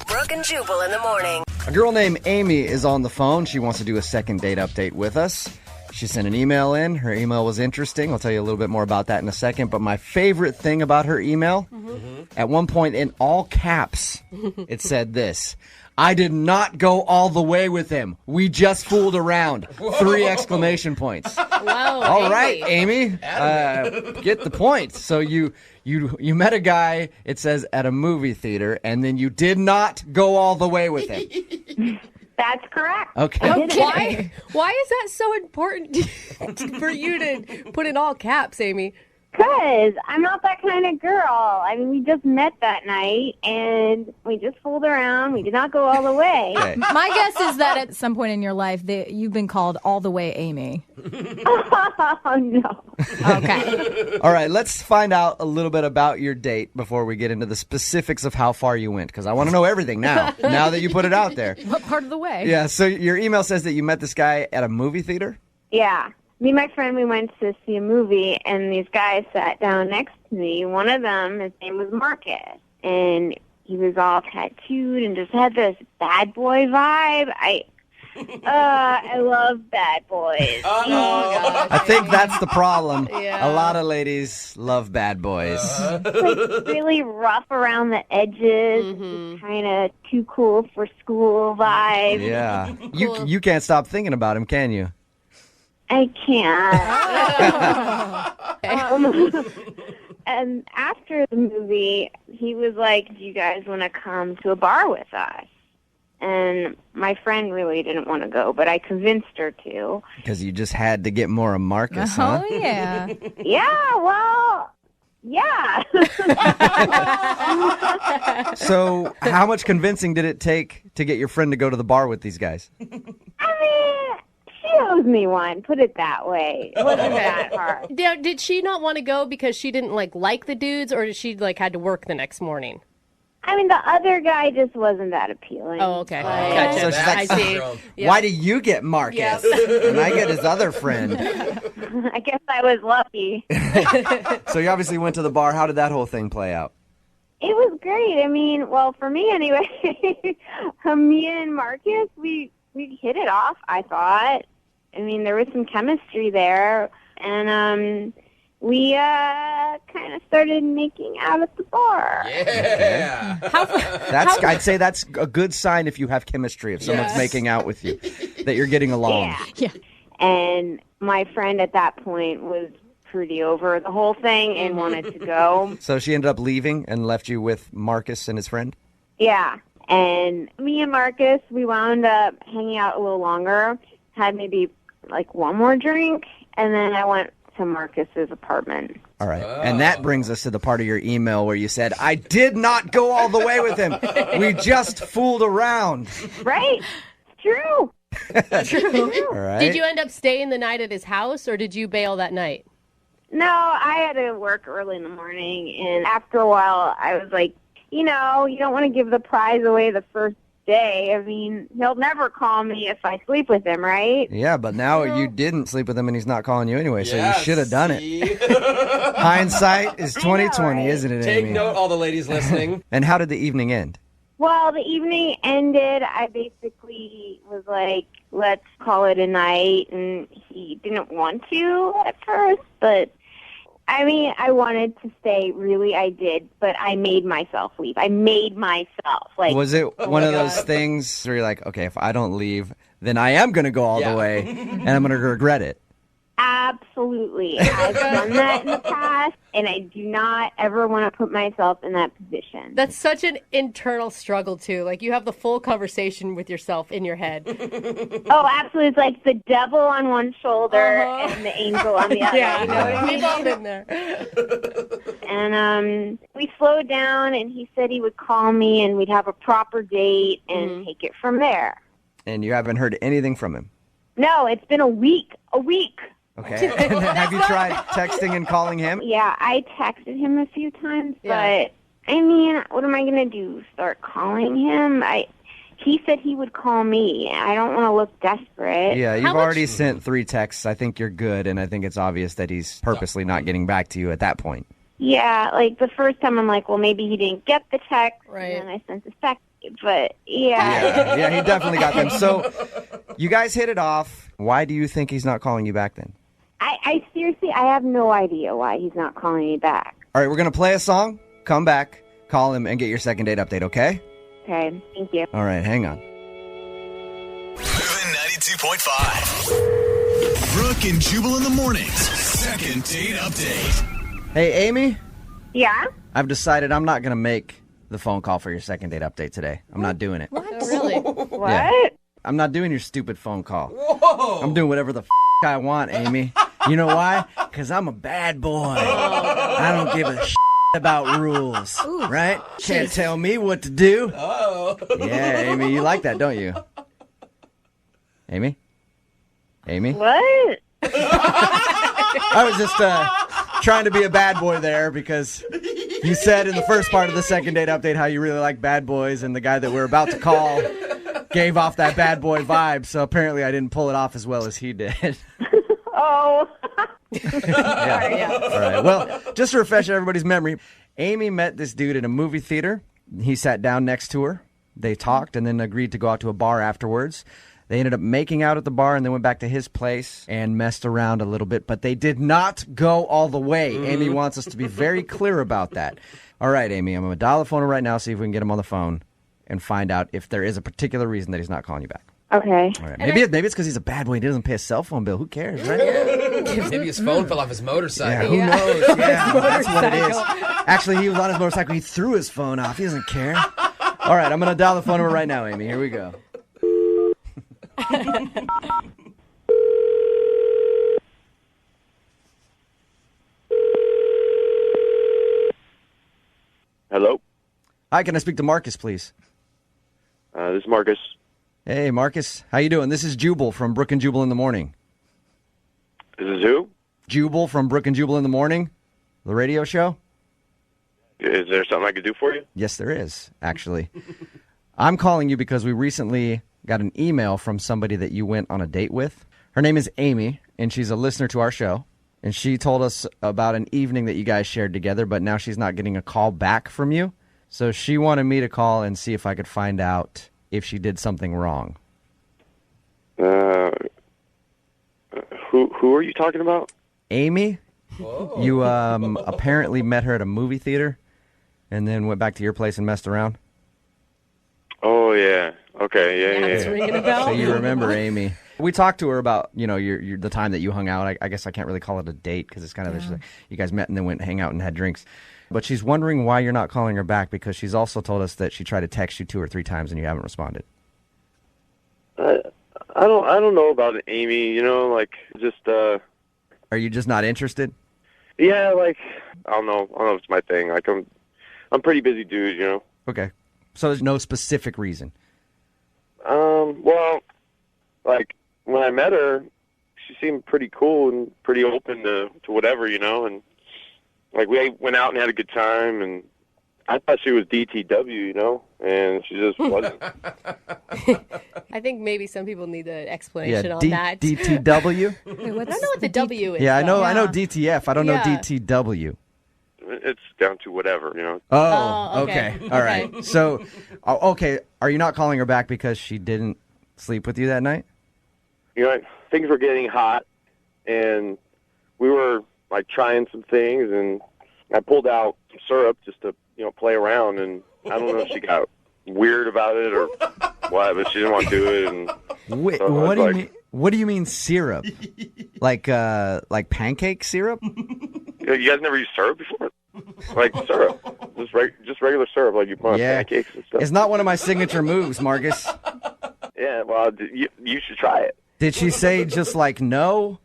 Brooke and Jubal in the morning. A girl named Amy is on the phone. She wants to do a second date update with us. She sent an email in. Her email was interesting. I'll tell you a little bit more about that in a second. But my favorite thing about her email, at one point in all caps, it said this: I did not go all the way with him. We just fooled around. 3 exclamation points. Wow. All right, Amy. Get the point. So you met a guy, it says, at a movie theater, and then you did not go all the way with him. That's correct. Okay. Why is that so important for you to put in all caps, Amy? Because I'm not that kind of girl. I mean, we just met that night, and we just fooled around. We did not go all the way. Okay. My guess is that at some point in your life, you've been called all the way Amy. Oh, no. Okay. All right, let's find out a little bit about your date before we get into the specifics of how far you went, because I want to know everything now that you put it out there. What part of the way? Yeah, so your email says that you met this guy at a movie theater? Yeah. Me and my friend, we went to see a movie, and these guys sat down next to me. One of them, his name was Marcus, and he was all tattooed and just had this bad boy vibe. I love bad boys. Oh, gosh. I think that's the problem. Yeah. A lot of ladies love bad boys. Like really rough around the edges, kind of too cool for school vibe. Yeah. You can't stop thinking about him, can you? I can't. And after the movie, he was like, do you guys want to come to a bar with us? And my friend really didn't want to go, but I convinced her to. Because you just had to get more of Marcus, huh? Oh, yeah. Yeah, well, yeah. So how much convincing did it take to get your friend to go to the bar with these guys? I mean, she owes me one, put it that way. It wasn't that hard. Now, did she not want to go because she didn't like the dudes, or did she had to work the next morning? I mean, the other guy just wasn't that appealing. Oh, okay. Gotcha. So she's like, I see. Yep. Why do you get Marcus? And I get his other friend. I guess I was lucky. So you obviously went to the bar. How did that whole thing play out? It was great. I mean, well, for me anyway, me and Marcus, we hit it off, I thought. I mean, there was some chemistry there. And we kind of started making out at the bar. Yeah. I'd say that's a good sign if you have chemistry, if someone's making out with you, that you're getting along. Yeah. And my friend at that point was pretty over the whole thing and wanted to go. So she ended up leaving and left you with Marcus and his friend? Yeah. And me and Marcus, we wound up hanging out a little longer, had maybe one more drink, and then I went to Marcus's apartment. All right. And that brings us to the part of your email where you said, I did not go all the way with him. We just fooled around. Right. It's true. True. All right. Did you end up staying the night at his house, or did you bail that night? No, I had to work early in the morning, and after a while, I was like, you don't want to give the prize away the first day. I mean, he'll never call me if I sleep with him, right? Yeah, but now you didn't sleep with him and he's not calling you anyway, so you should have done it. Hindsight is 20/20, isn't it, Take Amy? note, all the ladies listening. And how did the evening end? Well, the evening ended. I basically was like, let's call it a night, and he didn't want to at first, but I mean, I wanted to stay, really, I did, but I made myself leave. I made myself. Like, Was it oh one my of those God. things where you're like, okay, if I don't leave, then I am going to go all the way, and I'm going to regret it? Absolutely. I've done that in the past, and I do not ever want to put myself in that position. That's such an internal struggle, too. Like, you have the full conversation with yourself in your head. Oh, absolutely. It's like the devil on one shoulder and the angel on the other. Yeah, You know what I mean? we've all been there. And we slowed down, and he said he would call me, and we'd have a proper date and take it from there. And you haven't heard anything from him? No, it's been a week. A week. Okay. And have you tried texting and calling him? Yeah, I texted him a few times, Yeah. but I mean, what am I going to do? Start calling him? He said he would call me. I don't want to look desperate. Yeah, you've already sent 3 texts. I think you're good, and I think it's obvious that he's purposely not getting back to you at that point. Yeah, like the first time I'm like, well, maybe he didn't get the text, right. and then I sent the second, but yeah. Yeah, he definitely got them. So you guys hit it off. Why do you think he's not calling you back then? I seriously, I have no idea why he's not calling me back. All right, we're going to play a song, come back, call him, and get your second date update, okay? Okay, thank you. All right, hang on. Moving 92.5. Brooke and Jubal in the mornings. Second date update. Hey, Amy, Yeah? I've decided I'm not going to make the phone call for your second date update today. I'm not doing it. What? Really? What? Yeah. I'm not doing your stupid phone call. Whoa. I'm doing whatever the I want, Amy. You know why? Because I'm a bad boy. I don't give a about rules, right? Can't tell me what to do. Oh. Yeah, Amy, you like that, don't you? Amy? Amy? What? I was just trying to be a bad boy there because you said in the first part of the second date update how you really like bad boys, and the guy that we're about to call gave off that bad boy vibe, so apparently I didn't pull it off as well as he did. Oh. Yeah. All right. Well, just to refresh everybody's memory, Amy met this dude at a movie theater. He sat down next to her. They talked and then agreed to go out to a bar afterwards. They ended up making out at the bar and then went back to his place and messed around a little bit, but they did not go all the way. Amy wants us to be very clear about that. All right, Amy, I'm going to dial the phone right now, see if we can get him on the phone and find out if there is a particular reason that he's not calling you back. Okay. All right. Maybe it's because he's a bad boy. He doesn't pay a cell phone bill. Who cares, right? Maybe his phone fell off his motorcycle. Yeah, who knows? Yeah, that's what it is. Actually, he was on his motorcycle. He threw his phone off. He doesn't care. All right, I'm going to dial the phone number right now, Amy. Here we go. Hello? Hi, can I speak to Marcus, please? This is Marcus. Hey, Marcus. How you doing? This is Jubal from Brooke and Jubal in the Morning. This is who? Jubal from Brooke and Jubal in the Morning, the radio show. Is there something I could do for you? Yes, there is, actually. I'm calling you because we recently got an email from somebody that you went on a date with. Her name is Amy, and she's a listener to our show. And she told us about an evening that you guys shared together, but now she's not getting a call back from you. So she wanted me to call and see if I could find out if she did something wrong. Who are you talking about? Amy? You apparently met her at a movie theater and then went back to your place and messed around? Oh, yeah. Okay, yeah. It's ringing a bell. So you remember Amy. We talked to her about, your the time that you hung out. I guess I can't really call it a date because it's kind of just like you guys met and then went hang out and had drinks. But she's wondering why you're not calling her back because she's also told us that she tried to text you 2 or 3 times and you haven't responded. I don't know about it, Amy. Just Are you just not interested? yeah, I don't know if it's my thing. I'm pretty busy dude, Okay. So there's no specific reason. Well, when I met her, she seemed pretty cool and pretty open to whatever, and we went out and had a good time, and I thought she was DTW, and she just wasn't. I think maybe some people need an explanation on that. DTW? I don't know what the W is. Yeah, I know though. DTF. I don't know DTW. It's down to whatever, Oh, okay. okay. All right. So, okay, are you not calling her back because she didn't sleep with you that night? Things were getting hot, and we were like trying some things, and I pulled out some syrup just to play around, and I don't know if she got weird about it or what, but she didn't want to do it. And Wait, so what do you mean? What do you mean syrup? like pancake syrup? You guys never used syrup before? Like syrup, just regular syrup, like you put on pancakes and stuff. It's not one of my signature moves, Marcus. Yeah, well, you should try it. Did she say just like no?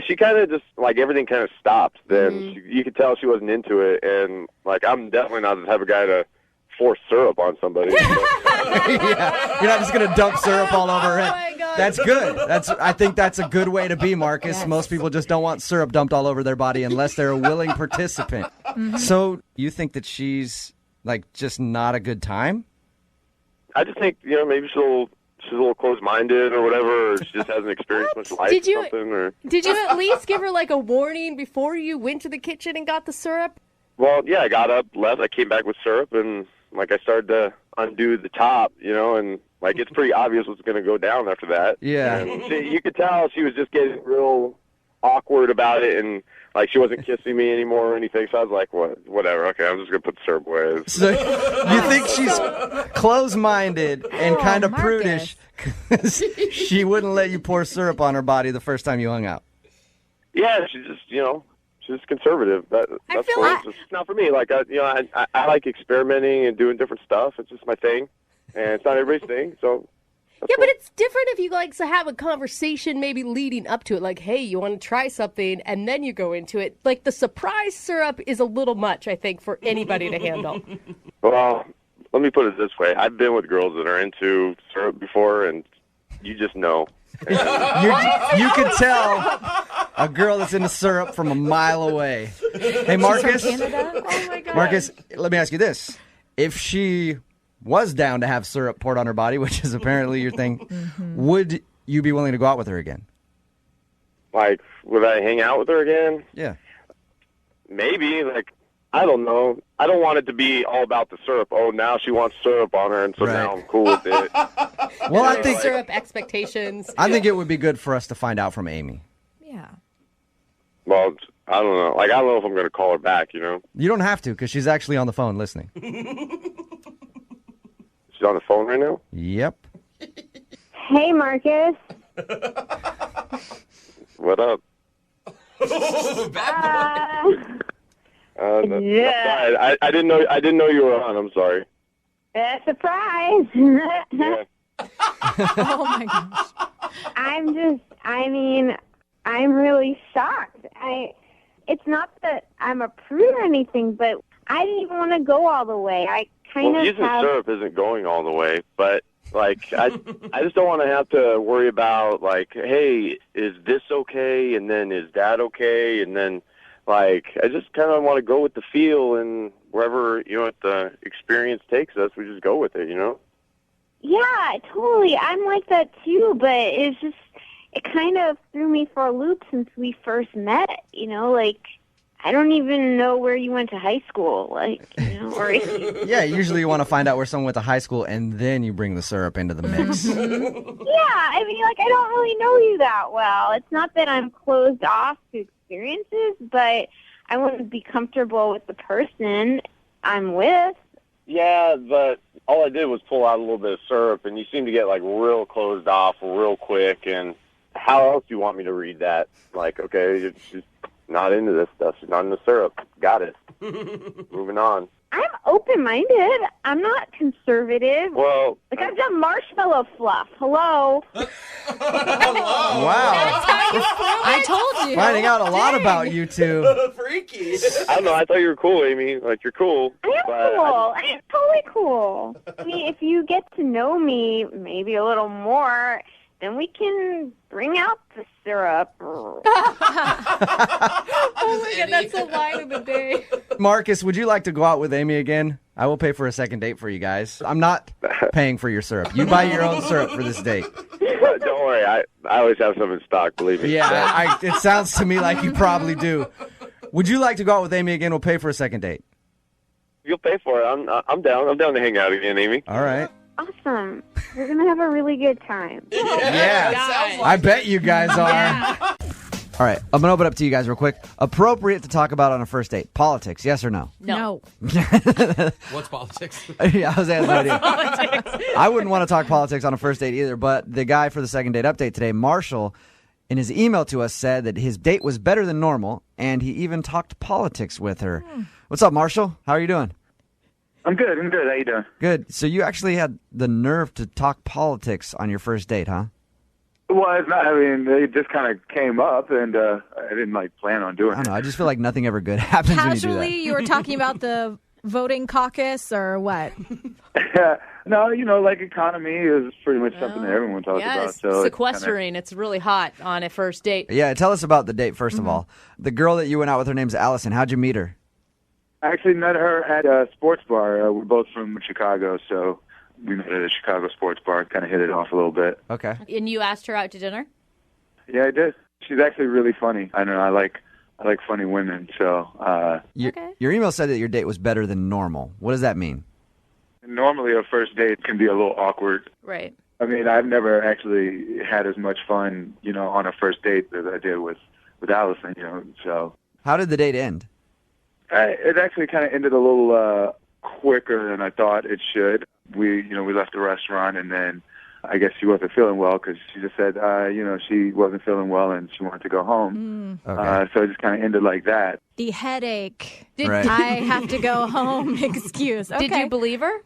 She kind of just like everything kind of stopped. Then you could tell she wasn't into it, and like I'm definitely not the type of guy to force syrup on somebody. Yeah, you're not just gonna dump syrup all over her head. That's good. I think that's a good way to be, Marcus. Yes. Most people just don't want syrup dumped all over their body unless they're a willing participant. Mm-hmm. So you think that she's like just not a good time? I just think maybe she's a little closed-minded or whatever, or she just hasn't experienced much life or something. Or did you at least give her like a warning before you went to the kitchen and got the syrup? Well, yeah, I got up, left, I came back with syrup, and like I started to undo the top, and like it's pretty obvious what's going to go down after that. Yeah. And you could tell she was just getting real awkward about it, and like she wasn't kissing me anymore or anything. So I was like, whatever. Okay, I'm just going to put the syrup away. So you think she's closed-minded and kind of prudish because she wouldn't let you pour syrup on her body the first time you hung out? Yeah, she's just, she's conservative. That's it's not for me. Like, I like experimenting and doing different stuff. It's just my thing, and it's not everybody's thing. So, yeah, but it's different if you like to have a conversation maybe leading up to it. Like, hey, you want to try something, and then you go into it. Like the surprise syrup is a little much, I think, for anybody to handle. Well, let me put it this way: I've been with girls that are into syrup before, and you just know. You can tell a girl that's into syrup from a mile away. Hey, Marcus. She's from Canada? Oh my God. Marcus, let me ask you this. If she was down to have syrup poured on her body, which is apparently your thing, would you be willing to go out with her again? Like, would I hang out with her again? Yeah. Maybe. Like, I don't know. I don't want it to be all about the syrup. Oh, now she wants syrup on her, and so now I'm cool with it. Well, I think syrup expectations. I think it would be good for us to find out from Amy. Yeah. Well, I don't know. Like, I don't know if I'm going to call her back, You don't have to, because she's actually on the phone listening. She's on the phone right now? Yep. Hey, Marcus. What up? Yeah. I didn't know you were on. I'm sorry. Surprise. Yeah. Oh my gosh. I'm really shocked. It's not that I'm a prude or anything, but I didn't even want to go all the way. I kind of using syrup isn't going all the way, but like I just don't want to have to worry about like, hey, is this okay? And then is that okay? And then like I just kind of want to go with the feel, and wherever the experience takes us, we just go with it, Yeah, totally. I'm like that too, but it's just it kind of threw me for a loop since we first met. Like I don't even know where you went to high school, like or if Yeah, usually you want to find out where someone went to high school, and then you bring the syrup into the mix. Yeah, I mean, like I don't really know you that well. It's not that I'm closed off to experiences, but I want to be comfortable with the person I'm with. Yeah, but all I did was pull out a little bit of syrup, and you seem to get like real closed off real quick. And how else do you want me to read that? Like, okay, she's not into this stuff. She's not into syrup. Got it. Moving on. I'm open-minded. I'm not conservative. Well, like I've done marshmallow fluff. Hello. Wow. That's how you prove I told you. Finding out a lot about you two. Freaky. I don't know. I thought you were cool, Amy. Like, you're cool. I am cool. I am totally cool. I mean, if you get to know me maybe a little more, then we can bring out the syrup. Oh my God, that's the line of the day. Marcus, would you like to go out with Amy again? I will pay for a second date for you guys. I'm not paying for your syrup. You buy your own syrup for this date. Don't worry. I always have some in stock, believe me. Yeah, it sounds to me like you probably do. Would you like to go out with Amy again? We'll pay for a second date. You'll pay for it. I'm down. I'm down to hang out again, Amy. All right. Awesome. We're going to have a really good time. Yeah. I bet you guys are. All All right, I'm going to open up to you guys real quick. Appropriate to talk about on a first date. Politics, yes or no? No. What's politics? Yeah, I was asking I wouldn't want to talk politics on a first date either, but the guy for the second date update today, Marshall, in his email to us said that his date was better than normal, and he even talked politics with her. What's up, Marshall? How are you doing? I'm good. How you doing? Good. So you actually had the nerve to talk politics on your first date, huh? Well, it's not. I mean, it just kind of came up, and I didn't plan on doing I don't know. I just feel like nothing ever good happens when you do that. Casually, you were talking about the voting caucus or what? it. No, economy is pretty much something that everyone talks about. Yes, So sequestering. It's really hot on a first date. Yeah, tell us about the date, first of all. The girl that you went out with, her name's Allison. How'd you meet her? I actually met her at a sports bar. We're both from Chicago, so we met at a Chicago sports bar. Kind of hit it off a little bit. Okay. And you asked her out to dinner? Yeah, I did. She's actually really funny. I don't know. I like funny women. So Your email said that your date was better than normal. What does that mean? normally a first date can be a little awkward. Right. I mean, I've never actually had as much fun, on a first date as I did with Allison, so. How did the date end? It actually kind of ended a little quicker than I thought it should. We left the restaurant, and then I guess she wasn't feeling well because she just said, she wasn't feeling well and she wanted to go home. Okay. So it just kind of ended like that. The headache. Right. I have to go home excuse. Okay. Did you believe her?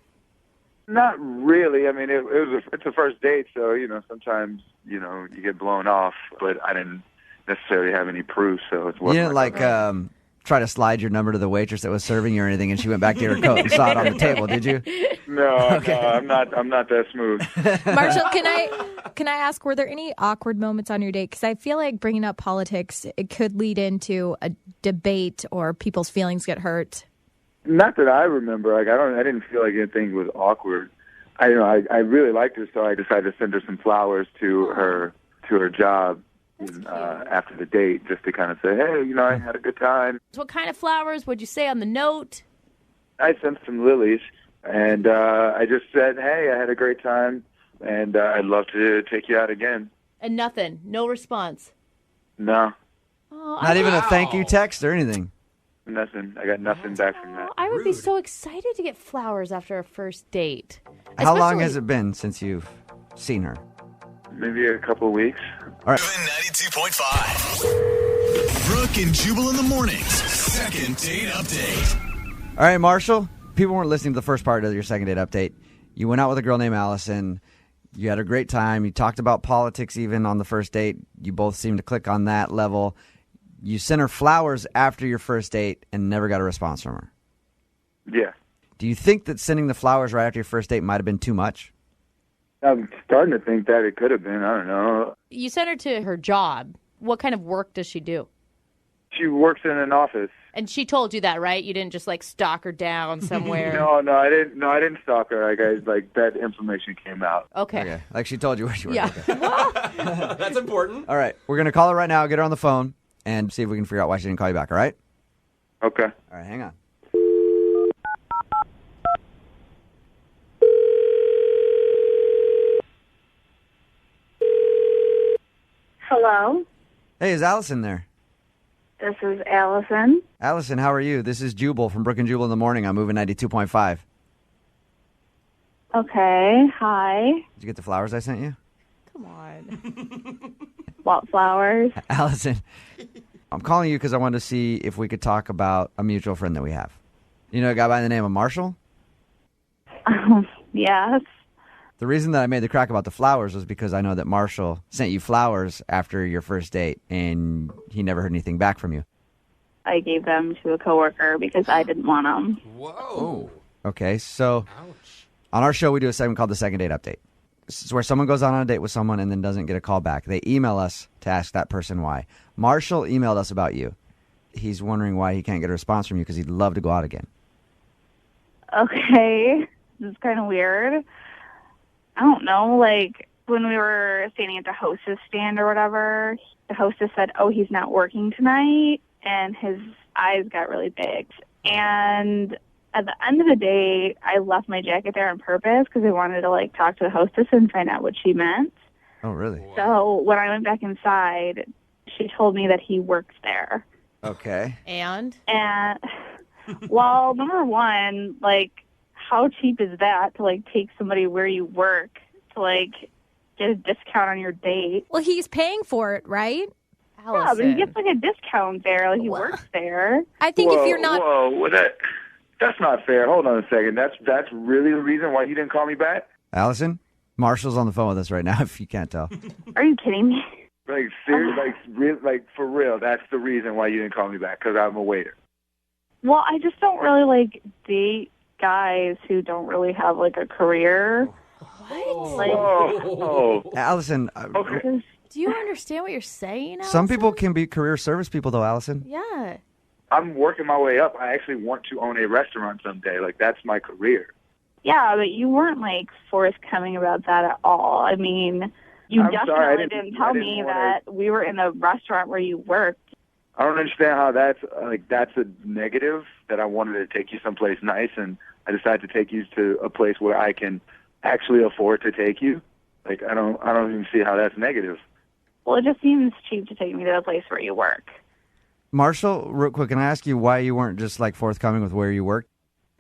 Not really. I mean, it's a first date, so sometimes you get blown off, but I didn't necessarily have any proof, so it You wasn't didn't try to slide your number to the waitress that was serving you or anything, and she went back to her coat and saw it on the table, did you? No, I'm not that smooth. Marshall, can I ask, were there any awkward moments on your date? Because I feel like bringing up politics, it could lead into a debate or people's feelings get hurt. Not that I remember. I didn't feel like anything was awkward. I really liked her, so I decided to send her some flowers to her job after the date, just to kind of say, hey, I had a good time. What kind of flowers would you say on the note? I sent some lilies, and I just said, hey, I had a great time, and I'd love to take you out again. And nothing. No response. No. Oh, Not even a thank you text or anything. Nothing. I got nothing back from that. I would be so excited to get flowers after a first date. How long has it been since you've seen her? Maybe a couple of weeks. All right. 92.5. Brooke and Jubal in the mornings. Second date update. All right, Marshall. People weren't listening to the first part of your second date update. You went out with a girl named Allison. You had a great time. You talked about politics even on the first date. You both seemed to click on that level. You sent her flowers after your first date and never got a response from her. Yeah. Do you think that sending the flowers right after your first date might have been too much? I'm starting to think that it could have been. I don't know. You sent her to her job. What kind of work does she do? She works in an office. And she told you that, right? You didn't just stalk her down somewhere. No, I didn't. No, I didn't stalk her. That information came out. Okay. Like she told you where she worked. Yeah. Okay. That's important. All right. We're going to call her right now, get her on the phone, and see if we can figure out why she didn't call you back, all right? Okay. All right, hang on. Hello, Hey, is Allison there? this is Allison. Allison, how are you? This is Jubal from Brooke and Jubal in the morning. I'm moving 92.5. Okay, hi. Did you get the flowers I sent you? Come on. What flowers? Allison, I'm calling you because I wanted to see if we could talk about a mutual friend that we have. You know a guy by the name of Marshall? Yes. The reason that I made the crack about the flowers was because I know that Marshall sent you flowers after your first date, and he never heard anything back from you. I gave them to a coworker because I didn't want them. Whoa. Okay, so on our show, we do a segment called the Second Date Update. This is where someone goes on a date with someone and then doesn't get a call back. They email us to ask that person why. Marshall emailed us about you. He's wondering why he can't get a response from you because he'd love to go out again. Okay, this is kind of weird. I don't know, when we were standing at the hostess stand or whatever, the hostess said, oh, he's not working tonight, and his eyes got really big. And at the end of the day, I left my jacket there on purpose because I wanted to, talk to the hostess and find out what she meant. Oh, really? So when I went back inside, she told me that he works there. Okay. And? And, well, number one, like, how cheap is that to, like, take somebody where you work to, like, get a discount on your date? Well, he's paying for it, right? Yeah, but he gets, like, a discount there. Like, he works there. I think whoa, if you're not... Whoa, well, that's not fair. Hold on a second. That's really the reason why he didn't call me back? Allison, Marshall's on the phone with us right now, if you can't tell. Are you kidding me? Like, seriously, like, for real, that's the reason why you didn't call me back, because I'm a waiter. Well, I just don't really, like, date guys who don't really have, like, a career. What? Like, Whoa. Allison, Do you understand what you're saying, Allison? some people can be career service people, though, Allison. Yeah. I'm working my way up. I actually want to own a restaurant someday. Like, that's my career. yeah, but you weren't, like, forthcoming about that at all. I mean, you I'm definitely sorry, I didn't tell me wanna- that we were in the restaurant where you worked. I don't understand how that's a negative, that I wanted to take you someplace nice, and I decided to take you to a place where I can actually afford to take you. Like, I don't even see how that's negative. Well, it just seems cheap to take me to the place where you work. Marshall, real quick, can I ask you why you weren't just like forthcoming with where you worked?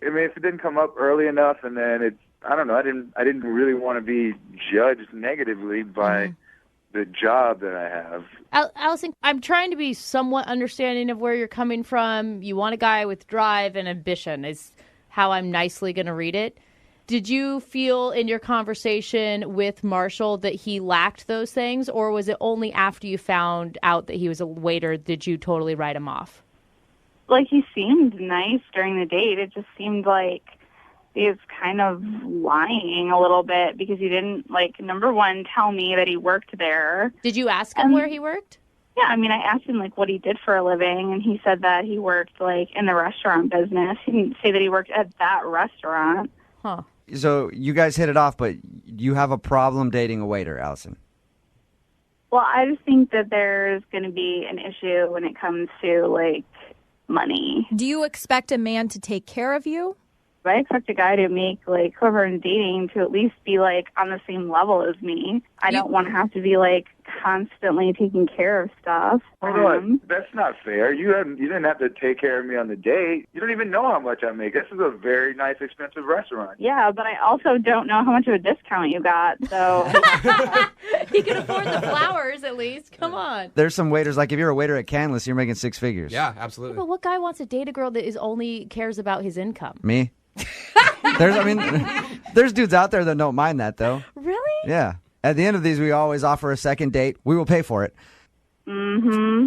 I mean, if it didn't come up early enough, and then I don't know, I didn't really want to be judged negatively by the job that I have. Allison, I'm trying to be somewhat understanding of where you're coming from. You want a guy with drive and ambition is how I'm nicely going to read it. Did you feel in your conversation with Marshall that he lacked those things, or was it only after you found out that he was a waiter did you totally write him off? Like, he seemed nice during the date. It just seemed like he was kind of lying a little bit because he didn't, like, number one, tell me that he worked there. Did you ask him where he worked? Yeah, I mean, I asked him, like, what he did for a living, and he said that he worked, like, in the restaurant business. He didn't say that he worked at that restaurant. Huh. So you guys hit it off, but you have a problem dating a waiter, Allison. Well, I just think that there's going to be an issue when it comes to, like, money. Do you expect a man to take care of you? I expect a guy to make, like, whoever I'm dating to at least be, like, on the same level as me. I don't want to have to be, like, constantly taking care of stuff. Hold on. That's not fair. You didn't have to take care of me on the date. You don't even know how much I make. This is a very nice, expensive restaurant. Yeah, but I also don't know how much of a discount you got, so... He can afford the flowers, at least. Come on. There's some waiters, like if you're a waiter at Canlis, you're making six figures. Yeah, absolutely. But what guy wants to date a girl that is only cares about his income? Me? There's dudes out there that don't mind that, though. Really? Yeah. At the end of these, we always offer a second date. We will pay for it. Mm-hmm.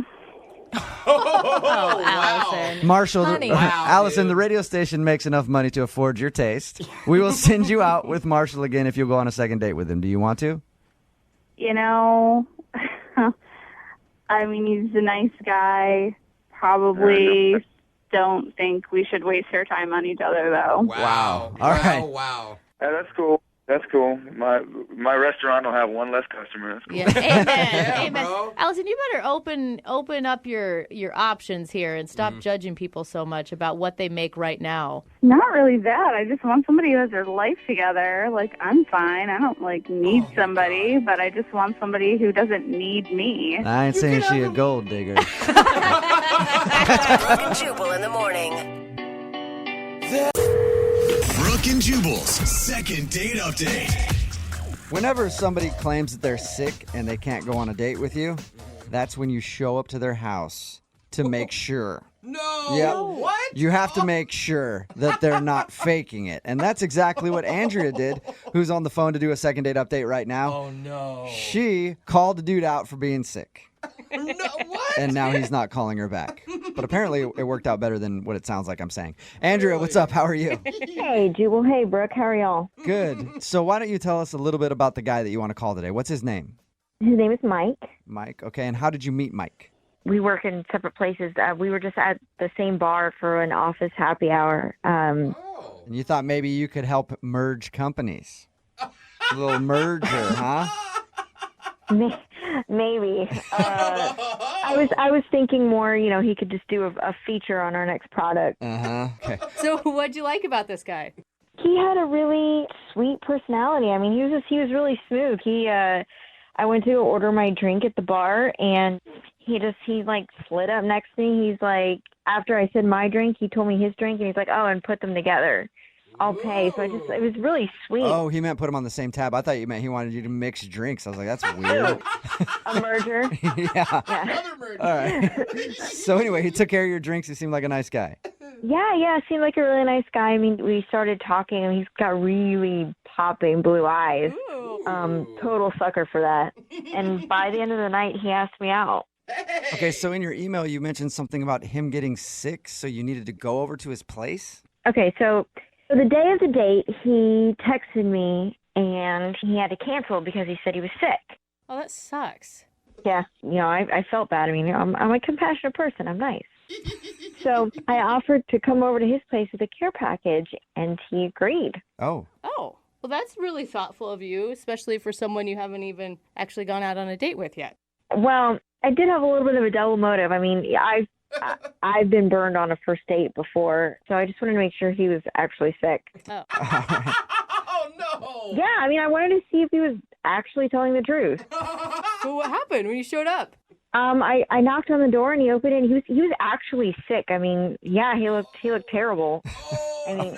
Oh, Allison. Marshall, Honey. Allison, the radio station makes enough money to afford your taste. We will send you out with Marshall again if you'll go on a second date with him. Do you want to? You know, I mean, he's a nice guy. Probably don't think we should waste our time on each other, though. Wow. All right. Wow. Yeah, that's cool. That's cool. My restaurant will have one less customer. That's cool. Yeah. Amen. Amen. Bro. Allison, you better open up your options here and stop judging people so much about what they make right now. Not really that. I just want somebody who has their life together. Like, I'm fine. I don't, like, need somebody, but I just want somebody who doesn't need me. I ain't saying she a gold digger. Brooke and Jubal in the morning. Brooke and Jubal's second date update. Whenever somebody claims that they're sick and they can't go on a date with you, that's when you show up to their house to make sure. No. Yep. What? You have to make sure that they're not faking it. And that's exactly what Andrea did, who's on the phone to do a second date update right now. Oh, no. She called the dude out for being sick. No, what? And now he's not calling her back. But apparently it worked out better than what it sounds like I'm saying. Andrea, what's up? How are you? Hey, Jubal. Hey, Brooke. How are y'all? Good. So why don't you tell us a little bit about the guy that you want to call today? What's his name? His name is Mike. Mike. Okay. And how did you meet Mike? We work in separate places. We were just at the same bar for an office happy hour. And you thought maybe you could help merge companies. A little merger, huh? Maybe. I was thinking more, he could just do a feature on our next product. Uh-huh. Okay. So what'd you like about this guy? He had a really sweet personality. I mean, he was really smooth. I went to order my drink at the bar, and he like slid up next to me. He's like, after I said my drink, he told me his drink, and he's like, oh, and put them together. I'll pay. So it was really sweet. Oh, he meant put them on the same tab. I thought you meant he wanted you to mix drinks. I was like, that's weird. A merger. Yeah. All right. So anyway, he took care of your drinks. He seemed like a nice guy. Yeah, seemed like a really nice guy. I mean, we started talking, and he's got really popping blue eyes. Total sucker for that. And by the end of the night, he asked me out. Okay, so in your email, you mentioned something about him getting sick, so you needed to go over to his place? Okay, so the day of the date, he texted me, and he had to cancel because he said he was sick. Oh, that sucks. Yeah, I felt bad. I mean, I'm a compassionate person. I'm nice. So I offered to come over to his place with a care package, and he agreed. Oh. Oh, well, that's really thoughtful of you, especially for someone you haven't even actually gone out on a date with yet. Well, I did have a little bit of a double motive. I mean, I've been burned on a first date before, so I just wanted to make sure he was actually sick. Oh. Oh, no. Yeah, I mean, I wanted to see if he was actually telling the truth. Well, what happened when you showed up? I knocked on the door and he opened it, and he was actually sick. I mean, yeah, he looked terrible. I mean,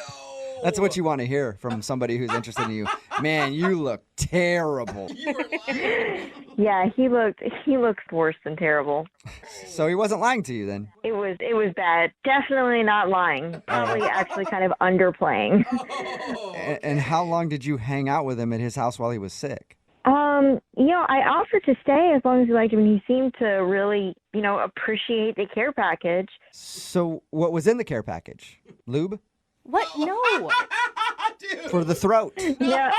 That's what you want to hear from somebody who's interested in you. Man, you look terrible. yeah, he looked worse than terrible. So he wasn't lying to you then? It was bad. Definitely not lying. Probably actually kind of underplaying. And how long did you hang out with him at his house while he was sick? I offered to stay as long as he liked him. He seemed to really, appreciate the care package. So what was in the care package? Lube? What? No. For the throat. No.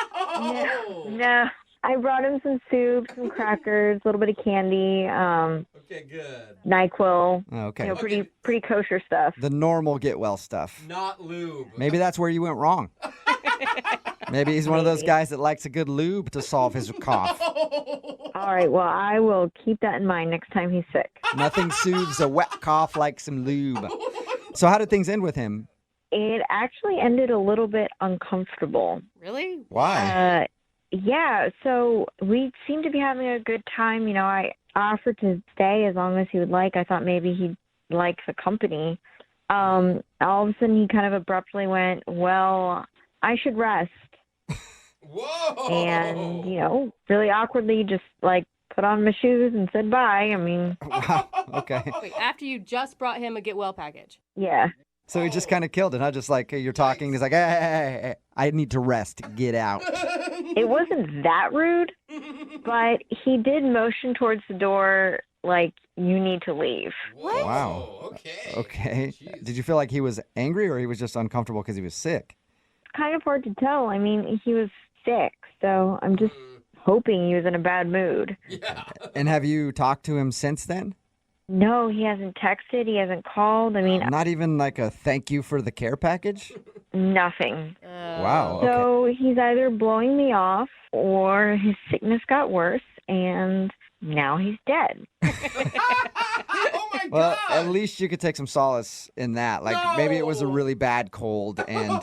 I brought him some soup, some crackers, a little bit of candy. Okay, good. NyQuil. Okay. Pretty kosher stuff. The normal get well stuff. Not lube. Maybe that's where you went wrong. Maybe he's one of those guys that likes a good lube to solve his cough. All right, well, I will keep that in mind next time he's sick. Nothing soothes a wet cough like some lube. So how did things end with him? It actually ended a little bit uncomfortable. Really? Why? Yeah, so we seemed to be having a good time. I offered to stay as long as he would like. I thought maybe he'd like the company. All of a sudden, he kind of abruptly went, well, I should rest. Whoa! And, really awkwardly just, put on my shoes and said bye. I mean... Wow, okay. Wait, after you just brought him a get well package? Yeah. So he just kind of killed it, huh? Just like you're talking, he's like, hey, I need to rest. Get out. It wasn't that rude, but he did motion towards the door like, you need to leave. What? Wow. Okay. Did you feel like he was angry or he was just uncomfortable because he was sick? It's kind of hard to tell. I mean, he was sick, so I'm just hoping he was in a bad mood. Yeah. And have you talked to him since then? No, he hasn't texted. He hasn't called. I mean, Not even like a thank you for the care package? nothing. Wow. Okay. So he's either blowing me off or his sickness got worse and now he's dead. Oh, my Well, God. at least you could take some solace in that. Like maybe it was a really bad cold and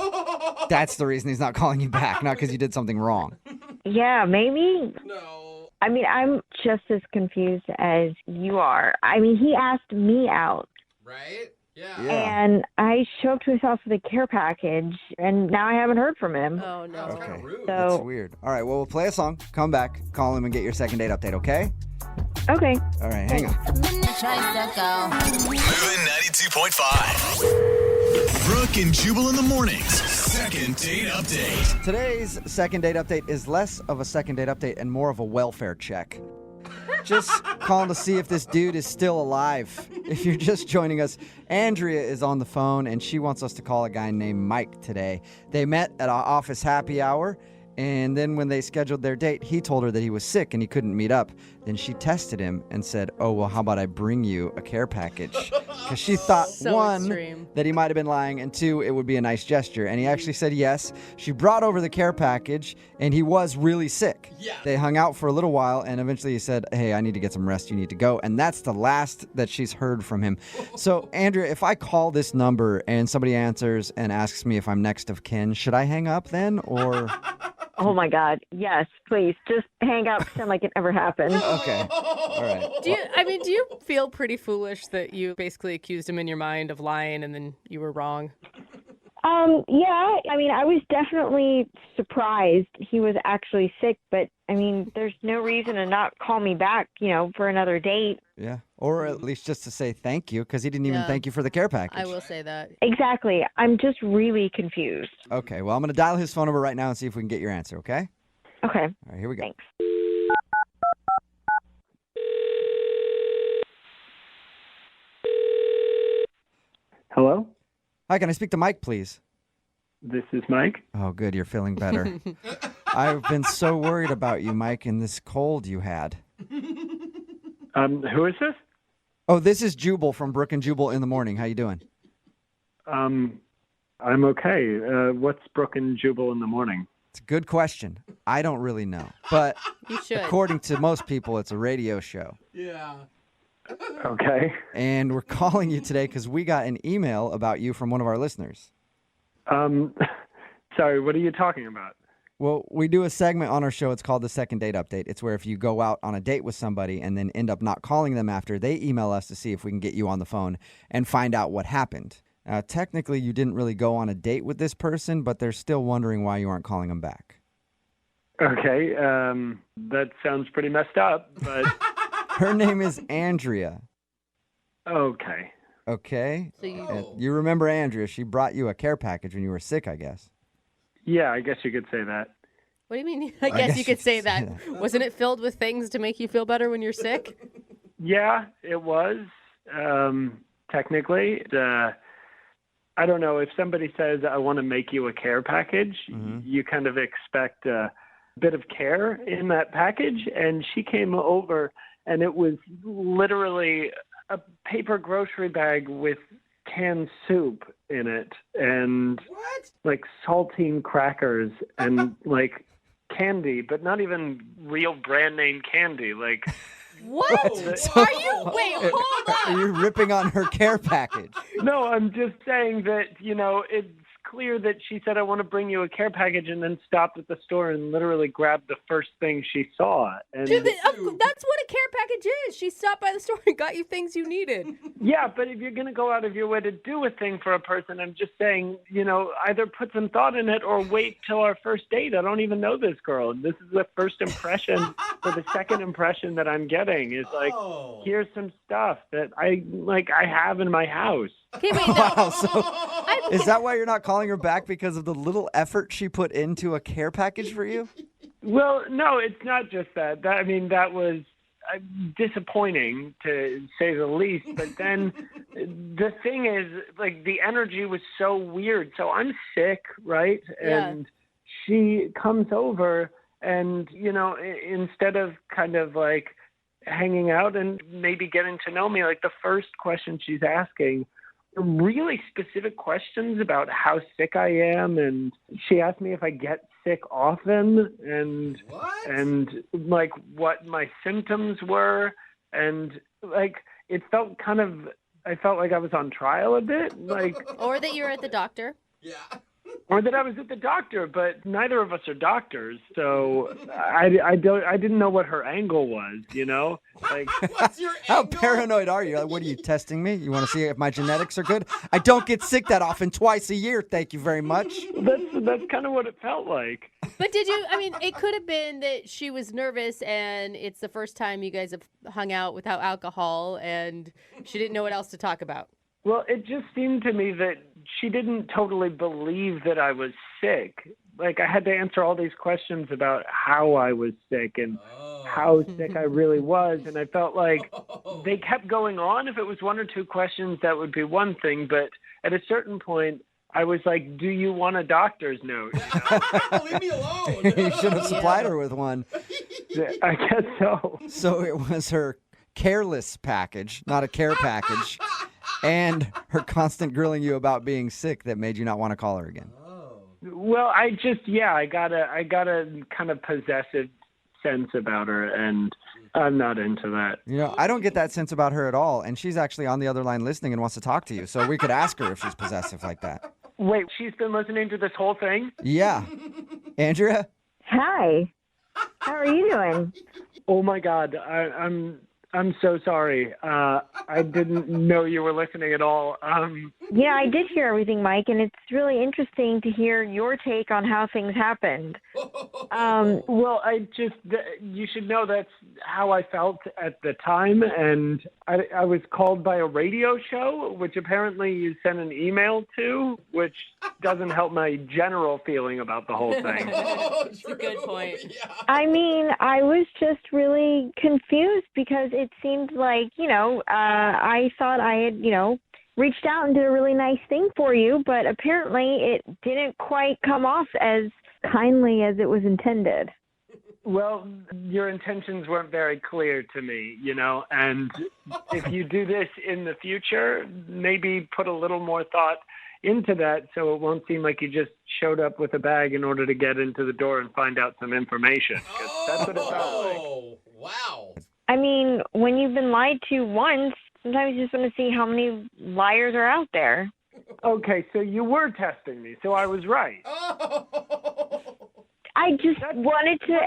that's the reason he's not calling you back, not because you did something wrong. Yeah, maybe. No. I mean, I'm just as confused as you are. I mean, he asked me out. Right? Yeah. And I show up to his house with a care package, and now I haven't heard from him. Oh, no. That's kind of rude. That's So, weird. All right, well, we'll play a song, come back, call him, and get your second date update, okay? okay. All right, hang on. Moving 92.5. Brooke and Jubal in the mornings. Second date update. Today's second date update is less of a second date update and more of a welfare check. Just calling to see if this dude is still alive. If you're just joining us, Andrea is on the phone and she wants us to call a guy named Mike today. They met at our office happy hour, and then when they scheduled their date, he told her that he was sick and he couldn't meet up. Then she tested him and said, oh, well, how about I bring you a care package? Because she thought, So one, extreme. that he might have been lying, and two, it would be a nice gesture. And he actually said yes. She brought over the care package, and he was really sick. Yeah. They hung out for a little while, and eventually he said, hey, I need to get some rest. You need to go. And that's the last that she's heard from him. So, Andrea, if I call this number and somebody answers and asks me if I'm next of kin, should I hang up then, or... Oh my God. Yes, please. Just hang out, pretend like it never happened. Okay. All right. Do you feel pretty foolish that you basically accused him in your mind of lying and then you were wrong? Yeah, I mean, I was definitely surprised he was actually sick, but I mean, there's no reason to not call me back, for another date. Yeah. Or at least just to say thank you, because he didn't even Yeah. thank you for the care package. I will say that. Exactly. I'm just really confused. Okay. Well, I'm going to dial his phone number right now and see if we can get your answer, okay? Okay. All right, here we go. Thanks. Hello? Hi, can I speak to Mike, please? This is Mike. Oh, good. You're feeling better. I've been so worried about you, Mike, and this cold you had. Who is this? Oh, this is Jubal from Brooke and Jubal in the Morning. How you doing? I'm okay. What's Brooke and Jubal in the morning? It's a good question. I don't really know. But You should. according to most people, it's a radio show. Yeah. Okay. And we're calling you today because we got an email about you from one of our listeners. Sorry, what are you talking about? Well, we do a segment on our show. It's called the Second Date Update. It's where if you go out on a date with somebody and then end up not calling them after, they email us to see if we can get you on the phone and find out what happened. Technically, you didn't really go on a date with this person, but they're still wondering why you aren't calling them back. Okay, that sounds pretty messed up, but... Her name is Andrea. Okay. Okay? So you remember Andrea. She brought you a care package when you were sick, I guess. Yeah, I guess you could say that. What do you mean? I guess you could say that. Wasn't it filled with things to make you feel better when you're sick? Yeah, it was, technically. I don't know, if somebody says, I want to make you a care package, you kind of expect a bit of care in that package. And she came over, and it was literally a paper grocery bag with canned soup in it and like saltine crackers and like candy, but not even real brand name candy. Like, what? Are you? Wait, hold on. Are you ripping on her care package? No, I'm just saying that, it's clear that she said, I want to bring you a care package, and then stopped at the store and literally grabbed the first thing she saw. And Dude, that's what a care package is. She stopped by the store and got you things you needed. yeah, but if you're going to go out of your way to do a thing for a person, I'm just saying, either put some thought in it or wait till our first date. I don't even know this girl. This is the first impression or the second impression that I'm getting is like, here's some stuff that I have in my house. Okay, wait, wow, so is that why you're not calling her back, because of the little effort she put into a care package for you? Well, no, it's not just that. That was disappointing, to say the least. But then the thing is, the energy was so weird. So I'm sick, right? Yeah. And she comes over and, instead of kind of hanging out and maybe getting to know me, the first question she's asking really specific questions about how sick I am, and she asked me if I get sick often and what my symptoms were, and it felt I felt like I was on trial a bit, or that you were at the doctor. or that I was at the doctor, but neither of us are doctors, so I didn't know what her angle was, What's your How paranoid are you? What are you testing me? You want to see if my genetics are good? I don't get sick that often, twice a year. Thank you very much. That's kind of what it felt like. But did you, it could have been that she was nervous and it's the first time you guys have hung out without alcohol and she didn't know what else to talk about. Well, it just seemed to me that she didn't totally believe that I was sick. I had to answer all these questions about how I was sick and how sick I really was. And I felt like they kept going on. If it was one or two questions, that would be one thing. But at a certain point, I was like, do you want a doctor's note? Leave me alone. You should have supplied her with one. I guess so. So it was her careless package, not a care package, and her constant grilling you about being sick that made you not want to call her again. Well, I got a kind of possessive sense about her, and I'm not into that. I don't get that sense about her at all, and she's actually on the other line listening and wants to talk to you, so we could ask her if she's possessive like that. Wait, she's been listening to this whole thing? Yeah. Andrea? Hi. How are you doing? Oh my God, I'm so sorry. I didn't know you were listening at all. Yeah, I did hear everything, Mike, and it's really interesting to hear your take on how things happened. Well, you should know that's how I felt at the time, and I was called by a radio show, which apparently you sent an email to, which doesn't help my general feeling about the whole thing. That's a good point. I mean, I was just really confused because it seemed like, I thought I had, reached out and did a really nice thing for you, but apparently it didn't quite come off as kindly as it was intended. Well, your intentions weren't very clear to me, and if you do this in the future, maybe put a little more thought into that so it won't seem like you just showed up with a bag in order to get into the door and find out some information. 'Cause that's what it felt like. Wow. I mean, when you've been lied to once, sometimes you just want to see how many liars are out there. Okay, so you were testing me, so I was right. I just wanted to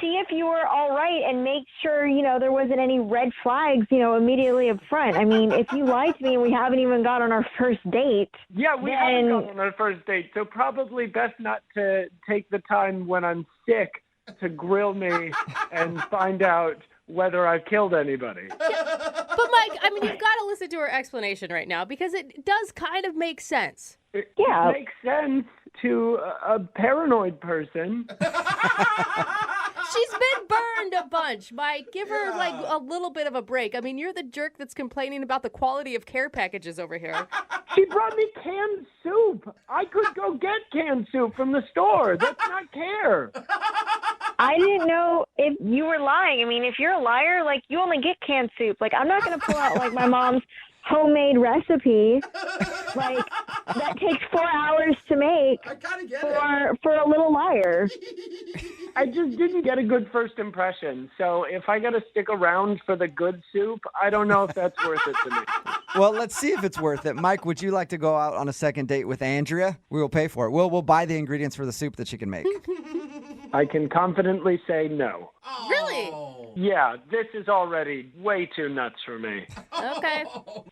see if you were all right and make sure, there wasn't any red flags, immediately up front. I mean, if you lied to me and we haven't even got on our first date. Yeah, we haven't gone on our first date, so probably best not to take the time when I'm sick to grill me and find out whether I've killed anybody. But Mike, I mean, you've got to listen to her explanation right now because it does kind of make sense. It makes sense to a paranoid person. She's been burned a bunch, Mike. Give her like a little bit of a break. I mean, you're the jerk that's complaining about the quality of care packages over here. She brought me canned soup. I could go get canned soup from the store. That's not care. I didn't know if you were lying. I mean, if you're a liar, like, you only get canned soup. Like, I'm not going to pull out, like, my mom's homemade recipe. Like, that takes 4 hours to make for a little liar. I just didn't get a good first impression. So if I got to stick around for the good soup, I don't know if that's worth it to me. Well, let's see if it's worth it. Mike, would you like to go out on a second date with Andrea? We will pay for it. We'll buy the ingredients for the soup that she can make. I can confidently say no. Really? Yeah, this is already way too nuts for me. Okay.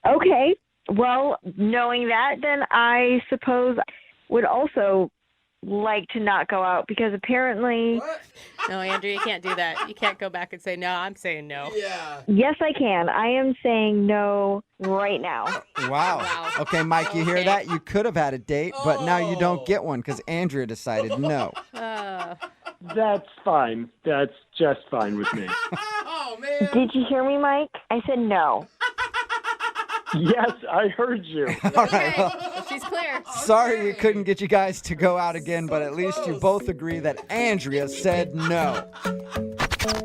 Okay. Well, knowing that, then I suppose would also like to not go out because apparently... No, Andrew, you can't do that. You can't go back and say, no, I'm saying no. Yeah. Yes, I can. I am saying no right now. Wow. Okay, Mike, you hear that? You could have had a date, but now you don't get one because Andrea decided no. That's fine. That's just fine with me. Oh, man. Did you hear me, Mike? I said no. Yes, I heard you. All right, well, she's clear. Sorry we couldn't get you guys to go out again, but at least you both agree that Andrea said no.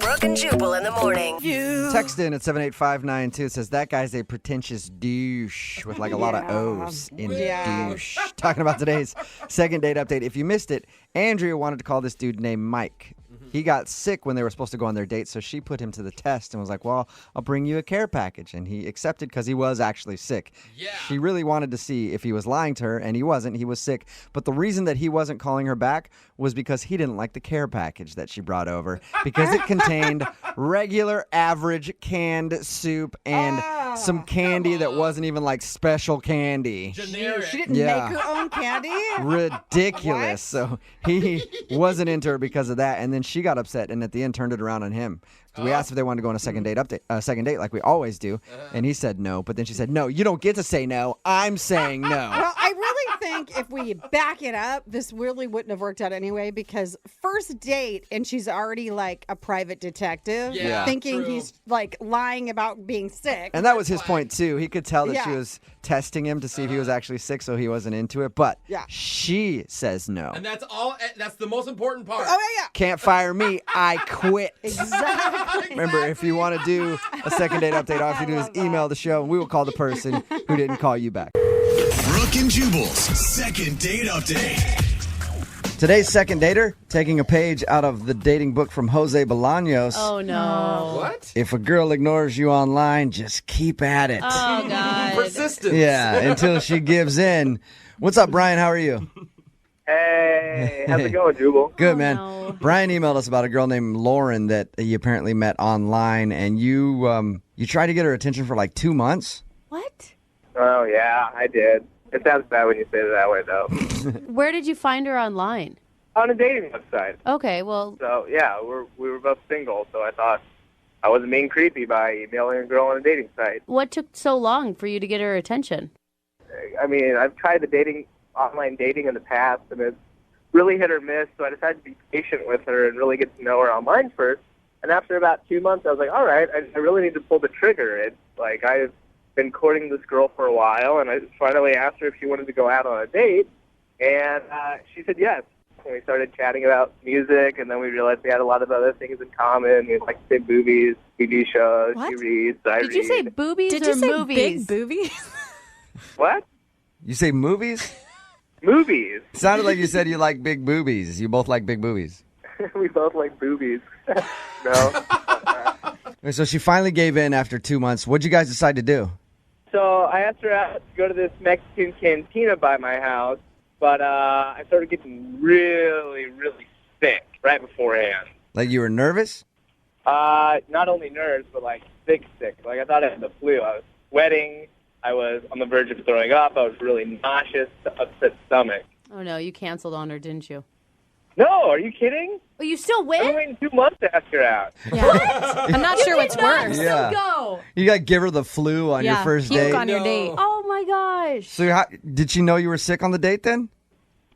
Brooke and Jubal in the morning. Text in at 78592. It says, that guy's a pretentious douche with like a lot of O's in douche. Talking about today's second date update. If you missed it, Andrea wanted to call this dude named Mike. He got sick when they were supposed to go on their date, so she put him to the test and was like, well, I'll bring you a care package. And he accepted because he was actually sick. Yeah. She really wanted to see if he was lying to her, and he wasn't. He was sick. But the reason that he wasn't calling her back was because he didn't like the care package that she brought over because it contained regular, average canned soup and some candy that wasn't even like special candy. Generic. She didn't make her own candy? Ridiculous. So he wasn't into her because of that. And then she got upset and at the end turned it around on him. So we asked if they wanted to go on a second date like we always do. And he said no. But then she said, no, you don't get to say no. I'm saying no. Well, I really think if we back it up, this really wouldn't have worked out anyway because first date and she's already like a private detective thinking he's like lying about being sick. And that was his point too. He could tell that she was testing him to see if he was actually sick, so he wasn't into it. But she says no. And that's all. That's the most important part. Oh, yeah. Can't fire me. I quit. Exactly. Remember, if you want to do a second date update, all you have to do is email the show, and we will call the person who didn't call you back. Brooke and Jubal's second date update. Today's second dater, taking a page out of the dating book from Jose Bolaños. Oh, no. What? If a girl ignores you online, just keep at it. Oh, God. Persistence. Yeah, until she gives in. What's up, Brian? How are you? Hey, how's it going, Jubal? Good, man. Brian emailed us about a girl named Lauren that you apparently met online, and you tried to get her attention for like 2 months. What? Oh, yeah, I did. It sounds bad when you say it that way, though. Where did you find her online? On a dating website. Okay, well. So, yeah, we were both single, so I thought I wasn't being creepy by emailing a girl on a dating site. What took so long for you to get her attention? I mean, I've tried the online dating in the past, and it's really hit or miss, so I decided to be patient with her and really get to know her online first. And after about 2 months, I was like, all right, I really need to pull the trigger. It's like I've been courting this girl for a while, and I finally asked her if she wanted to go out on a date, and she said yes. And we started chatting about music, and then we realized we had a lot of other things in common. We like to say movies, TV shows, What? she reads, I read. Did you say boobies Did or you say movies? big boobies? What? You say movies? Movies. Sounded like you said you like big boobies. You both like big boobies. We both like boobies. No. So she finally gave in after 2 months. What'd you guys decide to do? So I asked her out to go to this Mexican cantina by my house, but I started getting really, really sick right beforehand. Like you were nervous? Not only nerves, but like sick. Like I thought I had the flu. I was sweating. I was on the verge of throwing up. I was really nauseous, upset stomach. Oh, no, you canceled on her, didn't you? No, are you kidding? Well, you still win? I've been waiting 2 months to ask her out. I'm not sure what's worse. Yeah. Go. You got to give her the flu on your first puke date? on your date. Oh, my gosh. So did she know you were sick on the date then?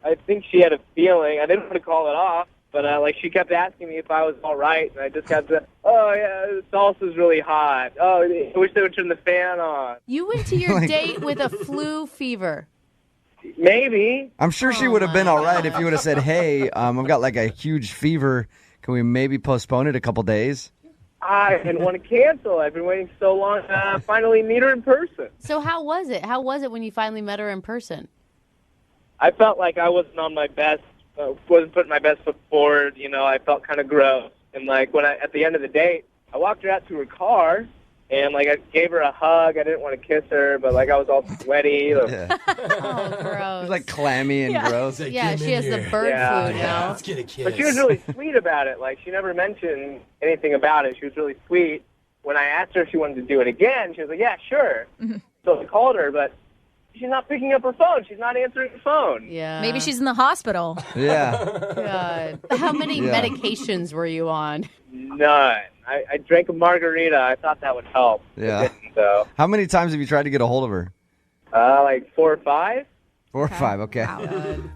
I think she had a feeling. I didn't want to call it off, but like she kept asking me if I was all right, and I just kept saying, "Oh yeah, the salsa's really hot. Oh, I wish they would turn the fan on." You went to your date with a flu fever. Maybe. I'm sure she would have been all right if you would have said, hey, I've got like a huge fever. Can we maybe postpone it a couple days? I didn't want to cancel. I've been waiting so long to finally meet her in person. So how was it? How was it when you finally met her in person? I felt like I wasn't on my best, wasn't putting my best foot forward. You know, I felt kind of gross. And like at the end of the date, I walked her out to her car, and like I gave her a hug. I didn't want to kiss her, but like I was all sweaty. Yeah. Oh, gross. It's like clammy and gross. Yeah, she has the bird flu now. Let's get a kiss. But she was really sweet about it. Like she never mentioned anything about it. She was really sweet. When I asked her if she wanted to do it again, she was like, "Yeah, sure." So I called her, but she's not picking up her phone. She's not answering the phone. Yeah. Maybe she's in the hospital. Yeah. God. How many medications were you on? None. I drank a margarita. I thought that would help. Yeah. It didn't, though. How many times have you tried to get a hold of her? Like 4 or 5. 4 or 5, okay.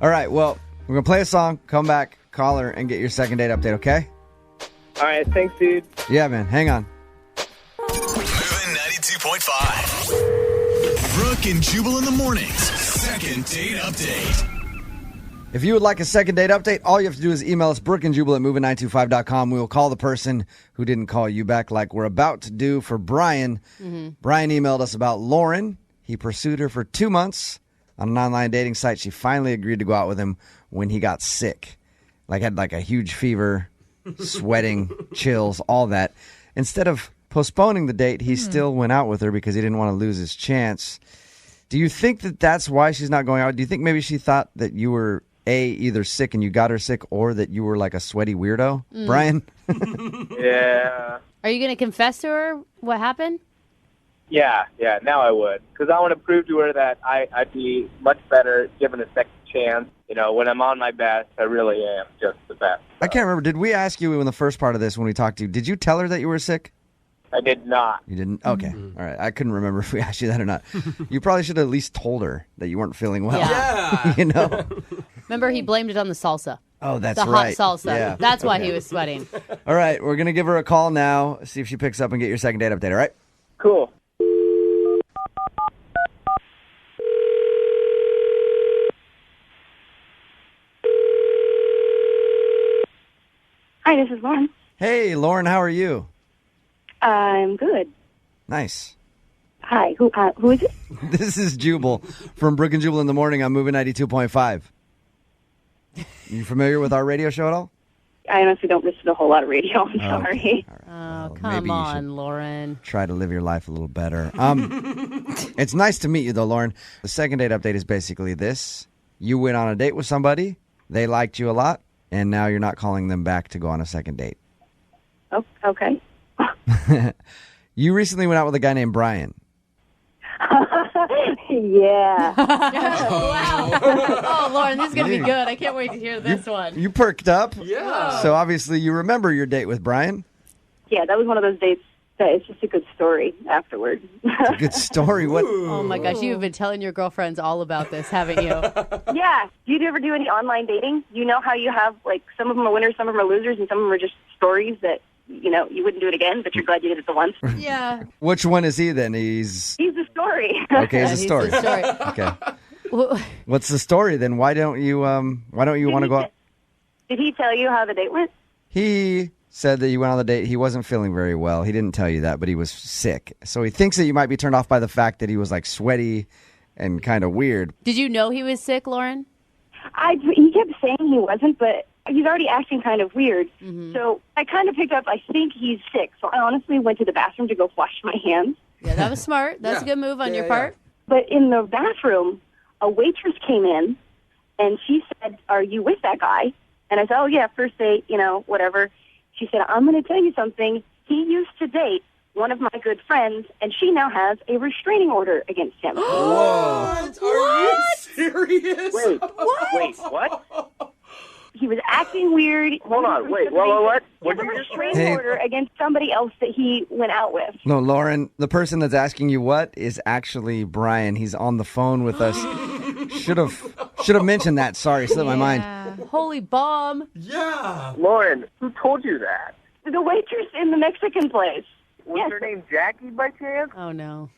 All right, well, we're going to play a song, come back, call her, and get your second date update, okay? All right, thanks, dude. Yeah, man, hang on. Moving 92.5. Brooke and Jubal in the mornings. Second date update. If you would like a second date update, all you have to do is email us, brookandjubal at moving925.com. We will call the person who didn't call you back like we're about to do for Brian. Brian emailed us about Lauren. He pursued her for 2 months on an online dating site. She finally agreed to go out with him when he got sick. Had a huge fever, sweating, chills, all that. Instead of postponing the date, he still went out with her because he didn't want to lose his chance. Do you think that that's why she's not going out? Do you think maybe she thought that you were either sick and you got her sick, or that you were like a sweaty weirdo? Brian? Yeah. Are you going to confess to her what happened? Yeah, now I would. Because I want to prove to her that I'd be much better given a second chance. You know, when I'm on my best, I really am just the best. I can't remember. Did we ask you in the first part of this when we talked to you, did you tell her that you were sick? I did not. You didn't? Okay. All right. I couldn't remember if we asked you that or not. You probably should have at least told her that you weren't feeling well. Yeah. You know? Remember, he blamed it on the salsa. Oh, that's the right. hot salsa. Yeah. That's why Okay. he was sweating. All right. We're going to give her a call now, see if she picks up and get your second date update, all right? Cool. Hi, this is Lauren. Hey, Lauren, how are you? I'm good. Nice. Hi, who is it? This is Jubal from Brooke and Jubal in the Morning on Moving 92.5. You familiar with our radio show at all? I honestly don't listen to a whole lot of radio. I'm sorry. Oh, maybe come you on, Lauren. Try to live your life a little better. It's nice to meet you, though, Lauren. The second date update is basically this. You went on a date with somebody. they liked you a lot, and now you're not calling them back to go on a second date. Oh, okay. You recently went out with a guy named Brian. Yeah. Wow. Oh, Lauren, this is going to be good. I can't wait to hear this one. You perked up. Yeah. So obviously you remember your date with Brian. Yeah, that was one of those dates that it's just a good story afterward. It's a good story. What? Oh, my gosh. You've been telling your girlfriends all about this, haven't you? Yeah. Do you ever do any online dating? You know how you have, like, some of them are winners, some of them are losers, and some of them are just stories that, you wouldn't do it again, but you're glad you did it the once. Yeah. Which one is he then? He's the story. Okay, he's Yeah, the story. the story. Okay. What's the story then? Why don't you want to go out? Did he tell you how the date went? He said that you went on the date. He wasn't feeling very well. He didn't tell you that, but he was sick. So he thinks that you might be turned off by the fact that he was like sweaty and kind of weird. Did you know he was sick, Lauren? He kept saying he wasn't, but he's already acting kind of weird. So I kind of picked up, I think he's sick. So I honestly went to the bathroom to go wash my hands. Yeah, that was smart. That's a good move on your part. But in the bathroom, a waitress came in, and she said, "Are you with that guy?" And I said, "Oh, yeah, first date, whatever." She said, "I'm going to tell you something. He used to date one of my good friends, and she now has a restraining order against him." What? Are you serious? Wait, what? He was acting weird. Hold on, wait, what? He has a restraining order against somebody else that he went out with. No, Lauren, the person that's asking you what is actually Brian. He's on the phone with us. Should have mentioned that. Sorry, slipped my mind. Holy bomb. Yeah. Lauren, who told you that? The waitress in the Mexican place. Was her name Jackie by chance? Oh, no.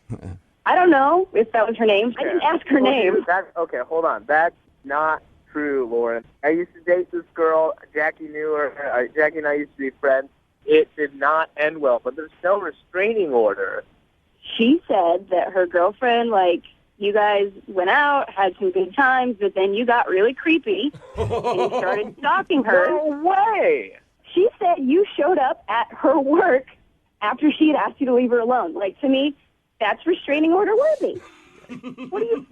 I don't know if that was her name. I didn't ask her name. Okay, hold on. That's not true, Lauren. I used to date this girl. Jackie knew her. Jackie and I used to be friends. It did not end well, but there's no restraining order. She said that her girlfriend, you guys went out, had some good times, but then you got really creepy and you started stalking her. No way! She said you showed up at her work after she had asked you to leave her alone. To me, that's restraining order worthy. What do you...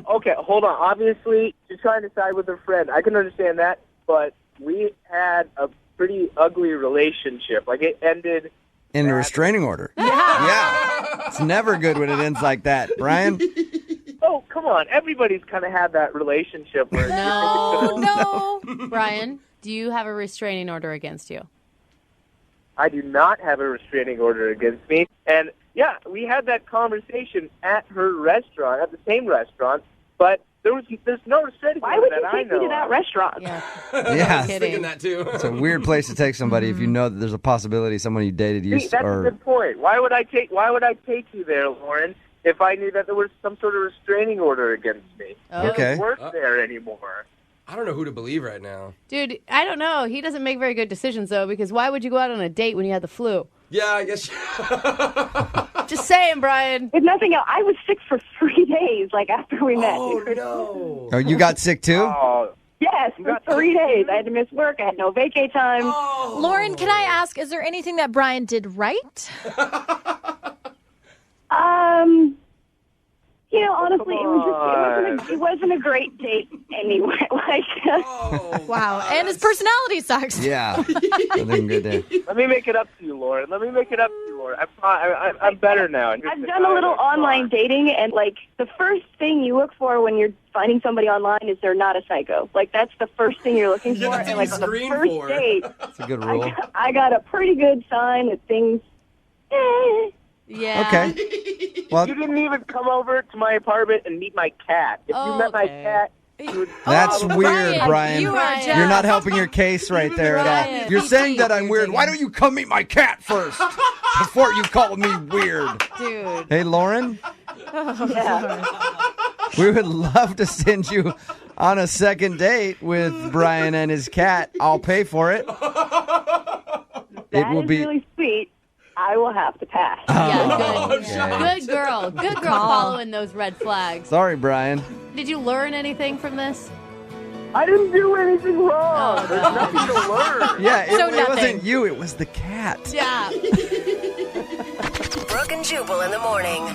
Okay, hold on. Obviously, she's trying to side with her friend. I can understand that, but we had a pretty ugly relationship. It ended... In a restraining order. Yeah. It's never good when it ends like that. Brian? Oh, come on. Everybody's kind of had that relationship where... No. Brian, do you have a restraining order against you? I do not have a restraining order against me. And, yeah, we had that conversation at her restaurant, at the same restaurant, but there's no restraining order. Why would that you I take me know to that of. restaurant? Yeah. Yeah. I was thinking that too. It's a weird place to take somebody if you know that there's a possibility someone you dated See, used that's a or good point. Why would I take you there, Lauren, if I knew that there was some sort of restraining order against me? Oh. Okay. I don't work there anymore. I don't know who to believe right now. Dude, I don't know. He doesn't make very good decisions, though, because why would you go out on a date when you had the flu? Yeah, I guess. Just saying, Brian. If nothing else, I was sick for 3 days, after we met. Oh, no. Oh, you got sick too? Oh, Yes, for 3 days. I had to miss work. I had no vacay time. Lauren, can I ask, is there anything that Brian did right? Honestly, it wasn't a great date anyway. Wow. And his personality sucks. Yeah. Nothing good there. let me make it up to you, Lauren. I'm better now. I've done a little online dating, and the first thing you look for when you're finding somebody online is they're not a psycho. That's the first thing you're looking for. Yeah, that's And what you on the screen first for. date, That's a good rule. I got a pretty good sign that things. Yeah. Okay. Well, You didn't even come over to my apartment and meet my cat. If you met my cat, you would... that's weird, Brian. you are just- You're not helping your case right there at all. Brian. You're saying that I'm weird. Why don't you come meet my cat first before you call me weird? Dude. Hey, Lauren, Yeah. we would love to send you on a second date with Brian and his cat. I'll pay for it. That is really sweet. I will have to pass. Yeah, good. okay. Good girl. Good girl following those red flags. Sorry, Brian. Did you learn anything from this? I didn't do anything wrong. Oh, There's no. nothing to learn. Yeah, So it nothing. wasn't you. It was the cat. Yeah. Brooke and Jubal in the morning.